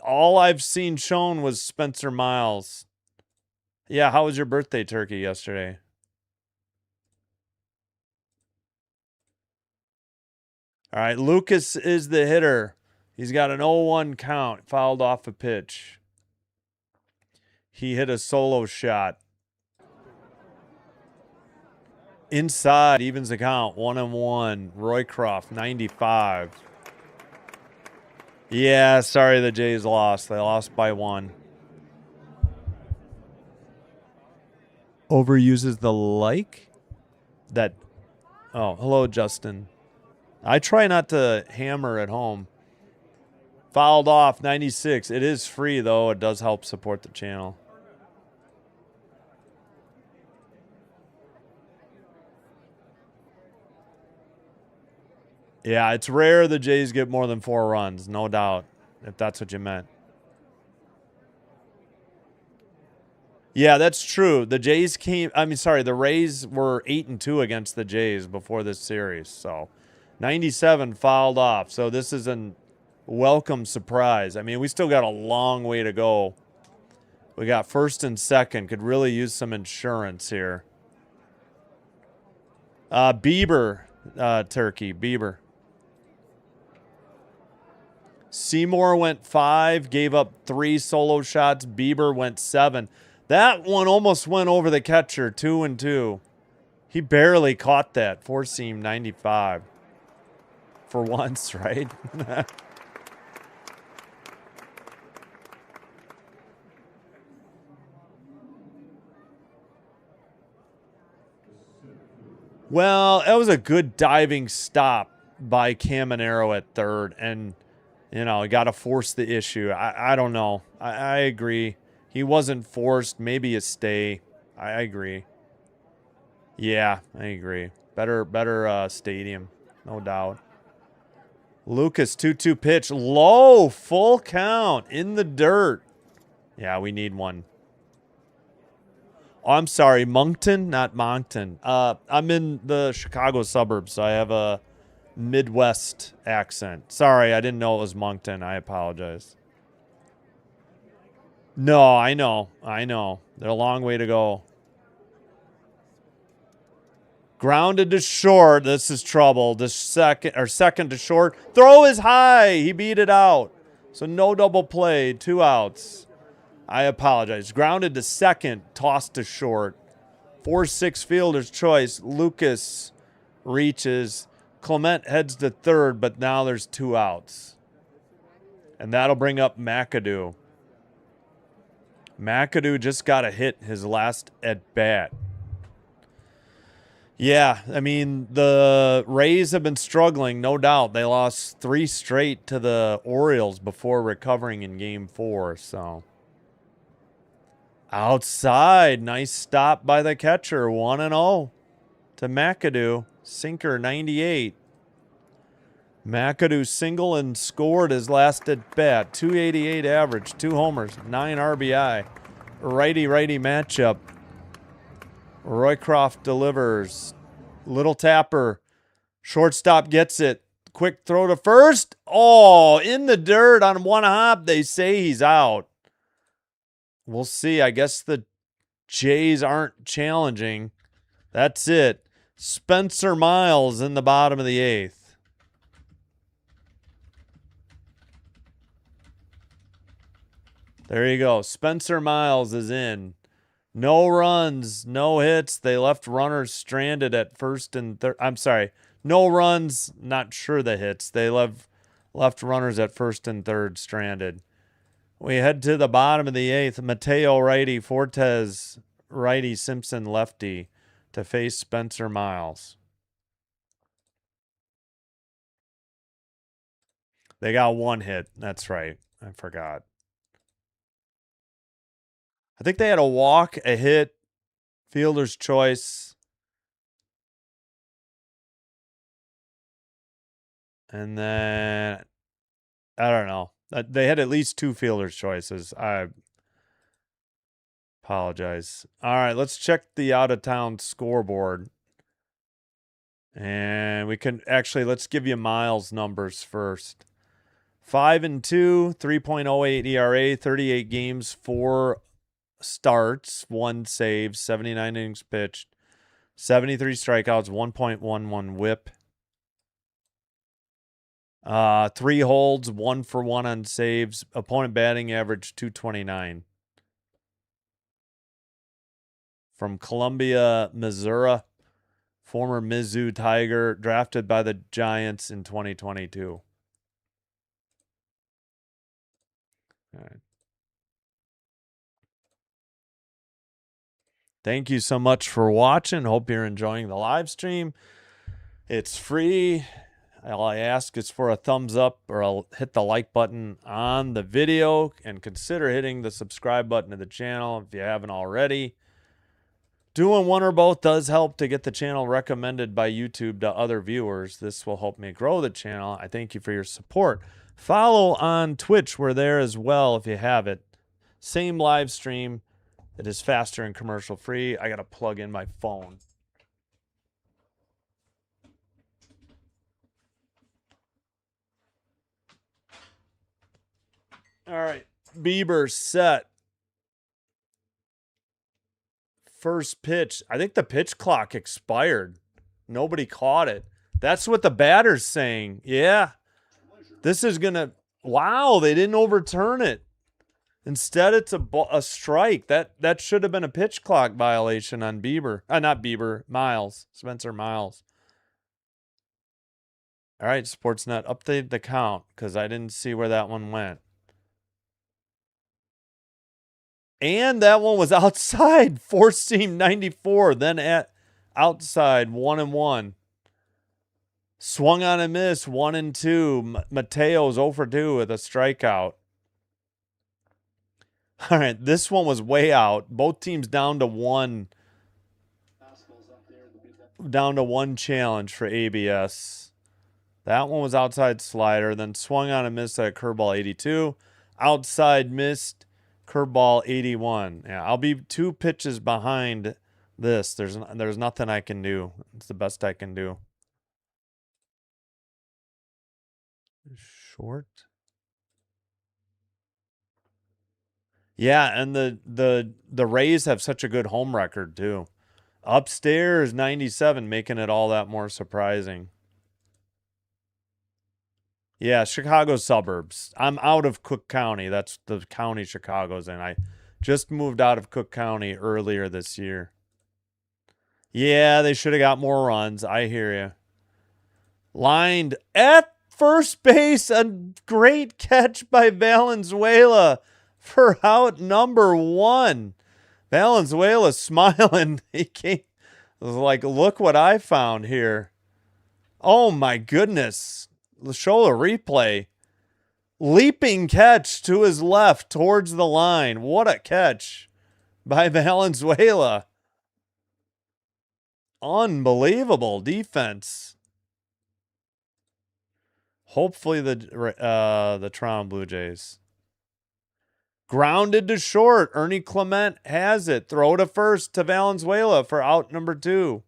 All I've seen shown was Spencer Miles. Yeah, how was your birthday, Turkey, yesterday? All right, Lucas is the hitter. He's got an 0-1 count, fouled off a pitch. He hit a solo shot. Inside, evens the count, 1-1. Roycroft, 95. Yeah, sorry the Jays lost. They lost by 1. Overuses the like? That. Oh, hello, Justin. I try not to hammer at home. Fouled off, 96. It is free, though. It does help support the channel. Yeah, it's rare the Jays get more than 4 runs, no doubt, if that's what you meant. Yeah, that's true. The Rays were 8-2 against the Jays before this series. So 97 fouled off. So this is a welcome surprise. I mean, we still got a long way to go. We got first and second. Could really use some insurance here. Bieber, Turkey, Bieber. Seymour went 5, gave up 3 solo shots. Bieber went 7. That one almost went over the catcher, 2-2. He barely caught that. 4-seam 95. For once, right? Well, that was a good diving stop. by Caminero at third, and you know, you got to force the issue. I don't know. I agree. He wasn't forced. Maybe a stay. I agree. Yeah, I agree. Better stadium, no doubt. Lucas 2-2 pitch, low, full count in the dirt. Yeah, we need one. Oh, I'm sorry, Moncton, not Moncton. I'm in the Chicago suburbs, so I have a Midwest accent. Sorry, I didn't know it was Moncton. I apologize. No, I know. They're a long way to go. Grounded to short. This is trouble. This second to short. Throw is high. He beat it out. So no double play. 2 outs. I apologize. Grounded to second. Tossed to short. 4-6 fielder's choice. Lucas reaches. Clement heads to third, but now there's 2 outs. And that'll bring up McAdoo. McAdoo just got a hit his last at bat. Yeah, I mean, the Rays have been struggling, no doubt. They lost 3 straight to the Orioles before recovering in Game 4, so. Outside, nice stop by the catcher, 1-0 to McAdoo. Sinker, 98. McAdoo single and scored his last at bat. 288 average, 2 homers, 9 RBI. Righty-righty matchup. Roycroft delivers. Little tapper. Shortstop gets it. Quick throw to first. Oh, in the dirt on 1 hop. They say he's out. We'll see. I guess the Jays aren't challenging. That's it. Spencer Miles in the bottom of the 8th. There you go. Spencer Miles is in. No runs, no hits. They left runners stranded at first and third. I'm sorry. No runs, not sure the hits. They left runners at first and third stranded. We head to the bottom of the 8th. Mateo righty, Fortes righty, Simpson lefty to face Spencer Miles. They got 1 hit. That's right. I forgot. I think they had a walk, a hit, fielder's choice. And then, I don't know. They had at least 2 fielder's choices. I apologize. All right, let's check the out-of-town scoreboard. And we can actually, let's give you Miles numbers first. 5-2, 3.08 ERA, 38 games, 4 starts, 1 save, 79 innings pitched, 73 strikeouts, 1.11 whip. 3 holds, 1 for 1 on saves. Opponent batting average 229. From Columbia, Missouri, former Mizzou Tiger, drafted by the Giants in 2022. All right. Thank you so much for watching. Hope you're enjoying the live stream. It's free. All I ask is for a thumbs up or I'll hit the like button on the video and consider hitting the subscribe button to the channel if you haven't already. Doing one or both does help to get the channel recommended by YouTube to other viewers. This will help me grow the channel. I thank you for your support. Follow on Twitch. We're there as well if you have it. Same live stream. It is faster and commercial free. I got to plug in my phone. All right. Bieber set. First pitch. I think the pitch clock expired. Nobody caught it. That's what the batter's saying. Yeah. This is going to... Wow, they didn't overturn it. Instead, it's a strike. That should have been a pitch clock violation on Bieber. Not Bieber, Miles. Spencer Miles. All right, Sportsnet, update the count because I didn't see where that one went. And that one was outside. Four seam 94. Then at outside 1-1. Swung on a miss, 1-2. Mateo's 0 for 2 with a strikeout. All right, this one was way out. Both teams down to one. Down to one challenge for ABS. That one was outside slider, then swung on a miss at curveball 82. Outside missed, curveball 81. Yeah, I'll be 2 pitches behind this. There's nothing I can do. It's the best I can do. Short. Yeah, and the Rays have such a good home record too. Upstairs 97, making it all that more surprising. Yeah, Chicago suburbs. I'm out of Cook County. That's the county Chicago's in. I just moved out of Cook County earlier this year. Yeah, they should have got more runs. I hear you. Lined at first base, a great catch by Valenzuela for out number 1. Valenzuela smiling. He came like, look what I found here. Oh my goodness. Show the replay. Leaping catch to his left towards the line. What a catch by Valenzuela. Unbelievable defense. Hopefully the Toronto Blue Jays. Grounded to short. Ernie Clement has it. Throw to first to Valenzuela for out number 2.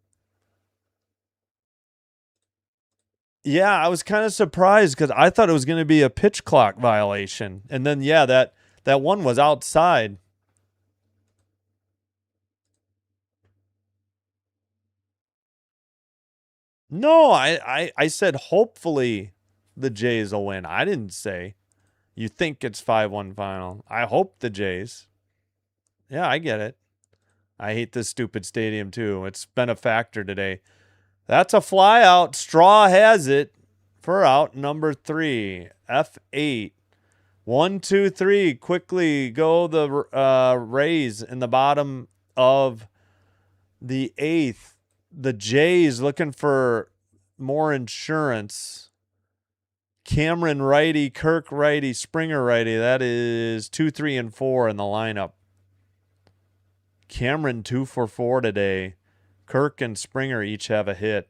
Yeah, I was kind of surprised because I thought it was going to be a pitch clock violation. And then, yeah, that one was outside. No, I said hopefully the Jays will win. I didn't say you think it's 5-1 final. I hope the Jays. Yeah, I get it. I hate this stupid stadium too. It's been a factor today. That's a fly out. Straw has it for out number 3. F8. 1, 2, 3. Quickly go the Rays in the bottom of the 8th. The Jays looking for more insurance. Cameron righty, Kirk righty, Springer righty. That is 2, 3, and 4 in the lineup. Cameron 2 for 4 today. Kirk and Springer each have a hit.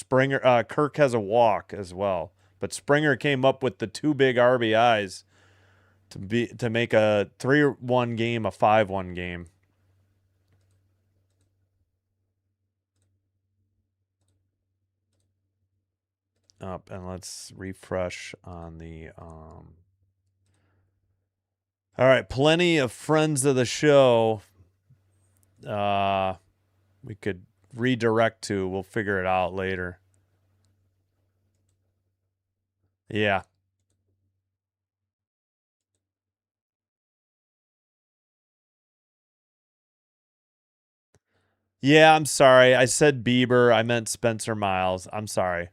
Kirk has a walk as well. But Springer came up with the 2 big RBIs to make a 3-1 game a 5-1 game. Up and let's refresh on the all right, plenty of friends of the show we could redirect to. We'll figure it out later. Yeah. Yeah, I'm sorry. I said Bieber. I meant Spencer Miles. I'm sorry.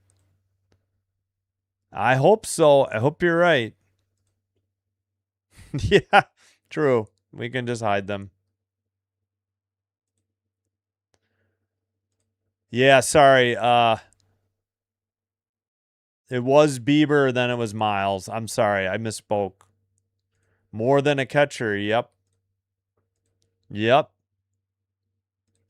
I hope so. I hope you're right. Yeah, true. We can just hide them. Yeah, sorry. It was Bieber, then it was Miles. I'm sorry. I misspoke. More than a catcher. Yep. Yep.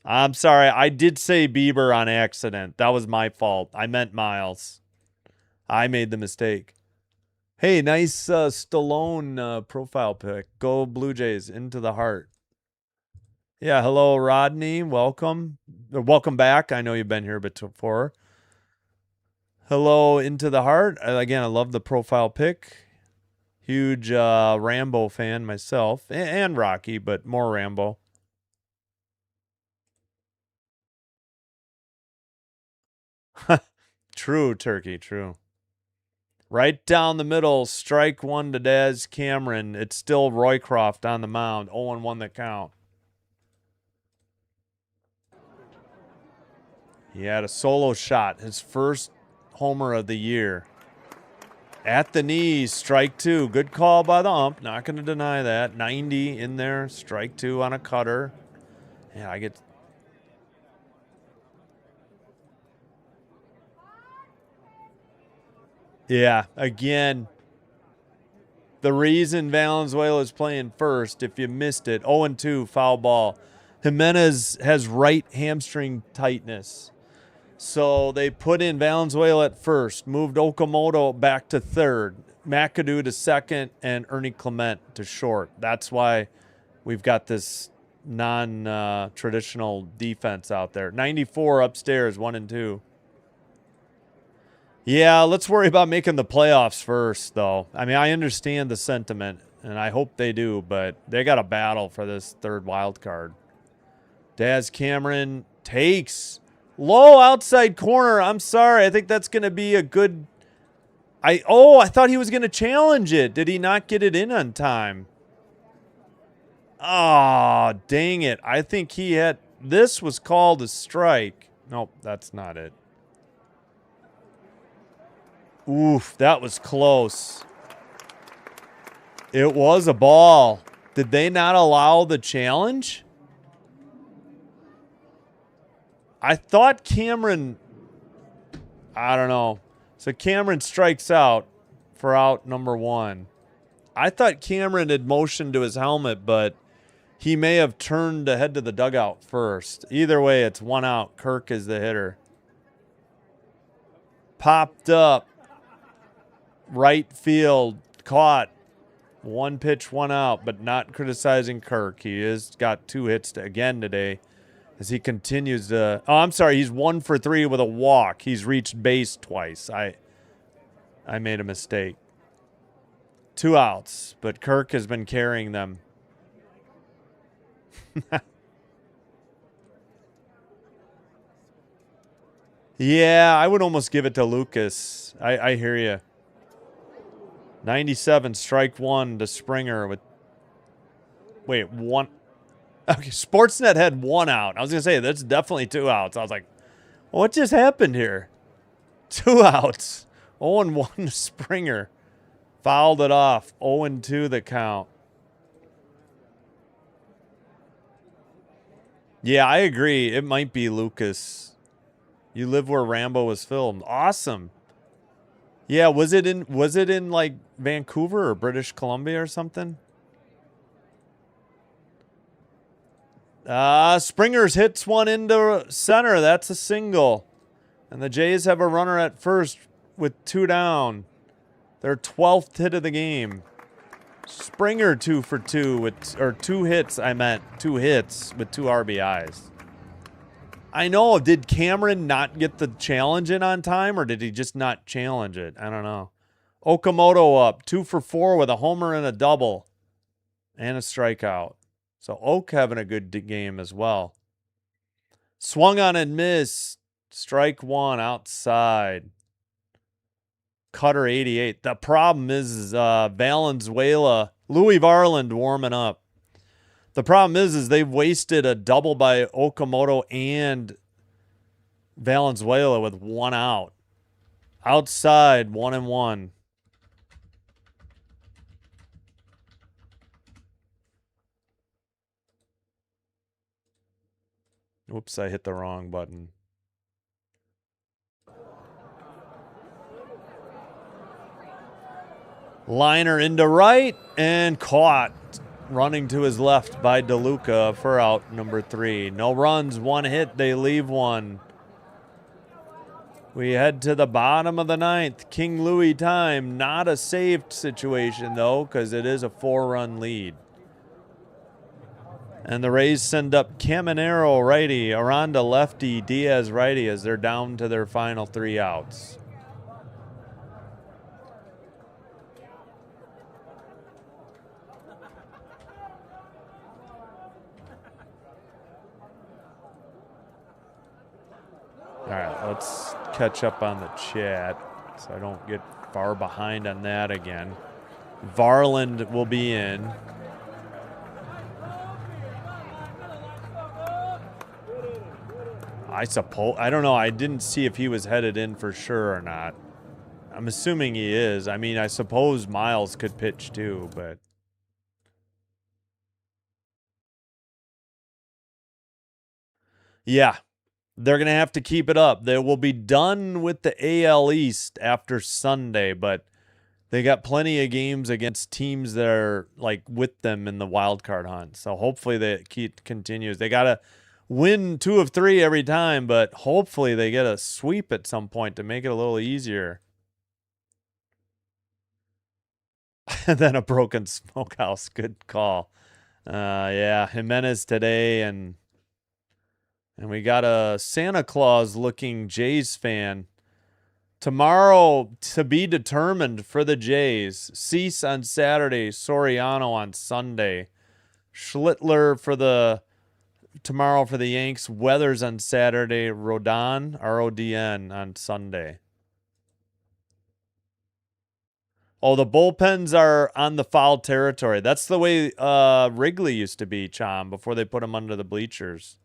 I'm sorry. I did say Bieber on accident. That was my fault. I meant Miles. I made the mistake. Hey, nice Stallone profile pic. Go Blue Jays into the heart. Yeah, hello, Rodney. Welcome. Welcome back. I know you've been here before. Hello, Into the Heart. Again, I love the profile pic. Huge Rambo fan myself. And Rocky, but more Rambo. True, Turkey, true. Right down the middle, strike 1 to Daz Cameron. It's still Roycroft on the mound. 0-1 the count. He had a solo shot, his first homer of the year. At the knees, strike 2. Good call by the ump. Not going to deny that. 90 in there, strike 2 on a cutter. Yeah, I get... Yeah, again, the reason Valenzuela's playing first, if you missed it, 0-2, foul ball. Jimenez has right hamstring tightness. So they put in Valenzuela at first, moved Okamoto back to third, McAdoo to second, and Ernie Clement to short. That's why we've got this non-traditional defense out there. 94 upstairs, 1-2. Yeah, let's worry about making the playoffs first, though. I mean, I understand the sentiment, and I hope they do, but they got a battle for this third wild card. Daz Cameron takes low outside corner. I'm sorry. I think that's going to be a good... I thought he was going to challenge it. Did he not get it in on time? Oh, dang it. I think he had... This was called a strike. Nope, that's not it. Oof, that was close. It was a ball. Did they not allow the challenge? I thought Cameron... I don't know. So Cameron strikes out for out number 1. I thought Cameron had motioned to his helmet, but he may have turned to head to the dugout first. Either way, it's 1 out. Kirk is the hitter. Popped up. Right field. Caught. 1 pitch, 1 out, but not criticizing Kirk. He has got 2 hits again today as he continues to... Oh, I'm sorry. He's 1 for 3 with a walk. He's reached base twice. I made a mistake. 2 outs, but Kirk has been carrying them. Yeah, I would almost give it to Lucas. I hear you. 97, strike 1 to Springer with... Wait, 1... Okay, Sportsnet had 1 out. I was going to say, that's definitely 2 outs. I was like, what just happened here? 2 outs. 0-1 to Springer. Fouled it off. 0-2 the count. Yeah, I agree. It might be Lucas. You live where Rambo was filmed. Awesome. Yeah, was it in like Vancouver or British Columbia or something? Springer's hits 1 into center. That's a single. And the Jays have a runner at first with 2 down. Their 12th hit of the game. Springer 2 for 2 with, or 2 hits, I meant. 2 hits with 2 RBIs. I know. Did Cameron not get the challenge in on time, or did he just not challenge it? I don't know. Okamoto up 2 for 4 with a homer and a double and a strikeout. So Oak having a good game as well. Swung on and missed. Strike 1 outside. Cutter 88. The problem is Valenzuela, Louis Varland warming up. The problem is they've wasted a double by Okamoto and Valenzuela with 1 out. Outside, 1-1. Oops, I hit the wrong button. Liner into right and caught. Running to his left by DeLuca for out number 3. No runs, 1 hit. They leave 1. We head to the bottom of the 9th. King Louis time. Not a saved situation, though, because it is a 4-run lead. And the Rays send up Caminero righty, Aranda lefty, Diaz righty as they're down to their final 3 outs. All right, let's catch up on the chat so I don't get far behind on that again. Varland will be in. I don't know. I didn't see if he was headed in for sure or not. I'm assuming he is. I mean, I suppose Miles could pitch too, but... Yeah. They're going to have to keep it up. They will be done with the AL East after Sunday, but they got plenty of games against teams that are like with them in the wild card hunt. So hopefully that continues. They got to win 2 of 3 every time, but hopefully they get a sweep at some point to make it a little easier. Than a broken smokehouse. Good call. Yeah, Jimenez today, and we got a Santa Claus looking Jays fan. Tomorrow to be determined for the Jays. Cease on Saturday, Soriano on Sunday. Schlittler tomorrow for the Yanks. Weathers on Saturday. Rodon, R-O-D-N, on Sunday. Oh, the bullpens are on the foul territory. That's the way Wrigley used to be, Chom, before they put him under the bleachers.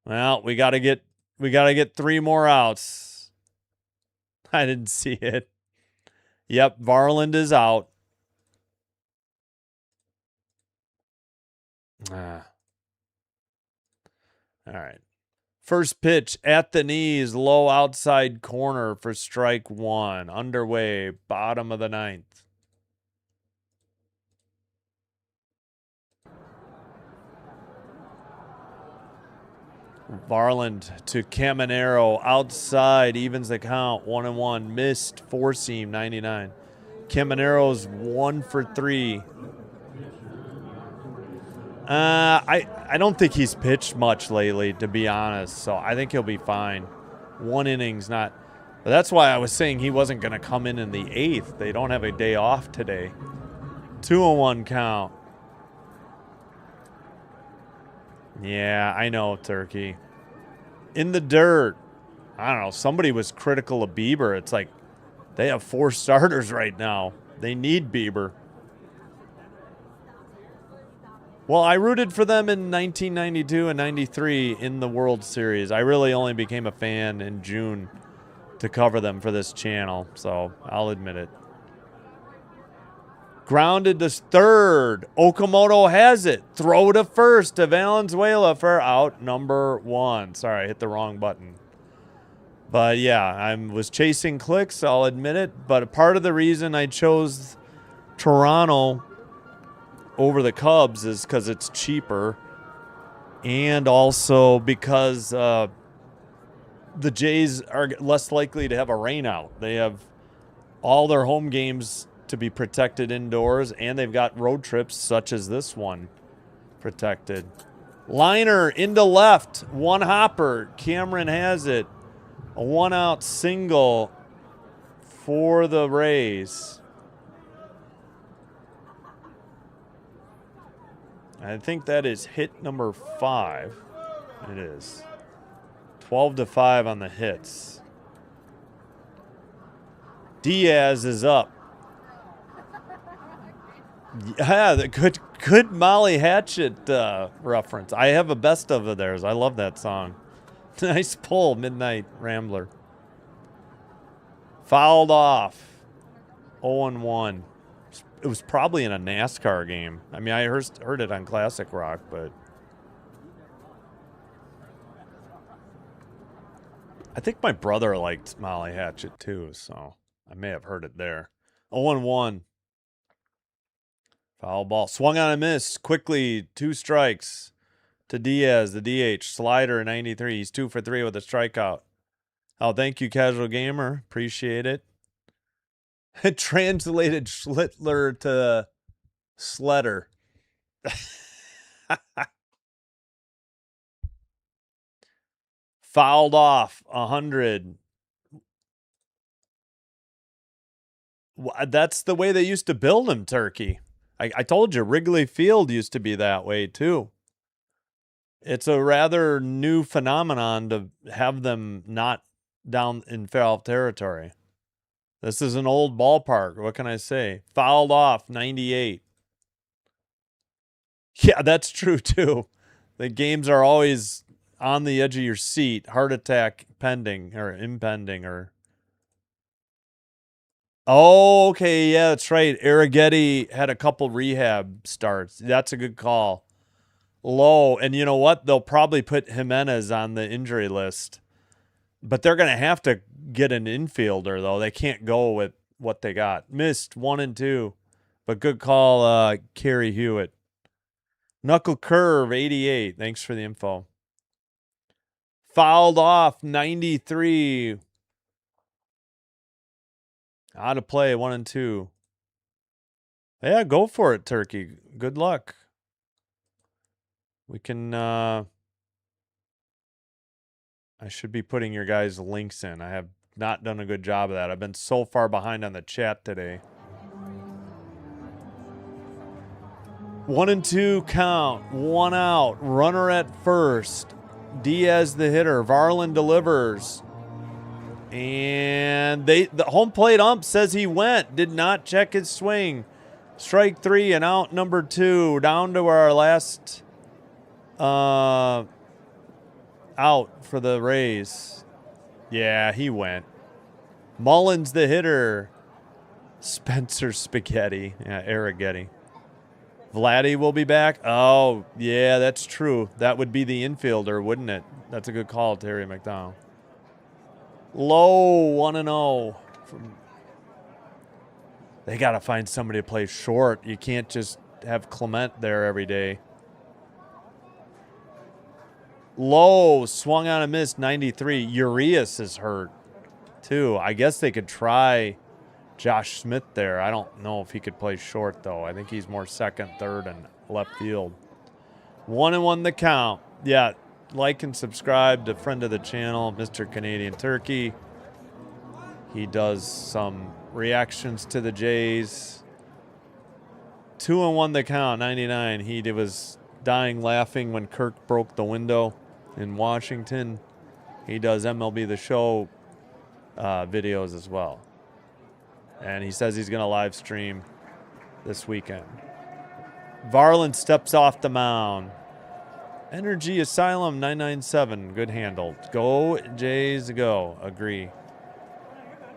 Well, we gotta get 3 more outs. I didn't see it. Yep, Varland is out. All right. First pitch at the knees, low outside corner for strike 1. Underway, bottom of the 9th. Varland to Caminero, outside, evens the count, 1-1. Missed, 4-seam, 99. Caminero's 1 for 3. I don't think he's pitched much lately, to be honest. So I think he'll be fine. 1 inning's not. But that's why I was saying he wasn't going to come in the 8th. They don't have a day off today. 2-1 count. Yeah, I know, Turkey. In the dirt. I don't know. Somebody was critical of Bieber. It's like they have 4 starters right now. They need Bieber. Well, I rooted for them in 1992 and 93 in the World Series. I really only became a fan in June to cover them for this channel, so I'll admit it. Grounded to third. Okamoto has it. Throw to first to Valenzuela for out number 1. Sorry, I hit the wrong button. But yeah, I was chasing clicks, I'll admit it. But part of the reason I chose Toronto over the Cubs is because it's cheaper, and also because the Jays are less likely to have a rainout. They have all their home games to be protected indoors, and they've got road trips such as this one protected. Liner into left, 1 hopper. Cameron has it. A 1-out single for the Rays. I think that is hit number 5. It is. 12-5 on the hits. Diaz is up. Yeah, the good Molly Hatchet reference. I have a best of theirs. I love that song. Nice pull, Midnight Rambler. Fouled off. 0-1. It was probably in a NASCAR game. I mean, I heard it on Classic Rock, but I think my brother liked Molly Hatchet too, so I may have heard it there. 0-1. Foul ball. Swung on a miss. Quickly, 2 strikes to Diaz, the DH. Slider, 93. He's 2 for 3 with a strikeout. Oh, thank you, Casual Gamer. Appreciate it. It translated Schlittler to Sletter. Fouled off, 100. That's the way they used to build them, Turkey. I told you, Wrigley Field used to be that way, too. It's a rather new phenomenon to have them not down in foul territory. This is an old ballpark. What can I say? Fouled off, 98. Yeah, that's true, too. The games are always on the edge of your seat. Heart attack pending or impending or... Oh, okay. Yeah, that's right. Arrighetti had a couple rehab starts. That's a good call. Low. And you know what? They'll probably put Jimenez on the injury list. But they're going to have to get an infielder, though. They can't go with what they got. Missed 1 and 2. But good call, Kerry Hewitt. Knuckle Curve, 88. Thanks for the info. Fouled off, 93. Out of play, 1 and 2. Yeah, go for it, Turkey. Good luck. We can, I should be putting your guys' links in. I have not done a good job of that. I've been so far behind on the chat today. 1 and 2 count. 1 out. Runner at first. Diaz the hitter. Varland delivers. And the home plate ump says he went. Did not check his swing. Strike 3 and out number 2. Down to our last out for the Rays. Yeah, he went. Mullins the hitter. Spencer Spaghetti. Yeah, Arrighetti. Vladdy will be back. Oh, yeah, that's true. That would be the infielder, wouldn't it? That's a good call, Terry McDonald. Low, 1-0. They got to find somebody to play short. You can't just have Clement there every day. Low, swung on a miss, 93. Urias is hurt, too. I guess they could try Josh Smith there. I don't know if he could play short, though. I think he's more second, third, and left field. 1-1 the count. Yeah, like and subscribe to friend of the channel, Mr. Canadian Turkey. He does some reactions to the Jays. 2-1 the count, 99. He was dying laughing when Kirk broke the window in Washington. He does MLB The Show videos as well. And he says he's going to live stream this weekend. Varland steps off the mound. Energy Asylum 997. Good handle. Go, Jays, go. Agree.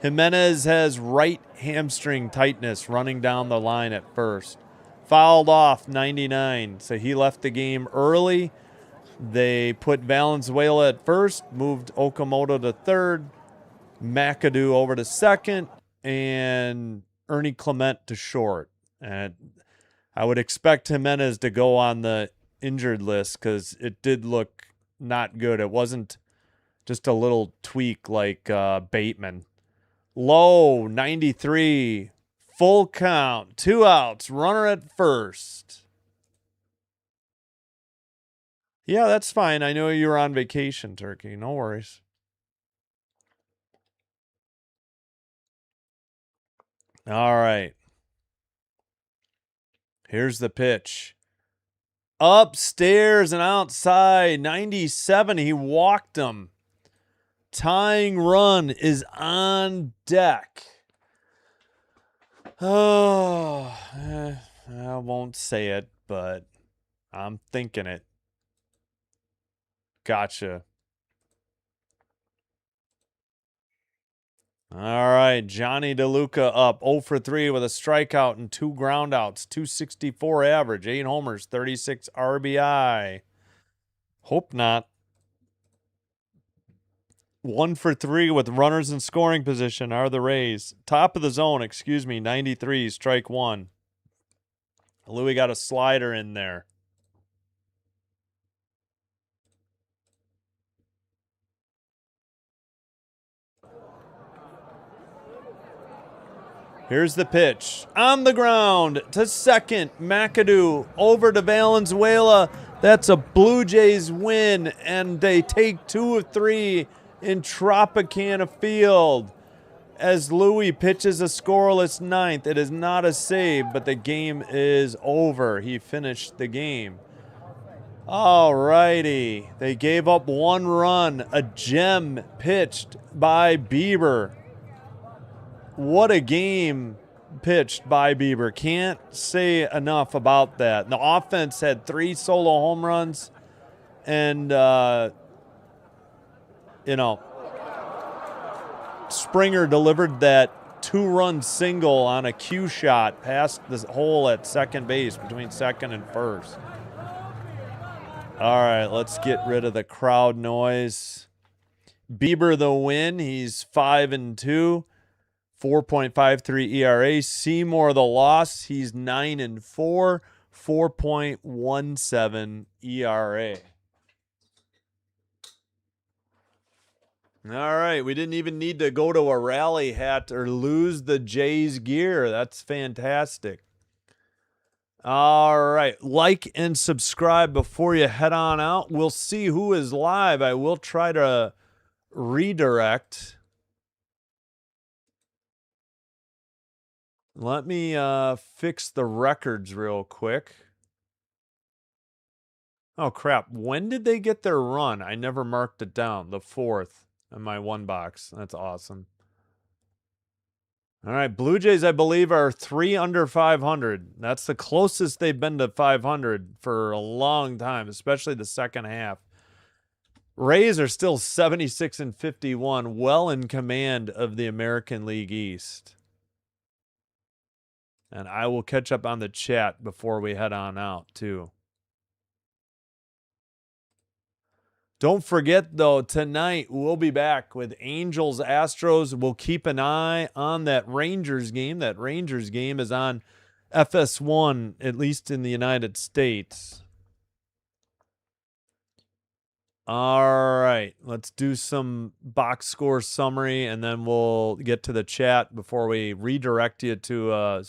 Jimenez has right hamstring tightness running down the line at first. Fouled off, 99. So he left the game early. They put Valenzuela at first, moved Okamoto to third, McAdoo over to second, and Ernie Clement to short. And I would expect Jimenez to go on the injured list because it did look not good. It wasn't just a little tweak like Bateman. Low, 93. Full count. 2 outs. Runner at first. Yeah, that's fine. I know you were on vacation, Turkey. No worries. All right. Here's the pitch. Upstairs and outside. 97. He walked him. Tying run is on deck. Oh, I won't say it, but I'm thinking it. Gotcha. All right, Johnny DeLuca up 0 for 3 with a strikeout and 2 groundouts, 264 average, 8 homers, 36 RBI. Hope not. 1 for 3 with runners in scoring position are the Rays. Top of the zone, 93, strike 1. Louis got a slider in there. Here's the pitch. On the ground to second. McAdoo over to Valenzuela. That's a Blue Jays win, and they take 2 of 3 in Tropicana Field. As Louis pitches a scoreless ninth. It is not a save, but the game is over. He finished the game. All righty. They gave up 1 run. A gem pitched by Bieber. What a game pitched by Bieber. Can't say enough about that. The offense had 3 solo home runs. And, Springer delivered that 2-run single on a cue shot past the hole at second base between second and first. All right, let's get rid of the crowd noise. Bieber the win. He's 5-2, 4.53 ERA. Seymour the loss. He's 9-4, 4.17 ERA. All right, we didn't even need to go to a rally hat or lose the Jays gear. That's fantastic. All right, like and subscribe before you head on out. We'll see who is live. I will try to redirect. Let me fix the records real quick. Oh, crap. When did they get their run? I never marked it down. The 4th in my one box. That's awesome. All right, Blue Jays, I believe, are 3 under 500. That's the closest they've been to 500 for a long time, especially the second half. Rays are still 76-51, well in command of the American League East. And I will catch up on the chat before we head on out, too. Don't forget, though, tonight we'll be back with Angels Astros. We'll keep an eye on that Rangers game. That Rangers game is on FS1, at least in the United States. All right, let's do some box score summary, and then we'll get to the chat before we redirect you to a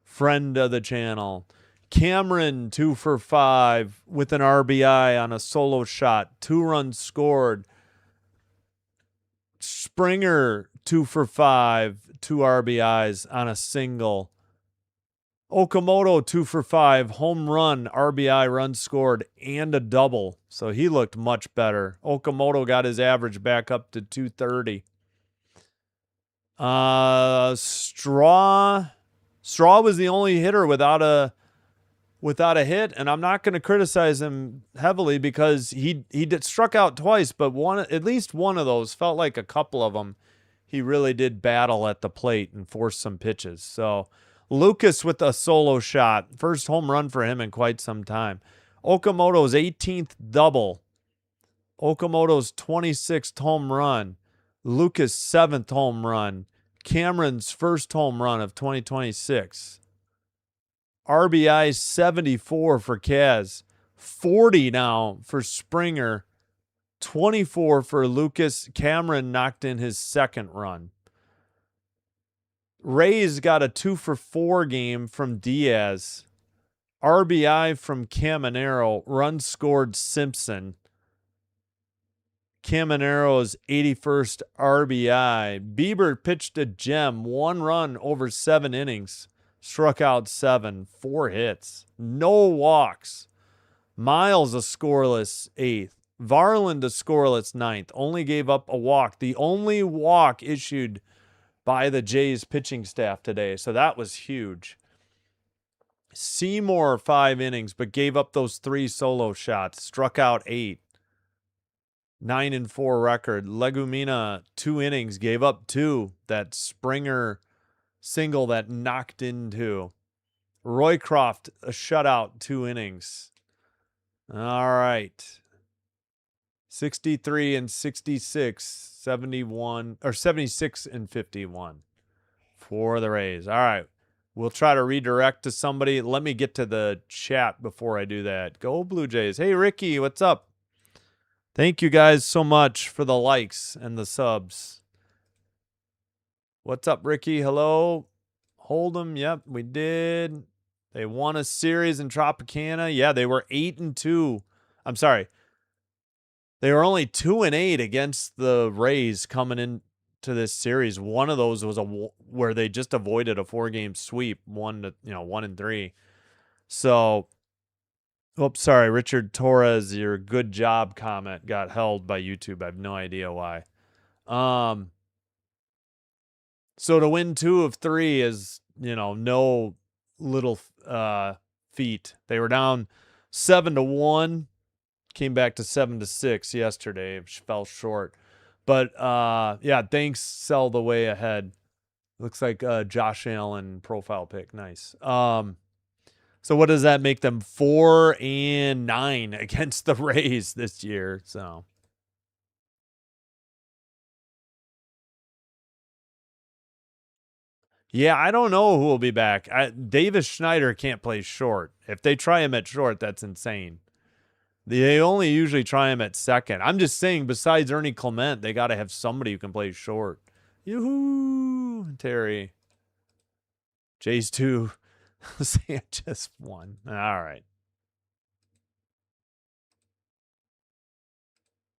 friend of the channel. Cameron, 2 for 5 with an RBI on a solo shot. 2 runs scored. Springer, 2 for 5, 2 RBIs on a single. Okamoto, 2 for 5, home run, RBI, run scored, and a double. So he looked much better. Okamoto got his average back up to 230. Straw was the only hitter without a hit, and I'm not going to criticize him heavily because he struck out twice, but at least one of those felt like a couple of them. He really did battle at the plate and force some pitches. So Lucas with a solo shot, first home run for him in quite some time. Okamoto's 18th double. Okamoto's 26th home run. Lucas' 7th home run. Cameron's first home run of 2026. RBI 74 for Kaz. 40 now for Springer. 24 for Lucas. Cameron knocked in his second run. Rays got a 2 for 4 game from Diaz. RBI from Caminero. Run scored Simpson. Caminero's 81st RBI. Bieber pitched a gem. 1 run over 7 innings. Struck out 7. 4 hits. No walks. Miles a scoreless 8th. Varland a scoreless 9th. Only gave up a walk. The only walk issued by the Jays pitching staff today. So that was huge. Seymour 5 innings, but gave up those 3 solo shots. Struck out 8. 9-4 record. Legumina 2 innings, gave up 2. That Springer single that knocked into. Roycroft a shutout, 2 innings. All right. 63-66, 71 or 76-51 for the Rays. All right. We'll try to redirect to somebody. Let me get to the chat before I do that. Go Blue Jays. Hey, Ricky, what's up? Thank you guys so much for the likes and the subs. What's up, Ricky? Hello. Hold'em. Yep, we did. They won a series in Tropicana. Yeah, they were 8-2. I'm sorry. They were only 2-8 against the Rays coming into this series. One of those was where they just avoided a 4-game sweep, 1-3. So, oops, sorry, Richard Torres, your good job comment got held by YouTube. I have no idea why. So to win 2 of 3 is, no little feat. They were down 7-1, came back to 7-6 yesterday, which fell short. But yeah, thanks, sell the way ahead. Looks like Josh Allen profile pic. Nice. So what does that make them? 4-9 against the Rays this year. So yeah, I don't know who will be back. Davis Schneider can't play short. If they try him at short, that's insane. They only usually try him at second. I'm just saying, besides Ernie Clement, they got to have somebody who can play short. Yoo-hoo, Terry. Jays 2. Sanchez 1. All right.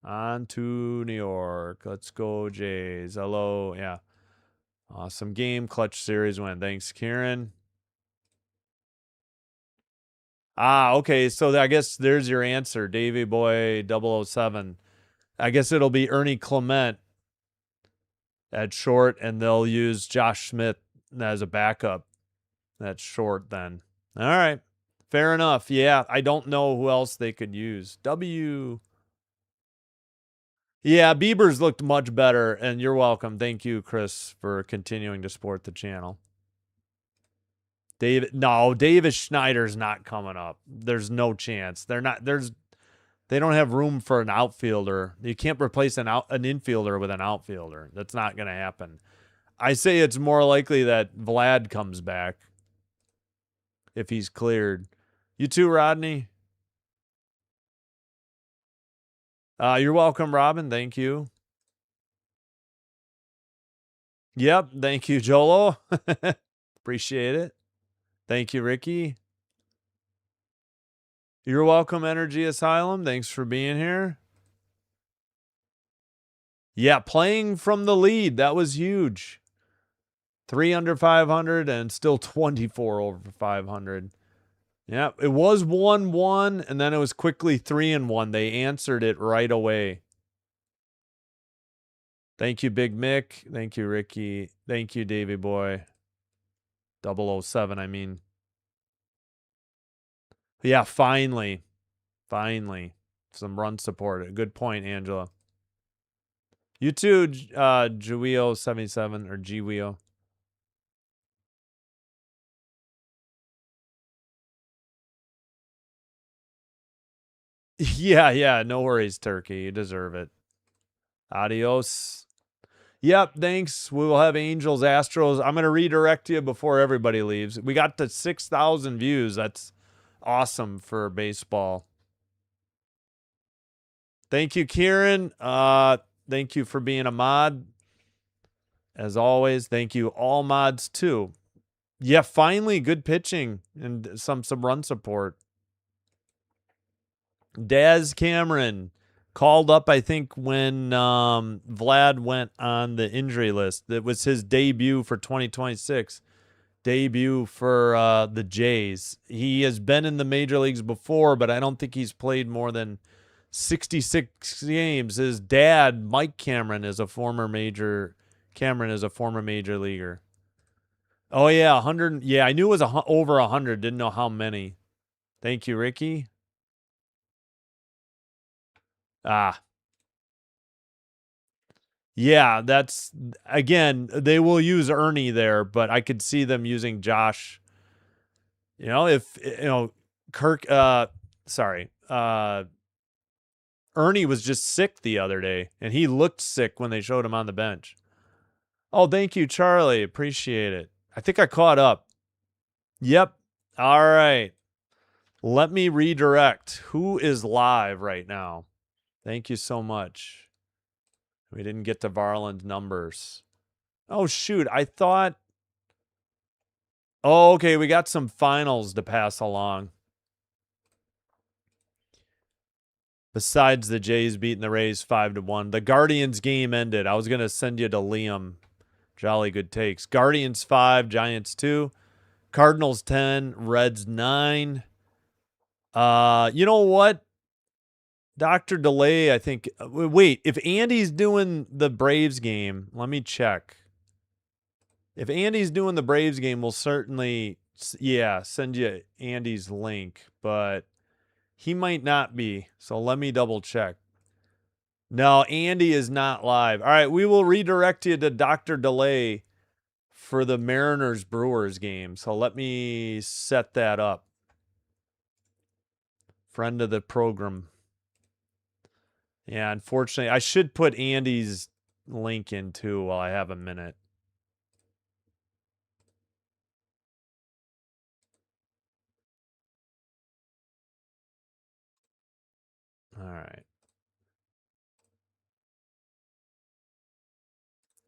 On to New York. Let's go, Jays. Hello. Yeah. Awesome game. Clutch series win. Thanks, Kieran. Okay. So I guess there's your answer, Davey Boy 007. I guess it'll be Ernie Clement at short, and they'll use Josh Smith as a backup. That's short then. All right. Fair enough. Yeah, I don't know who else they could use. W. Yeah, Bieber's looked much better, and you're welcome. Thank you, Chris, for continuing to support the channel. Davis Schneider's not coming up. There's no chance. They don't have room for an outfielder. You can't replace an infielder with an outfielder. That's not going to happen. I say it's more likely that Vlad comes back if he's cleared. You too, Rodney. You're welcome, Robin. Thank you. Yep. Thank you, Jolo. Appreciate it. Thank you, Ricky. You're welcome, Energy Asylum. Thanks for being here. Yeah, playing from the lead. That was huge. 3 under 500 and still 24 over 500. Yeah, it was 1-1, and then it was quickly 3-1. They answered it right away. Thank you, Big Mick. Thank you, Ricky. Thank you, Davey Boy. 007, I mean. Yeah, finally. Finally. Some run support. Good point, Angela. You too, Juweo77 or Gweo. Yeah, no worries, Turkey. You deserve it. Adios. Yep, thanks. We will have Angels, Astros. I'm going to redirect you before everybody leaves. We got to 6,000 views. That's awesome for baseball. Thank you, Kieran. Thank you for being a mod. As always, thank you all mods too. Yeah, finally good pitching and some run support. Daz Cameron called up, I think, when Vlad went on the injury list. That was his debut for 2026. Debut for the Jays. He has been in the major leagues before, but I don't think he's played more than 66 games. His dad, Mike Cameron, is a former major leaguer. Oh yeah, 100. Yeah, I knew it was over 100. Didn't know how many. Thank you, Ricky. Yeah, that's again, they will use Ernie there, but I could see them using Josh. If Kirk Ernie was just sick the other day, and he looked sick when they showed him on the bench. Oh, thank you, Charlie. Appreciate it. I think I caught up. Yep. All right. Let me redirect. Who is live right now? Thank you so much. We didn't get to Varland numbers. Oh, shoot. I thought. Oh, okay. We got some finals to pass along. Besides the Jays beating the Rays 5-1. The Guardians game ended. I was going to send you to Liam. Jolly good takes. Guardians 5, Giants 2. Cardinals 10, Reds 9. You know what? Dr. Delay, I think. Wait, if Andy's doing the Braves game, let me check. If Andy's doing the Braves game, we'll certainly, send you Andy's link. But he might not be. So let me double check. No, Andy is not live. All right, we will redirect you to Dr. Delay for the Mariners-Brewers game. So let me set that up. Friend of the program. Yeah, unfortunately, I should put Andy's link in too while I have a minute. All right.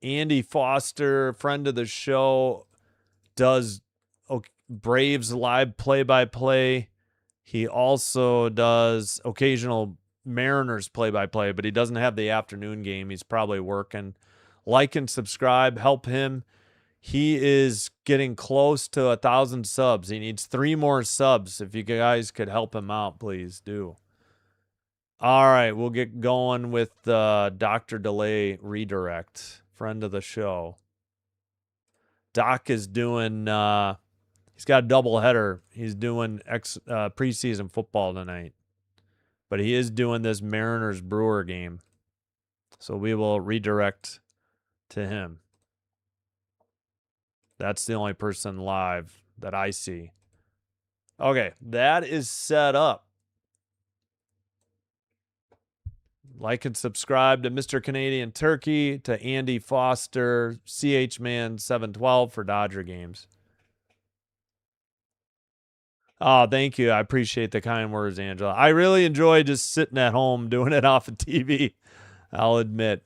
Andy Foster, friend of the show, does Braves live play-by-play. He also does occasional Mariners play-by-play, but he doesn't have the afternoon game. He's probably working. Like and subscribe. Help him. He is getting close to 1,000 subs. He needs 3 more subs. If you guys could help him out, please do. All right, we'll get going with Dr. Delay redirect, friend of the show. Doc is doing he's got a doubleheader. He's doing preseason football tonight. But he is doing this Mariners Brewer game. So we will redirect to him. That's the only person live that I see. Okay, that is set up. Like and subscribe to Mr. Canadian Turkey, to Andy Foster, CH Man 712 for Dodger games. Oh, thank you. I appreciate the kind words, Angela. I really enjoy just sitting at home doing it off of TV. I'll admit.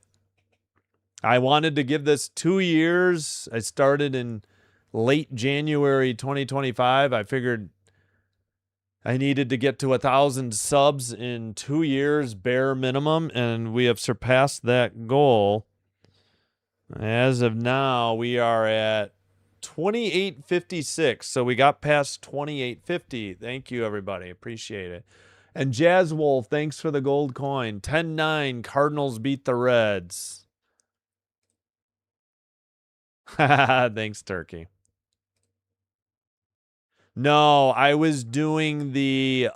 I wanted to give this 2 years. I started in late January 2025. I figured I needed to get to 1,000 subs in 2 years, bare minimum, and we have surpassed that goal. As of now, we are at 2856. So we got past 2850. Thank you, everybody. Appreciate it. And Jazz Wolf, thanks for the gold coin. 10-9, Cardinals beat the Reds. Thanks, Turkey. No, I was doing the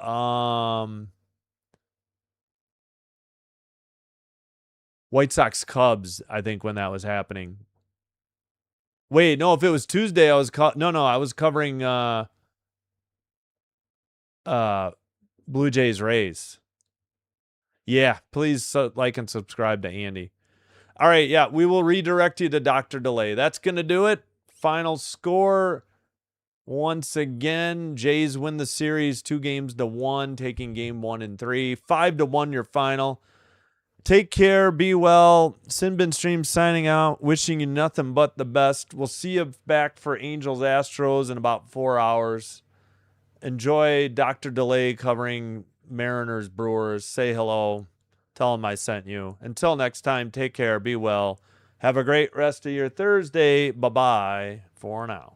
White Sox Cubs, I think, when that was happening. Wait, no, if it was Tuesday, I was I was covering Blue Jays Rays. Yeah, please like and subscribe to Andy. All right, yeah, we will redirect you to Dr. Delay. That's going to do it. Final score. Once again, Jays win the series 2-1, taking game 1 and 3. 5-1 your final. Take care. Be well. Sinbin Stream signing out. Wishing you nothing but the best. We'll see you back for Angels Astros in about 4 hours. Enjoy Dr. Delay covering Mariners Brewers. Say hello. Tell them I sent you. Until next time, take care. Be well. Have a great rest of your Thursday. Bye-bye for now.